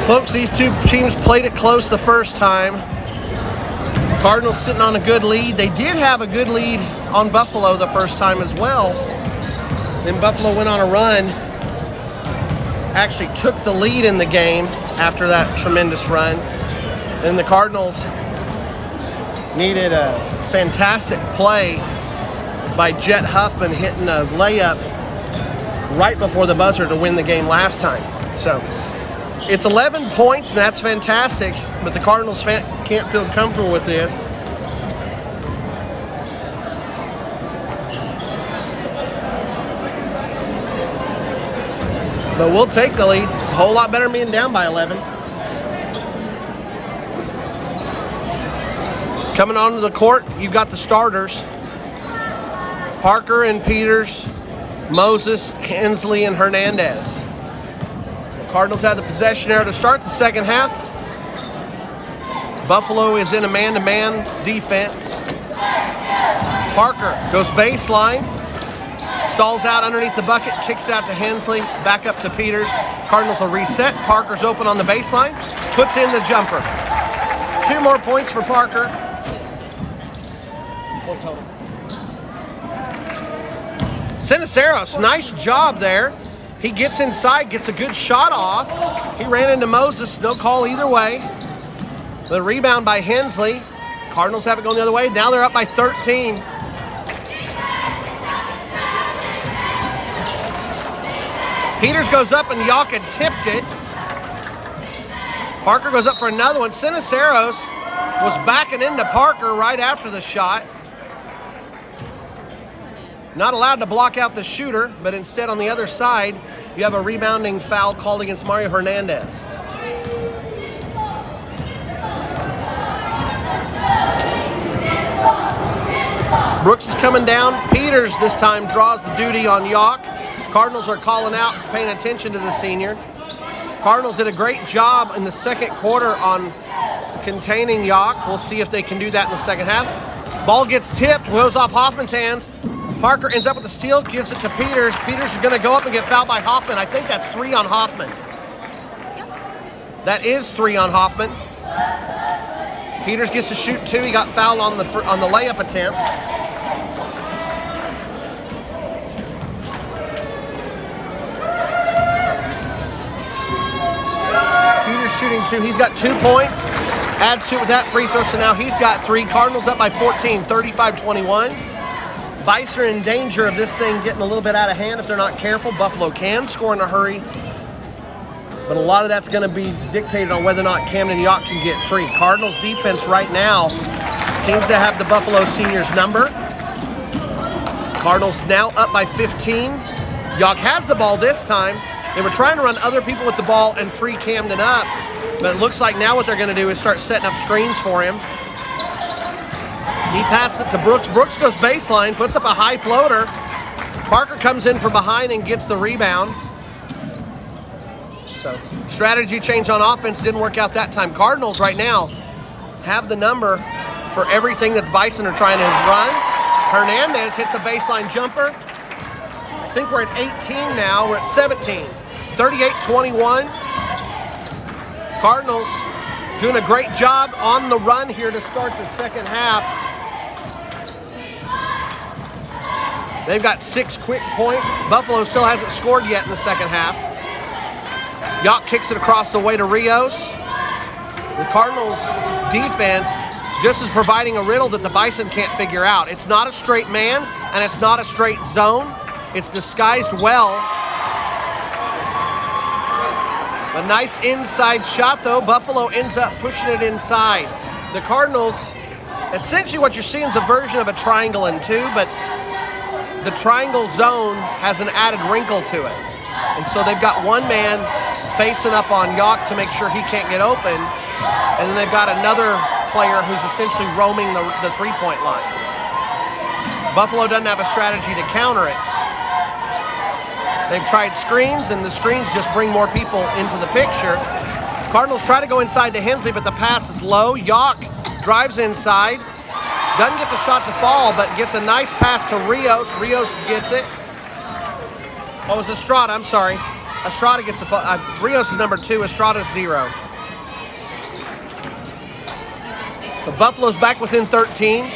Folks, these two teams played it close the first time. Cardinals sitting on a good lead. They did have a good lead on Buffalo the first time as well. Then Buffalo went on a run. Actually took the lead in the game after that tremendous run. And the Cardinals needed a fantastic play by Jet Huffman hitting a layup right before the buzzer to win the game last time. So it's 11 points, and that's fantastic, but the Cardinals can't feel comfortable with this. But we'll take the lead. It's a whole lot better than being down by 11. Coming onto the court, you've got the starters. Parker and Peters, Moses, Hensley, and Hernandez. Cardinals have the possession there to start the second half. Buffalo is in a man-to-man defense. Parker goes baseline, stalls out underneath the bucket, kicks it out to Hensley, back up to Peters. Cardinals will reset. Parker's open on the baseline, puts in the jumper. 2 more points for Parker. Siniceros, nice job there. He gets inside, gets a good shot off. He ran into Moses, no call either way. The rebound by Hensley. Cardinals have it going the other way. Now they're up by 13. Peters goes up and Yaka tipped it. Parker goes up for another one. Siniceros was backing into Parker right after the shot. Not allowed to block out the shooter, but instead on the other side, you have a rebounding foul called against Mario Hernandez. Brooks is coming down. Peters this time draws the duty on Yawk. Cardinals are calling out, paying attention to the senior. Cardinals did a great job in the second quarter on containing Yawk. We'll see if they can do that in the second half. Ball gets tipped, goes off Hoffman's hands. Parker ends up with the steal, gives it to Peters. Peters is going to go up and get fouled by Hoffman. I think that's 3 on Hoffman. That is 3 on Hoffman. Peters gets to shoot 2. He got fouled on the layup attempt. Peters shooting 2. He's got 2 points. Adds 2 with that free throw, so now he's got 3. Cardinals up by 14, 35-21. Vice are in danger of this thing getting a little bit out of hand if they're not careful. Buffalo can score in a hurry, but a lot of that's going to be dictated on whether or not Camden Yock can get free. Cardinals defense right now seems to have the Buffalo seniors number. Cardinals now up by 15. Yock has the ball this time. They were trying to run other people with the ball and free Camden up, but it looks like now what they're going to do is start setting up screens for him. He passes it to Brooks. Brooks goes baseline, puts up a high floater. Parker comes in from behind and gets the rebound. So strategy change on offense didn't work out that time. Cardinals right now have the number for everything that the Bison are trying to run. Hernandez hits a baseline jumper. I think we're at 18 now. We're at 17. 38-21. Cardinals doing a great job on the run here to start the second half. They've got 6 quick points. Buffalo still hasn't scored yet in the second half. Yock kicks it across the way to Rios. The Cardinals defense just is providing a riddle that the Bison can't figure out. It's not a straight man and it's not a straight zone. It's disguised well. A nice inside shot though. Buffalo ends up pushing it inside. The Cardinals, essentially what you're seeing is a version of a triangle in 2, but the triangle zone has an added wrinkle to it. And so they've got one man facing up on Yock to make sure he can't get open. And then they've got another player who's essentially roaming the three-point line. Buffalo doesn't have a strategy to counter it. They've tried screens, and the screens just bring more people into the picture. Cardinals try to go inside to Hensley, but the pass is low. Yock drives inside. Doesn't get the shot to fall, but gets a nice pass to Rios. Rios gets it. Oh, it was Estrada, I'm sorry. Estrada gets a Rios is number 2, Estrada's 0. So Buffalo's back within 13.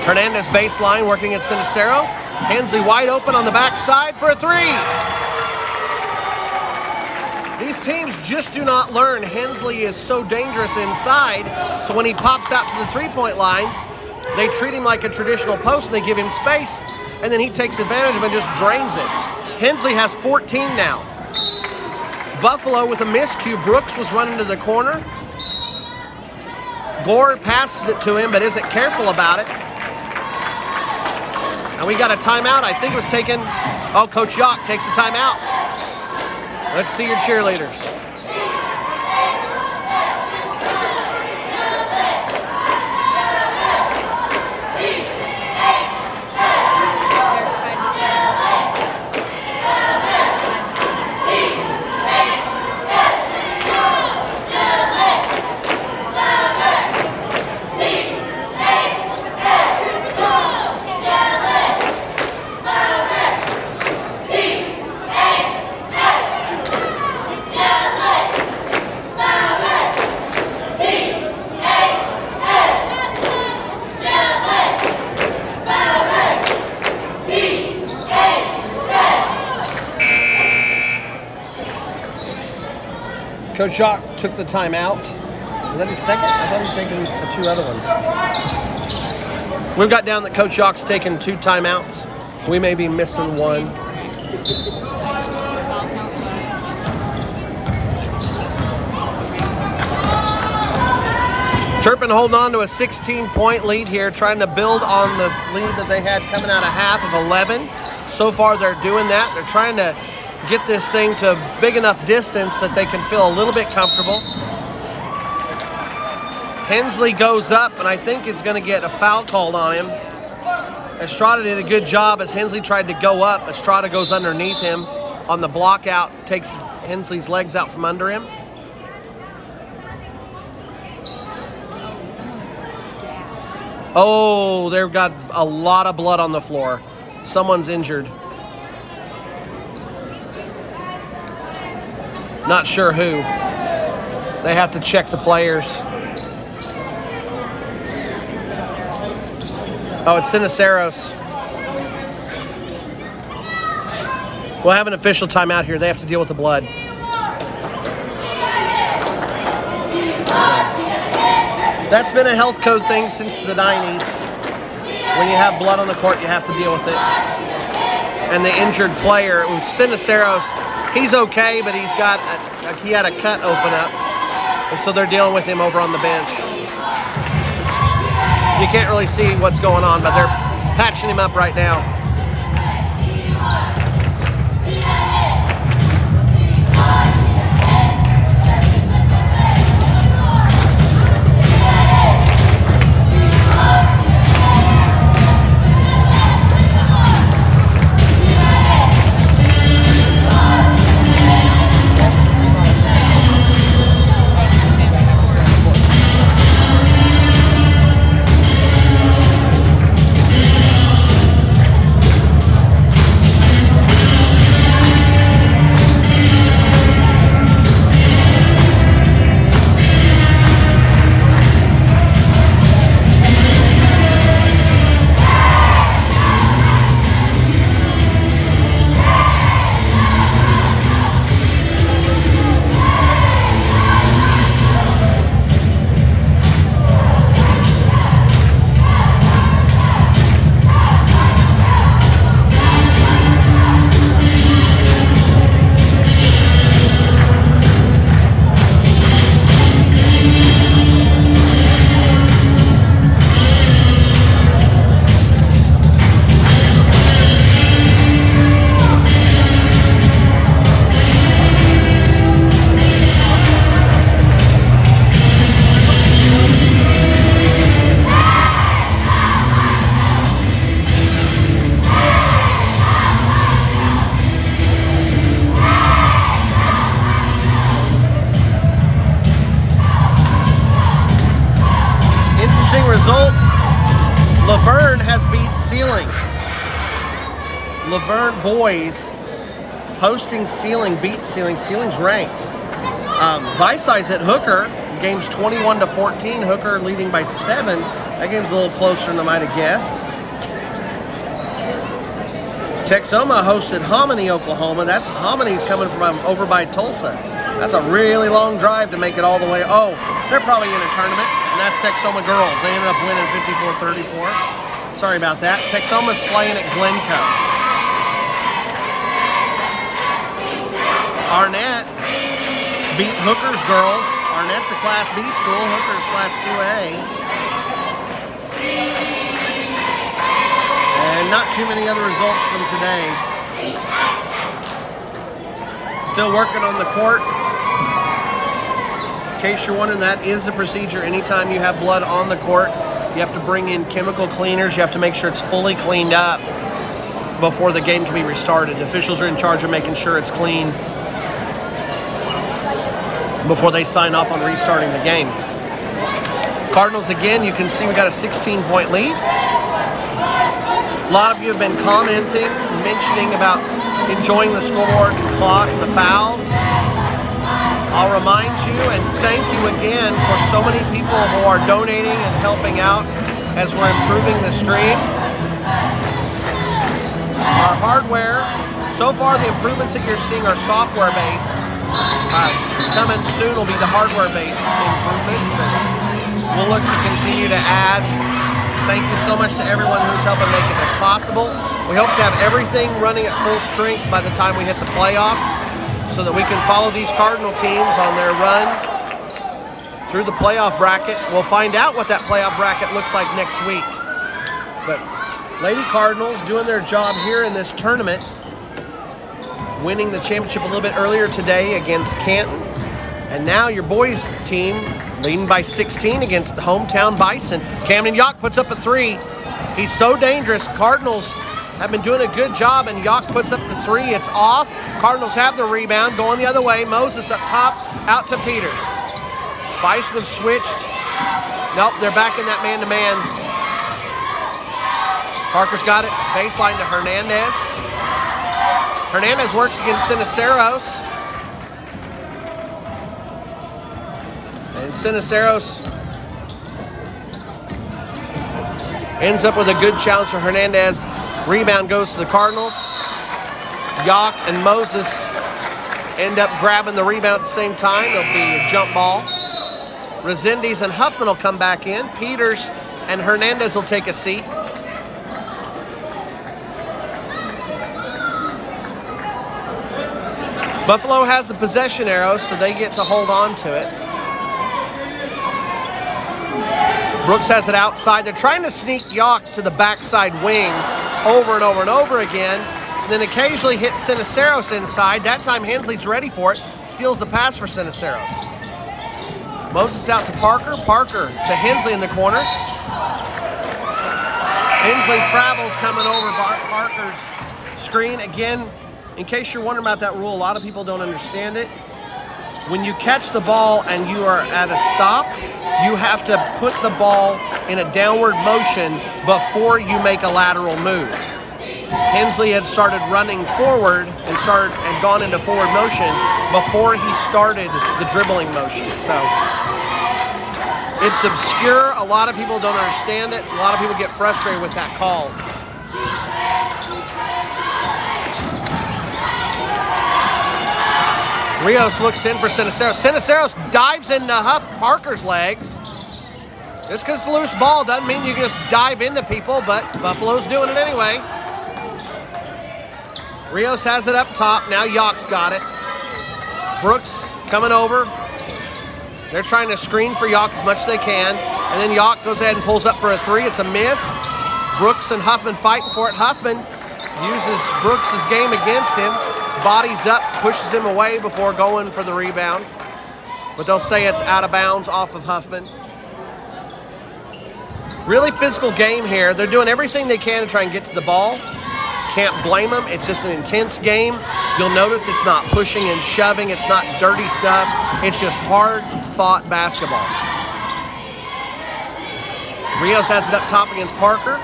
Hernandez baseline working at Sinicero. Hensley wide open on the backside for a 3. These teams just do not learn. Hensley is so dangerous inside, so when he pops out to the three-point line, they treat him like a traditional post and they give him space, and then he takes advantage of it and just drains it. Hensley has 14 now. Buffalo with a miscue. Brooks was running to the corner. Gore passes it to him but isn't careful about it. And we got a timeout. I think it was taken. Oh, Coach Yock takes a timeout. Let's see your cheerleaders. Coach Yock took the timeout. Was that his second? I thought he was taking the 2 other ones. We've got down that Coach Yock's taken 2 timeouts. We may be missing one. Turpin holding on to a 16-point lead here, trying to build on the lead that they had coming out of half of 11. So far they're doing that. They're trying to get this thing to a big enough distance that they can feel a little bit comfortable. Hensley goes up, and I think it's going to get a foul called on him. Estrada did a good job as Hensley tried to go up. Estrada goes underneath him on the block out, takes Hensley's legs out from under him. Oh, they've got a lot of blood on the floor. Someone's injured. Not sure who. They have to check the players. Oh, it's Siniceros. We'll have an official timeout here. They have to deal with the blood. That's been a health code thing since the 90s. When you have blood on the court, you have to deal with it. And the injured player, Siniceros, he's okay, but he's got he had a cut open up, and so they're dealing with him over on the bench. You can't really see what's going on, but they're patching him up right now. Laverne boys hosting Sealing, beat Sealing. Sealing's ranked. Vicey's at Hooker. Game's 21-14. Hooker leading by 7. That game's a little closer than I might have guessed. Texoma hosted Hominy, Oklahoma. That's Hominy's coming from over by Tulsa. That's a really long drive to make it all the way. Oh, they're probably in a tournament, and that's Texoma girls. They ended up winning 54-34. Sorry about that. Texoma's playing at Glencoe. Arnett beat Hooker's girls. Arnett's a Class B school. Hooker's Class 2A. And not too many other results from today. Still working on the court. In case you're wondering, that is a procedure. Anytime you have blood on the court, you have to bring in chemical cleaners. You have to make sure it's fully cleaned up before the game can be restarted. The officials are in charge of making sure it's clean before they sign off on restarting the game. Cardinals again, you can see we got a 16-point lead. A lot of you have been commenting, mentioning about enjoying the scoreboard, the clock, and the fouls. I'll remind you and thank you again for so many people who are donating and helping out as we're improving the stream. Our hardware, so far the improvements that you're seeing are software-based. Coming soon will be the hardware-based improvements, and we'll look to continue to add. Thank you so much to everyone who's helping making this possible. We hope to have everything running at full strength by the time we hit the playoffs so that we can follow these Cardinal teams on their run through the playoff bracket. We'll find out what that playoff bracket looks like next week. But Lady Cardinals doing their job here in this tournament, winning the championship a little bit earlier today against Canton. And now your boys team leading by 16 against the hometown Bison. Camden Yock puts up a 3. He's so dangerous. Cardinals have been doing a good job, and Yock puts up the 3. It's off. Cardinals have the rebound, going the other way. Moses up top, out to Peters. Bison have switched. Nope, they're back in that man-to-man. Parker's got it. Baseline to Hernandez. Hernandez works against Siniceros. And Siniceros ends up with a good challenge for Hernandez. Rebound goes to the Cardinals. Yock and Moses end up grabbing the rebound at the same time. There'll be a jump ball. Resendiz and Huffman will come back in. Peters and Hernandez will take a seat. Buffalo has the possession arrow, so they get to hold on to it. Brooks has it outside. They're trying to sneak Yock to the backside wing over and over and over again. And then occasionally hit Siniceros inside. That time Hensley's ready for it. Steals the pass for Siniceros. Moses out to Parker. Parker to Hensley in the corner. Hensley travels coming over Parker's screen. Again, in case you're wondering about that rule, a lot of people don't understand it. When you catch the ball and you are at a stop, you have to put the ball in a downward motion before you make a lateral move. Hensley had started running forward and gone into forward motion before he started the dribbling motion. So it's obscure. A lot of people don't understand it. A lot of people get frustrated with that call. Rios looks in for Siniceros. Siniceros dives into Huff Parker's legs. Just because it's a loose ball doesn't mean you can just dive into people, but Buffalo's doing it anyway. Rios has it up top. Now Yock's got it. Brooks coming over. They're trying to screen for Yock as much as they can. And then Yock goes ahead and pulls up for a three. It's a miss. Brooks and Huffman fighting for it. Huffman uses Brooks' game against him. Bodies up, pushes him away before going for the rebound. But they'll say it's out of bounds off of Huffman. Really physical game here. They're doing everything they can to try and get to the ball. Can't blame them. It's just an intense game. You'll notice it's not pushing and shoving. It's not dirty stuff. It's just hard-fought basketball. Rios has it up top against Parker.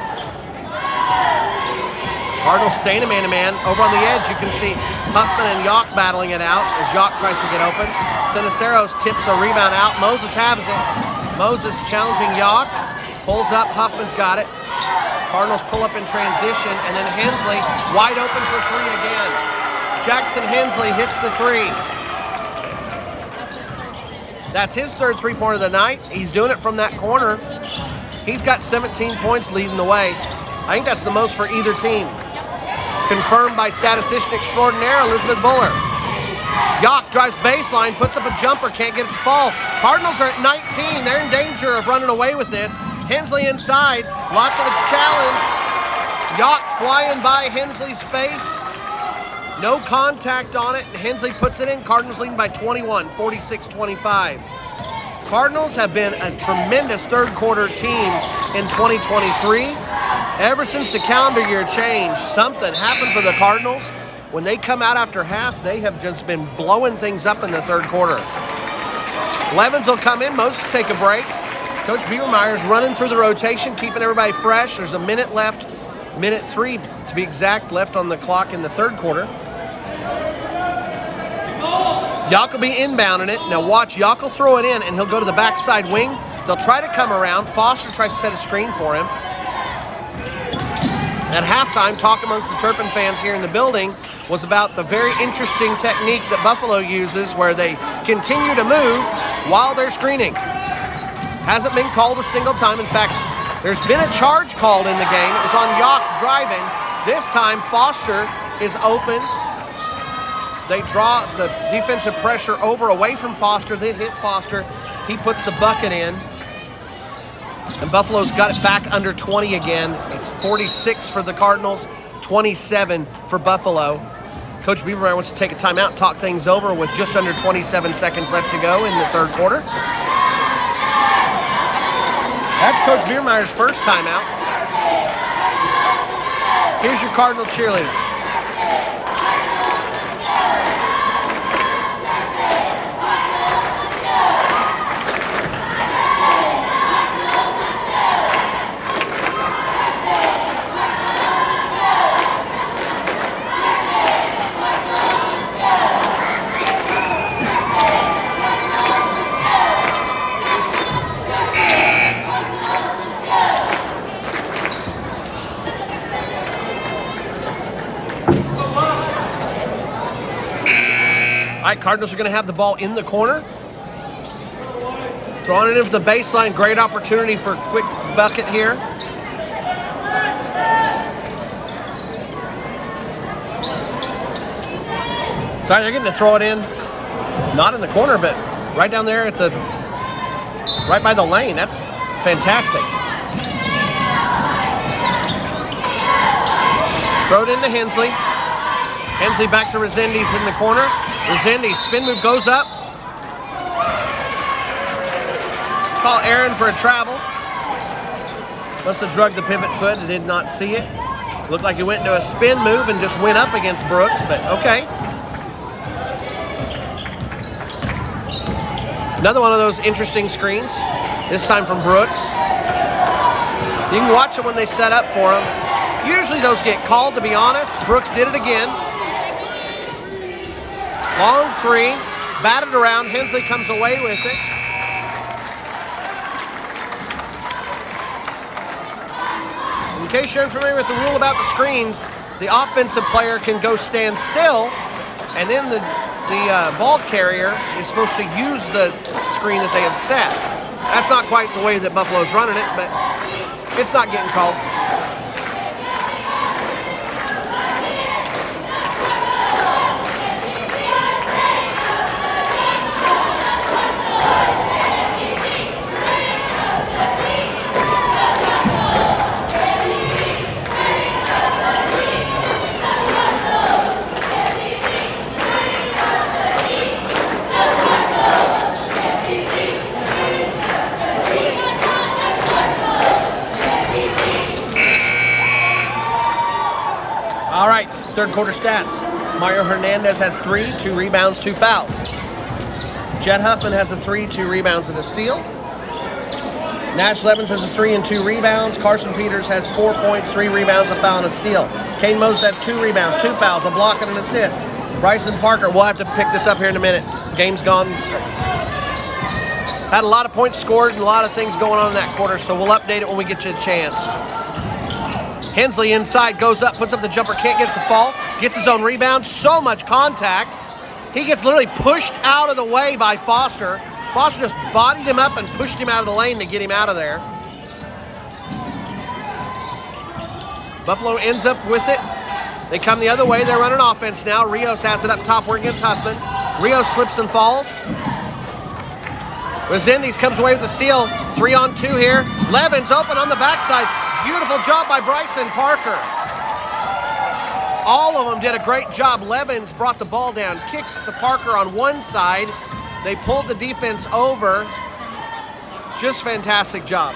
Cardinals staying a man-to-man. Over on the edge, you can see Huffman and Yock battling it out as Yock tries to get open. Siniceros tips a rebound out. Moses has it. Moses challenging Yock. Pulls up. Huffman's got it. Cardinals pull up in transition, and then Hensley wide open for three again. Jackson Hensley hits the three. That's his third three-pointer of the night. He's doing it from that corner. He's got 17 points leading the way. I think that's the most for either team. Confirmed by statistician extraordinaire Elizabeth Buller. Yock drives baseline, puts up a jumper, can't get it to fall. Cardinals are at 19. They're in danger of running away with this. Hensley inside, lots of a challenge. Yock flying by Hensley's face. No contact on it, and Hensley puts it in. Cardinals leading by 21, 46-25. Cardinals have been a tremendous third quarter team in 2023. Ever since the calendar year changed, something happened for the Cardinals. When they come out after half, they have just been blowing things up in the third quarter. Levens will come in, Moses will take a break. Coach Biebermeyer's running through the rotation, keeping everybody fresh. There's a minute left, minute 3 to be exact, left on the clock in the third quarter. Yock will be inbounding it. Now watch, Yock will throw it in, and he'll go to the backside wing. They'll try to come around. Foster tries to set a screen for him. At halftime, talk amongst the Turpin fans here in the building was about the very interesting technique that Buffalo uses where they continue to move while they're screening. Hasn't been called a single time. In fact, there's been a charge called in the game. It was on Yock driving. This time, Foster is open. They draw the defensive pressure over away from Foster. They hit Foster. He puts the bucket in. And Buffalo's got it back under 20 again. It's 46 for the Cardinals, 27 for Buffalo. Coach Biebermeyer wants to take a timeout and talk things over with just under 27 seconds left to go in the third quarter. That's Coach Biermeier's first timeout. Here's your Cardinal cheerleaders. right, Cardinals are going to have the ball in the corner. Throwing it into the baseline. Great opportunity for a quick bucket here. Sorry, they're getting to throw it in. Not in the corner, but right down there at the, right by the lane. That's fantastic. Throw it into Hensley. Hensley back to Resendiz in the corner. Resendiz, spin move goes up. Call Aaron for a travel. Must have drugged the pivot foot and did not see it. Looked like he went into a spin move and just went up against Brooks, but okay. Another one of those interesting screens, this time from Brooks. You can watch it when they set up for him. Usually those get called, to be honest. Brooks did it again. Long three, batted around. Hensley comes away with it. In case you're unfamiliar with the rule about the screens, the offensive player can go stand still, and then the ball carrier is supposed to use the screen that they have set. That's not quite the way that Buffalo's running it, but it's not getting called. All right, third quarter stats. Mario Hernandez has 3, 2 rebounds, 2 fouls. Jet Huffman has a 3, 2 rebounds, and a steal. Nash Levens has a 3 and 2 rebounds. Carson Peters has 4 points, 3 rebounds, a foul, and a steal. Kane Moses has 2 rebounds, 2 fouls, a block, and an assist. Bryson Parker, we'll have to pick this up here in a minute. Game's gone. Had a lot of points scored and a lot of things going on in that quarter, so we'll update it when we get you a chance. Hensley inside, goes up, puts up the jumper, can't get it to fall, gets his own rebound, so much contact. He gets literally pushed out of the way by Foster. Foster just bodied him up and pushed him out of the lane to get him out of there. Buffalo ends up with it. They come the other way, they're running offense now. Rios has it up top, working against Huffman. Rios slips and falls. Resendiz comes away with the steal. 3-on-2 here. Levens open on the backside. Beautiful job by Bryson Parker. All of them did a great job. Levens brought the ball down, kicks it to Parker on one side. They pulled the defense over. Just fantastic job.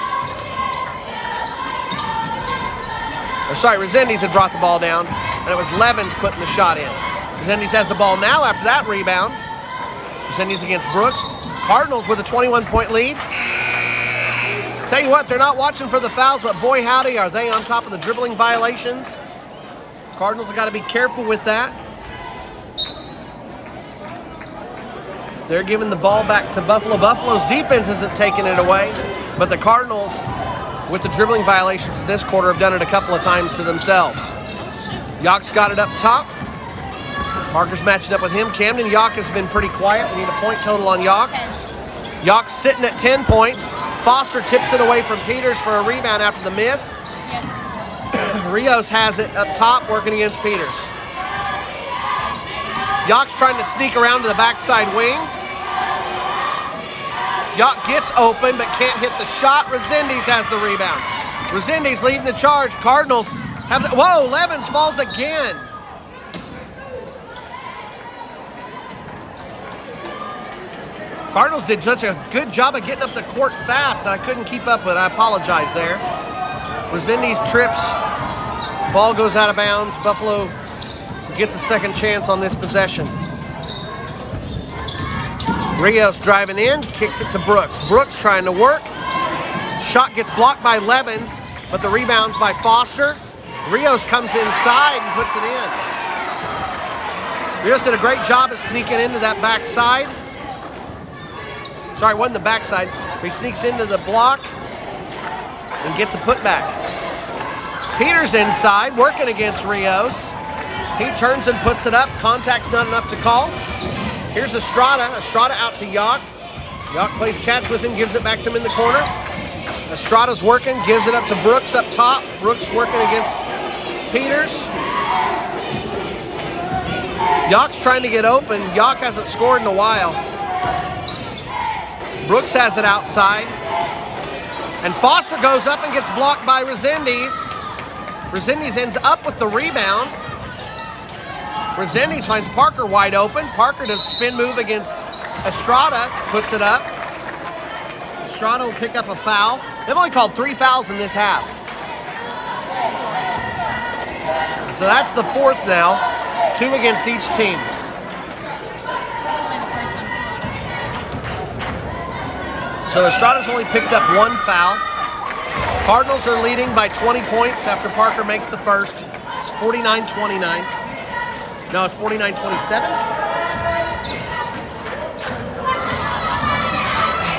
Resendiz had brought the ball down, and it was Levens putting the shot in. Resendiz has the ball now after that rebound. Resendiz against Brooks. Cardinals with a 21-point lead. Tell you what, they're not watching for the fouls, but boy howdy, are they on top of the dribbling violations. Cardinals have got to be careful with that. They're giving the ball back to Buffalo. Buffalo's defense isn't taking it away, but the Cardinals, with the dribbling violations in this quarter, have done it a couple of times to themselves. Yock's got it up top. Parker's matching up with him. Camden Yock has been pretty quiet. We need a point total on Yock. Yock's sitting at 10 points. Foster tips it away from Peters for a rebound after the miss. Rios has it up top, working against Peters. Yock's trying to sneak around to the backside wing. Yock gets open, but can't hit the shot. Resendiz has the rebound. Resendiz leading the charge. Cardinals have the, whoa, Levens falls again. Cardinals did such a good job of getting up the court fast that I couldn't keep up with. I apologize there. Resendiz trips. Ball goes out of bounds. Buffalo gets a second chance on this possession. Rios driving in, kicks it to Brooks. Brooks trying to work. Shot gets blocked by Levens, but the rebound's by Foster. Rios comes inside and puts it in. Rios did a great job of sneaking into that backside. Sorry, it wasn't the backside. He sneaks into the block and gets a putback. Peters inside, working against Rios. He turns and puts it up. Contact's not enough to call. Here's Estrada. Estrada out to Yock. Yock plays catch with him, gives it back to him in the corner. Estrada's working, gives it up to Brooks up top. Brooks working against Peters. Yock's trying to get open. Yock hasn't scored in a while. Brooks has it outside. And Foster goes up and gets blocked by Resendiz. Resendiz ends up with the rebound. Resendiz finds Parker wide open. Parker does spin move against Estrada, puts it up. Estrada will pick up a foul. They've only called 3 fouls in this half. So that's the 4th now. 2 against each team. So Estrada's only picked up 1 foul. Cardinals are leading by 20 points after Parker makes the first. It's 49-29. No, it's 49-27.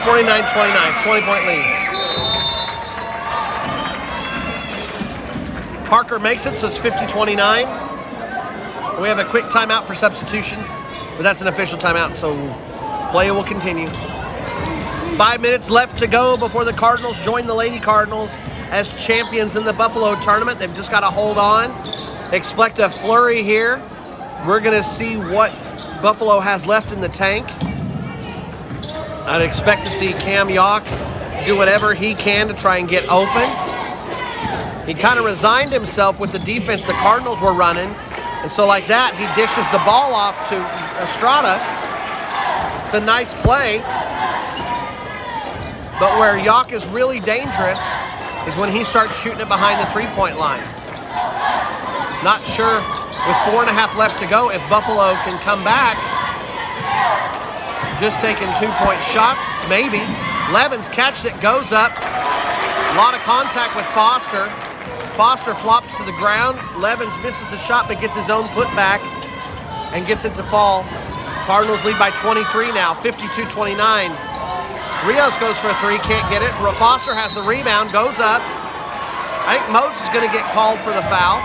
49-29, it's 20-point lead. Parker makes it, so it's 50-29. We have a quick timeout for substitution, but that's an official timeout, so play will continue. 5 minutes left to go before the Cardinals join the Lady Cardinals as champions in the Buffalo tournament. They've just got to hold on. Expect a flurry here. We're going to see what Buffalo has left in the tank. I'd expect to see Cam Yock do whatever he can to try and get open. He kind of resigned himself with the defense the Cardinals were running. And so like that, he dishes the ball off to Estrada. It's a nice play. But where Yock is really dangerous is when he starts shooting it behind the three-point line. Not sure with 4.5 left to go if Buffalo can come back. Just taking 2-point shots, maybe. Levens catches it, goes up. A lot of contact with Foster. Foster flops to the ground. Levens misses the shot but gets his own putback and gets it to fall. Cardinals lead by 23 now, 52-29. Rios goes for a 3, can't get it. Foster has the rebound, goes up. I think Moses is going to get called for the foul.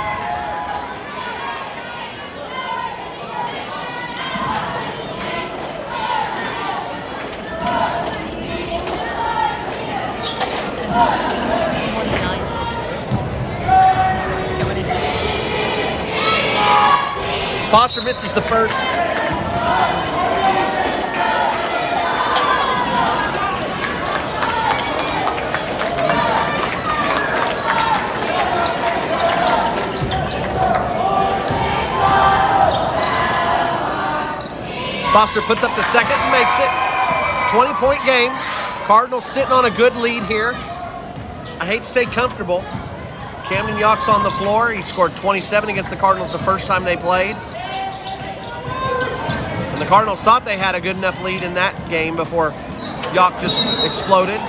Foster misses the first. Foster puts up the second and makes it. 20-point game. Cardinals sitting on a good lead here. I hate to stay comfortable. Camden Yock's on the floor. He scored 27 against the Cardinals the first time they played. And the Cardinals thought they had a good enough lead in that game before Yock just exploded.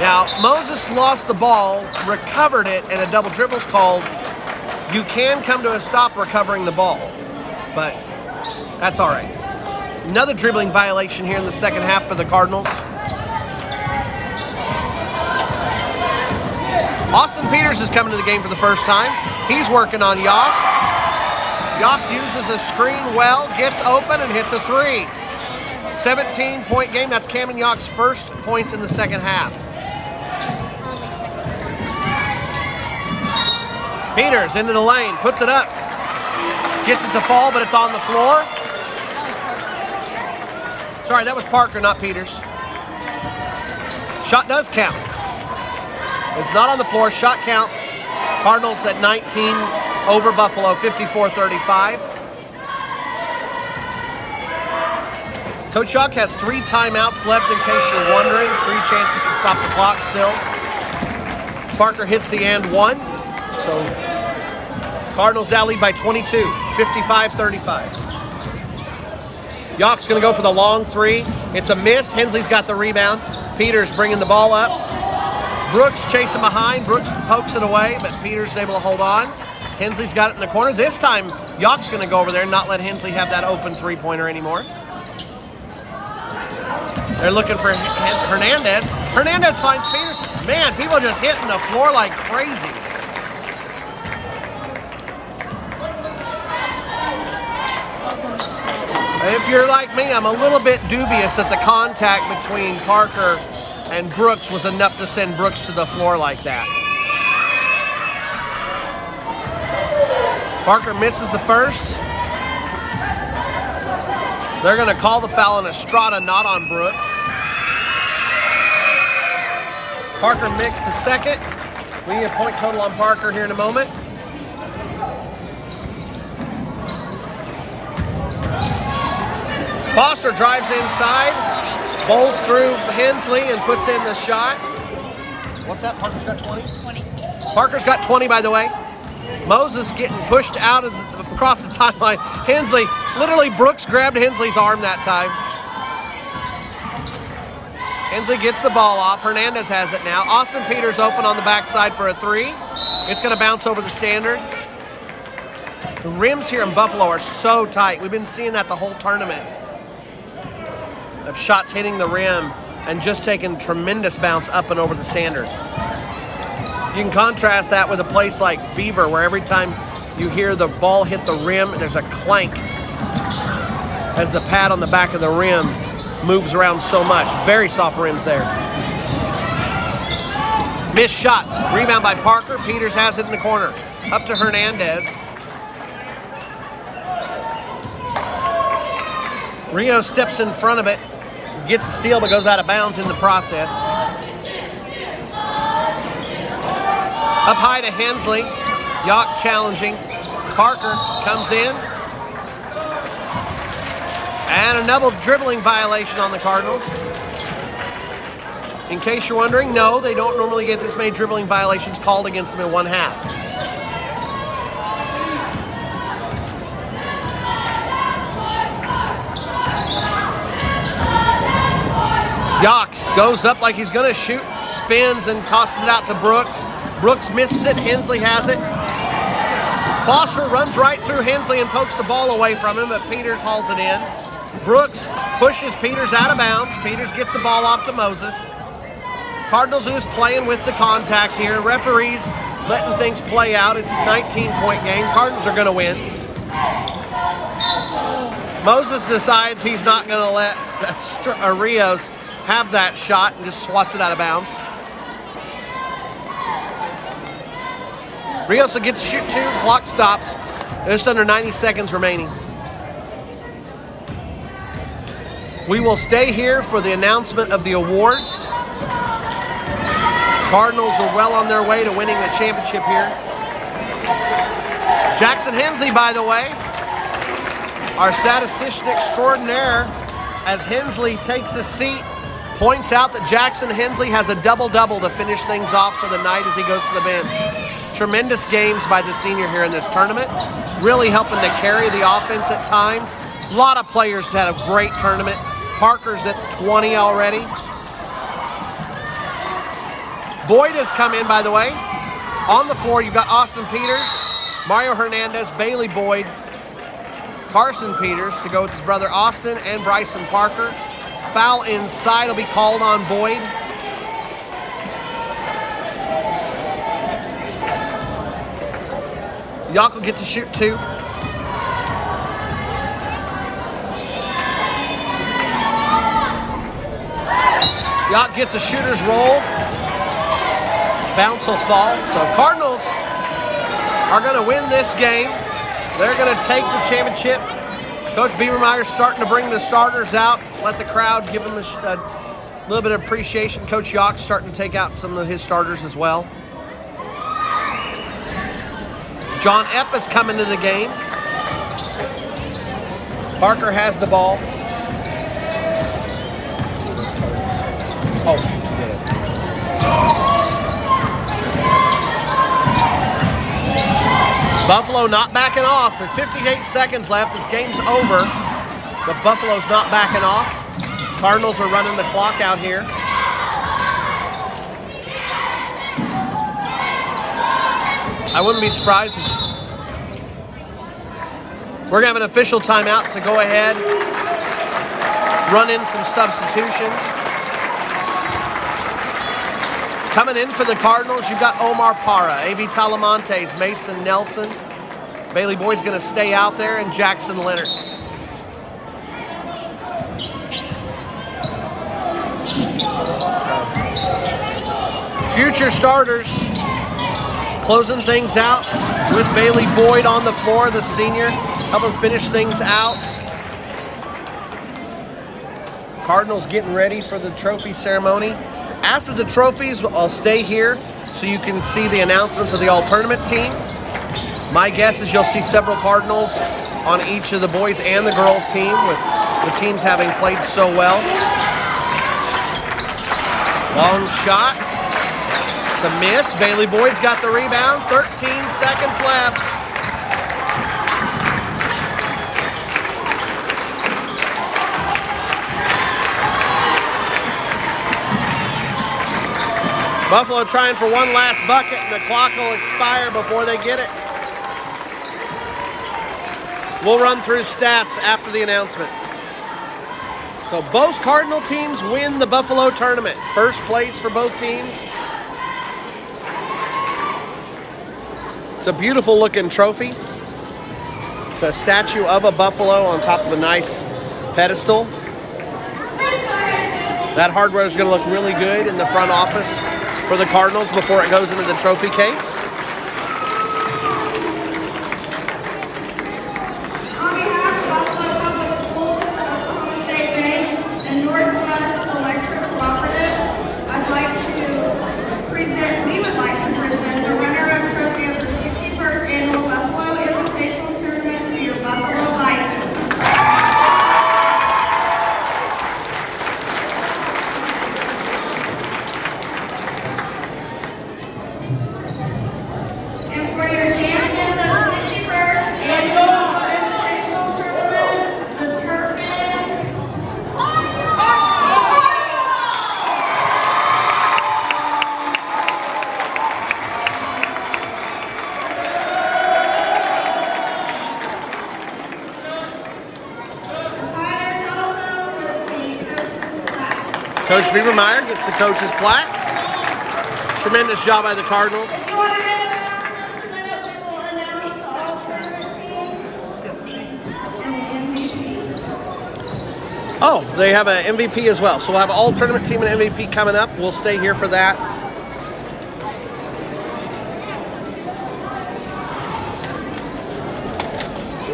Now, Moses lost the ball, recovered it, and a double dribble's called. You can come to a stop recovering the ball, but that's all right. Another dribbling violation here in the second half for the Cardinals. Austin Peters is coming to the game for the first time. He's working on Yock. Yock uses a screen well, gets open, and hits a 3. 17-point game. That's Camden Yock's first points in the second half. Peters into the lane, puts it up. Gets it to fall, but it's on the floor. Sorry, that was Parker, not Peters. Shot does count. It's not on the floor. Shot counts. Cardinals at 19 over Buffalo, 54-35. Coach Yock has 3 timeouts left in case you're wondering. 3 chances to stop the clock still. Parker hits the and 1. So Cardinals now lead by 22, 55-35. Yock's going to go for the long 3. It's a miss. Hensley's got the rebound. Peters bringing the ball up. Brooks chasing behind. Brooks pokes it away, but Peters is able to hold on. Hensley's got it in the corner. This time, Yock's going to go over there and not let Hensley have that open three-pointer anymore. They're looking for Hernandez. Hernandez finds Peters. Man, people just hitting the floor like crazy. If you're like me, I'm a little bit dubious that the contact between Parker and Brooks was enough to send Brooks to the floor like that. Parker misses the first. They're going to call the foul on Estrada, not on Brooks. Parker makes the second. We need a point total on Parker here in a moment. Foster drives inside, bowls through Hensley and puts in the shot. What's that? Parker's got 20? 20. Parker's got 20, by the way. Moses getting pushed out of across the timeline. Hensley, literally Brooks grabbed Hensley's arm that time. Hensley gets the ball off. Hernandez has it now. Austin Peters open on the backside for a three. It's going to bounce over the standard. The rims here in Buffalo are so tight. We've been seeing that the whole tournament. Of shots hitting the rim and just taking tremendous bounce up and over the standard. You can contrast that with a place like Beaver, where every time you hear the ball hit the rim, there's a clank as the pad on the back of the rim moves around so much. Very soft rims there. Missed shot. Rebound by Parker. Peters has it in the corner. Up to Hernandez. Rio steps in front of it, gets a steal, but goes out of bounds in the process. Up high to Hensley. Yock challenging. Parker comes in. And another dribbling violation on the Cardinals. In case you're wondering, no, they don't normally get this many dribbling violations called against them in one half. Yock goes up like he's going to shoot, spins and tosses it out to Brooks. Brooks misses it, Hensley has it. Foster runs right through Hensley and pokes the ball away from him, but Peters hauls it in. Brooks pushes Peters out of bounds. Peters gets the ball off to Moses. Cardinals are just playing with the contact here. Referees letting things play out. It's a 19-point game. Cardinals are going to win. Moses decides he's not going to let Rios have that shot and just swats it out of bounds. Rios will get to shoot two. Clock stops. Just under 90 seconds remaining. We will stay here for the announcement of the awards. Cardinals are well on their way to winning the championship here. Jackson Hensley, by the way, our statistician extraordinaire, as Hensley takes a seat, points out that Jackson Hensley has a double-double to finish things off for the night as he goes to the bench. Tremendous games by the senior here in this tournament, really helping to carry the offense at times. A lot of players had a great tournament. Parker's at 20 already. Boyd has come in, by the way. On the floor, you've got Austin Peters, Mario Hernandez, Bailey Boyd, Carson Peters to go with his brother Austin and Bryson Parker. Foul inside will be called on Boyd. Yock will get to shoot two. Yock gets a shooter's roll. Bounce will fall. So Cardinals are going to win this game. They're going to take the championship. Coach Biebermeyer's starting to bring the starters out. Let the crowd give them a little bit of appreciation. Coach Yock's starting to take out some of his starters as well. John Epp is coming to the game. Parker has the ball. Oh, yeah. Buffalo not backing off. There's 58 seconds left. This game's over. But Buffalo's not backing off. Cardinals are running the clock out here. I wouldn't be surprised. We're going to have an official timeout to go ahead, run in some substitutions. Coming in for the Cardinals, you've got Omar Parra, A.B. Talamontes, Mason Nelson. Bailey Boyd's going to stay out there, and Jackson Leonard. future starters closing things out with Bailey Boyd on the floor, the senior, helping finish things out. Cardinals getting ready for the trophy ceremony. After the trophies, I'll stay here so you can see the announcements of the all-tournament team. My guess is you'll see several Cardinals on each of the boys and the girls team, with the teams having played so well. Long shot. It's a miss. Bailey Boyd's got the rebound. 13 seconds left. Buffalo trying for one last bucket, and the clock will expire before they get it. We'll run through stats after the announcement. So both Cardinal teams win the Buffalo tournament. First place for both teams. It's a beautiful looking trophy. It's a statue of a buffalo on top of a nice pedestal. That hardware is going to look really good in the front office for the Cardinals before it goes into the trophy case. On behalf of Buffalo Public Schools, Oklahoma State Bank, and Northwest Electric Cooperative, we would like to present the runner-up trophy of the 61st Annual Buffalo Invitational Tournament to your Buffalo Bison. And for your champions of the 61st Annual Buffalo Invitational Tournament, the Turpin. Coach Biebermeyer gets the coach's plaque. Tremendous job by the Cardinals. You want to hang around for just a minute? We will announce the all-tournament team and the MVP. Oh, they have an MVP as well. So we'll have an all-tournament team and MVP coming up. We'll stay here for that.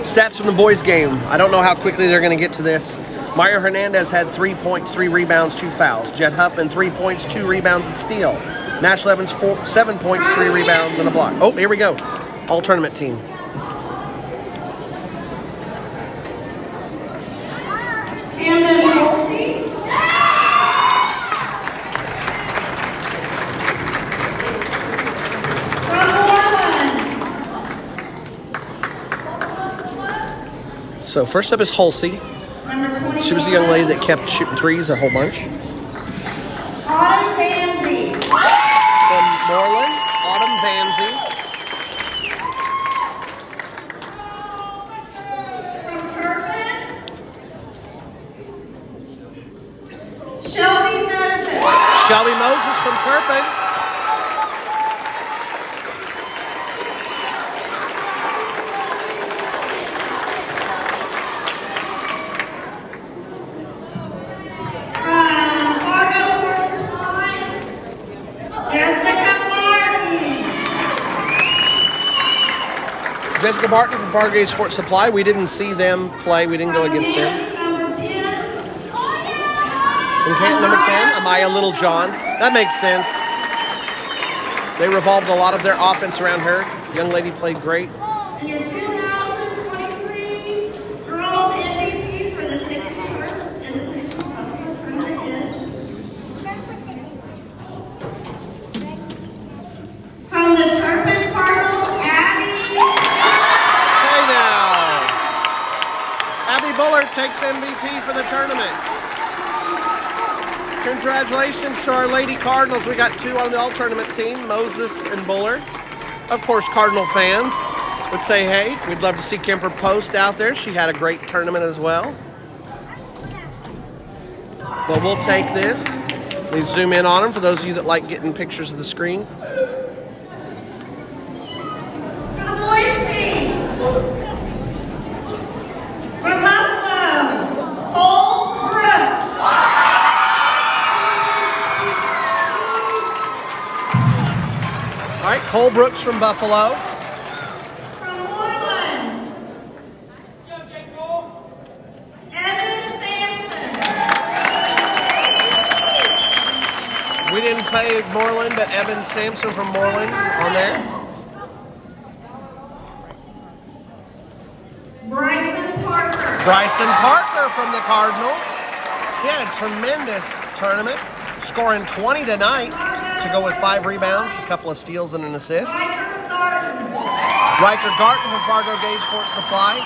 Stats from the boys' game. I don't know how quickly they're going to get to this. Mario Hernandez had 3 points, 3 rebounds, 2 fouls. Jet Huffman, 3 points, 2 rebounds, a steal. Nashville Evans, 7 points, 3 rebounds, and a block. Oh, here we go. All-tournament team. Camden Halsey. From Orleans. So first up is Halsey. Number 21. She was the young lady that kept shooting threes a whole bunch. Autumn Banzi. From Moreland, Autumn Vanzy. From Turpin. Shelby Moses. Shelby Moses from Turpin. Jessica Barton from Fargo Gage Fort Supply. We didn't see them play. We didn't go against them. Number 10. From Canton, number 10, Amaya Littlejohn. That makes sense. They revolved a lot of their offense around her. Young lady played great. And your 2023 Girls MVP for the 61st Invitational Buffalo Tournament is from the Turpin Cardinals, Abby. Hey now. Abby Bullard takes MVP for the tournament. Congratulations to our Lady Cardinals. We got 2 on the all-tournament team, Moses and Bullard. Of course, Cardinal fans would say, hey, we'd love to see Kemper Post out there. She had a great tournament as well. But we'll take this. Please zoom in on them for those of you that like getting pictures of the screen. For the boys team, from Buffalo, Cole Brooks. Cole Brooks from Buffalo. From Moreland, Evan Sampson. We didn't play Moreland, but Evan Sampson from Moreland on there. Bryson Parker from the Cardinals. He had a tremendous tournament, scoring 20 tonight to go with 5 rebounds, a couple of steals and an assist. Riker Garten from Fargo Gage Fort Supply.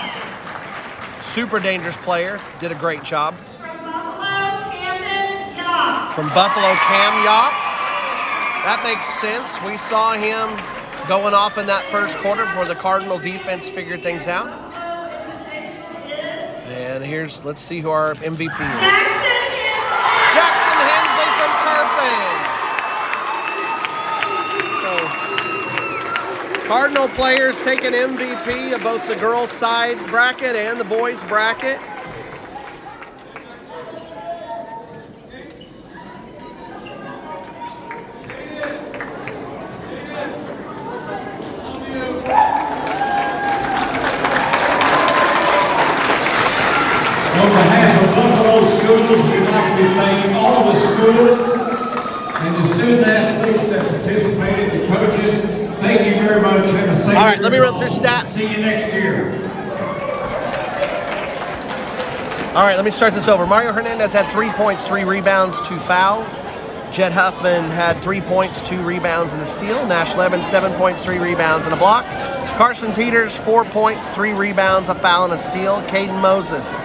Super dangerous player, did a great job. From Buffalo, Cam Yock. That makes sense. We saw him going off in that first quarter before the Cardinal defense figured things out. And let's see who our MVP is. Jackson Hensley from Turpin. So, Cardinal players taking MVP of both the girls' side bracket and the boys' bracket. On behalf of Buffalo Schools, we'd like to thank all the schools and the student athletes that participated, the coaches. Thank you very much. Have a safe All right, let me run through stats. See you next year. All right, let me start this over. Mario Hernandez had 3 points, 3 rebounds, 2 fouls. Jed Huffman had 3 points, 2 rebounds, and a steal. Nash Levin, 7 points, 3 rebounds, and a block. Carson Peters, 4 points, 3 rebounds, a foul, and a steal. Caden Moses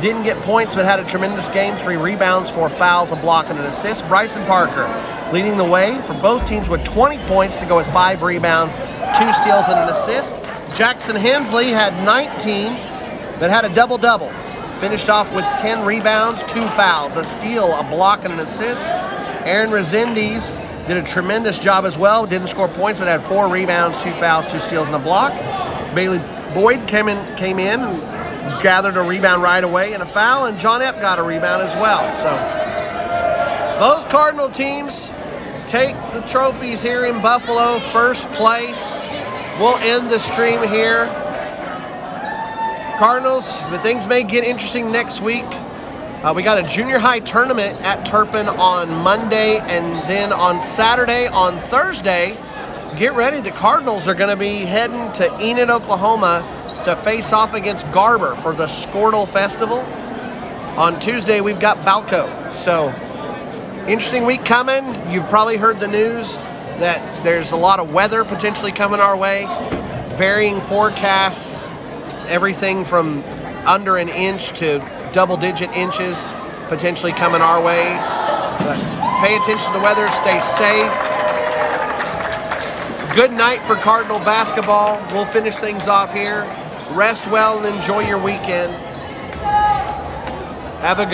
didn't get points, but had a tremendous game. 3 rebounds, 4 fouls, a block, and an assist. Bryson Parker leading the way for both teams with 20 points to go with 5 rebounds, 2 steals, and an assist. Jackson Hensley had 19, but had a double-double. Finished off with 10 rebounds, 2 fouls, a steal, a block, and an assist. Aaron Resendiz did a tremendous job as well. Didn't score points, but had 4 rebounds, 2 fouls, 2 steals, and a block. Bailey Boyd came in and gathered a rebound right away and a foul, and John Epp got a rebound as well. So both Cardinal teams take the trophies here in Buffalo, first place. We'll end the stream here. Cardinals, but things may get interesting next week. We got a junior high tournament at Turpin on Monday, and then on Saturday, on Thursday, get ready. The Cardinals are going to be heading to Enid, Oklahoma to face off against Garber for the Squirtle Festival. On Tuesday, we've got Balco. So, interesting week coming. You've probably heard the news that there's a lot of weather potentially coming our way. Varying forecasts, everything from under an inch to double-digit inches potentially coming our way. But pay attention to the weather, stay safe. Good night for Cardinal basketball. We'll finish things off here. Rest well and enjoy your weekend. Have a good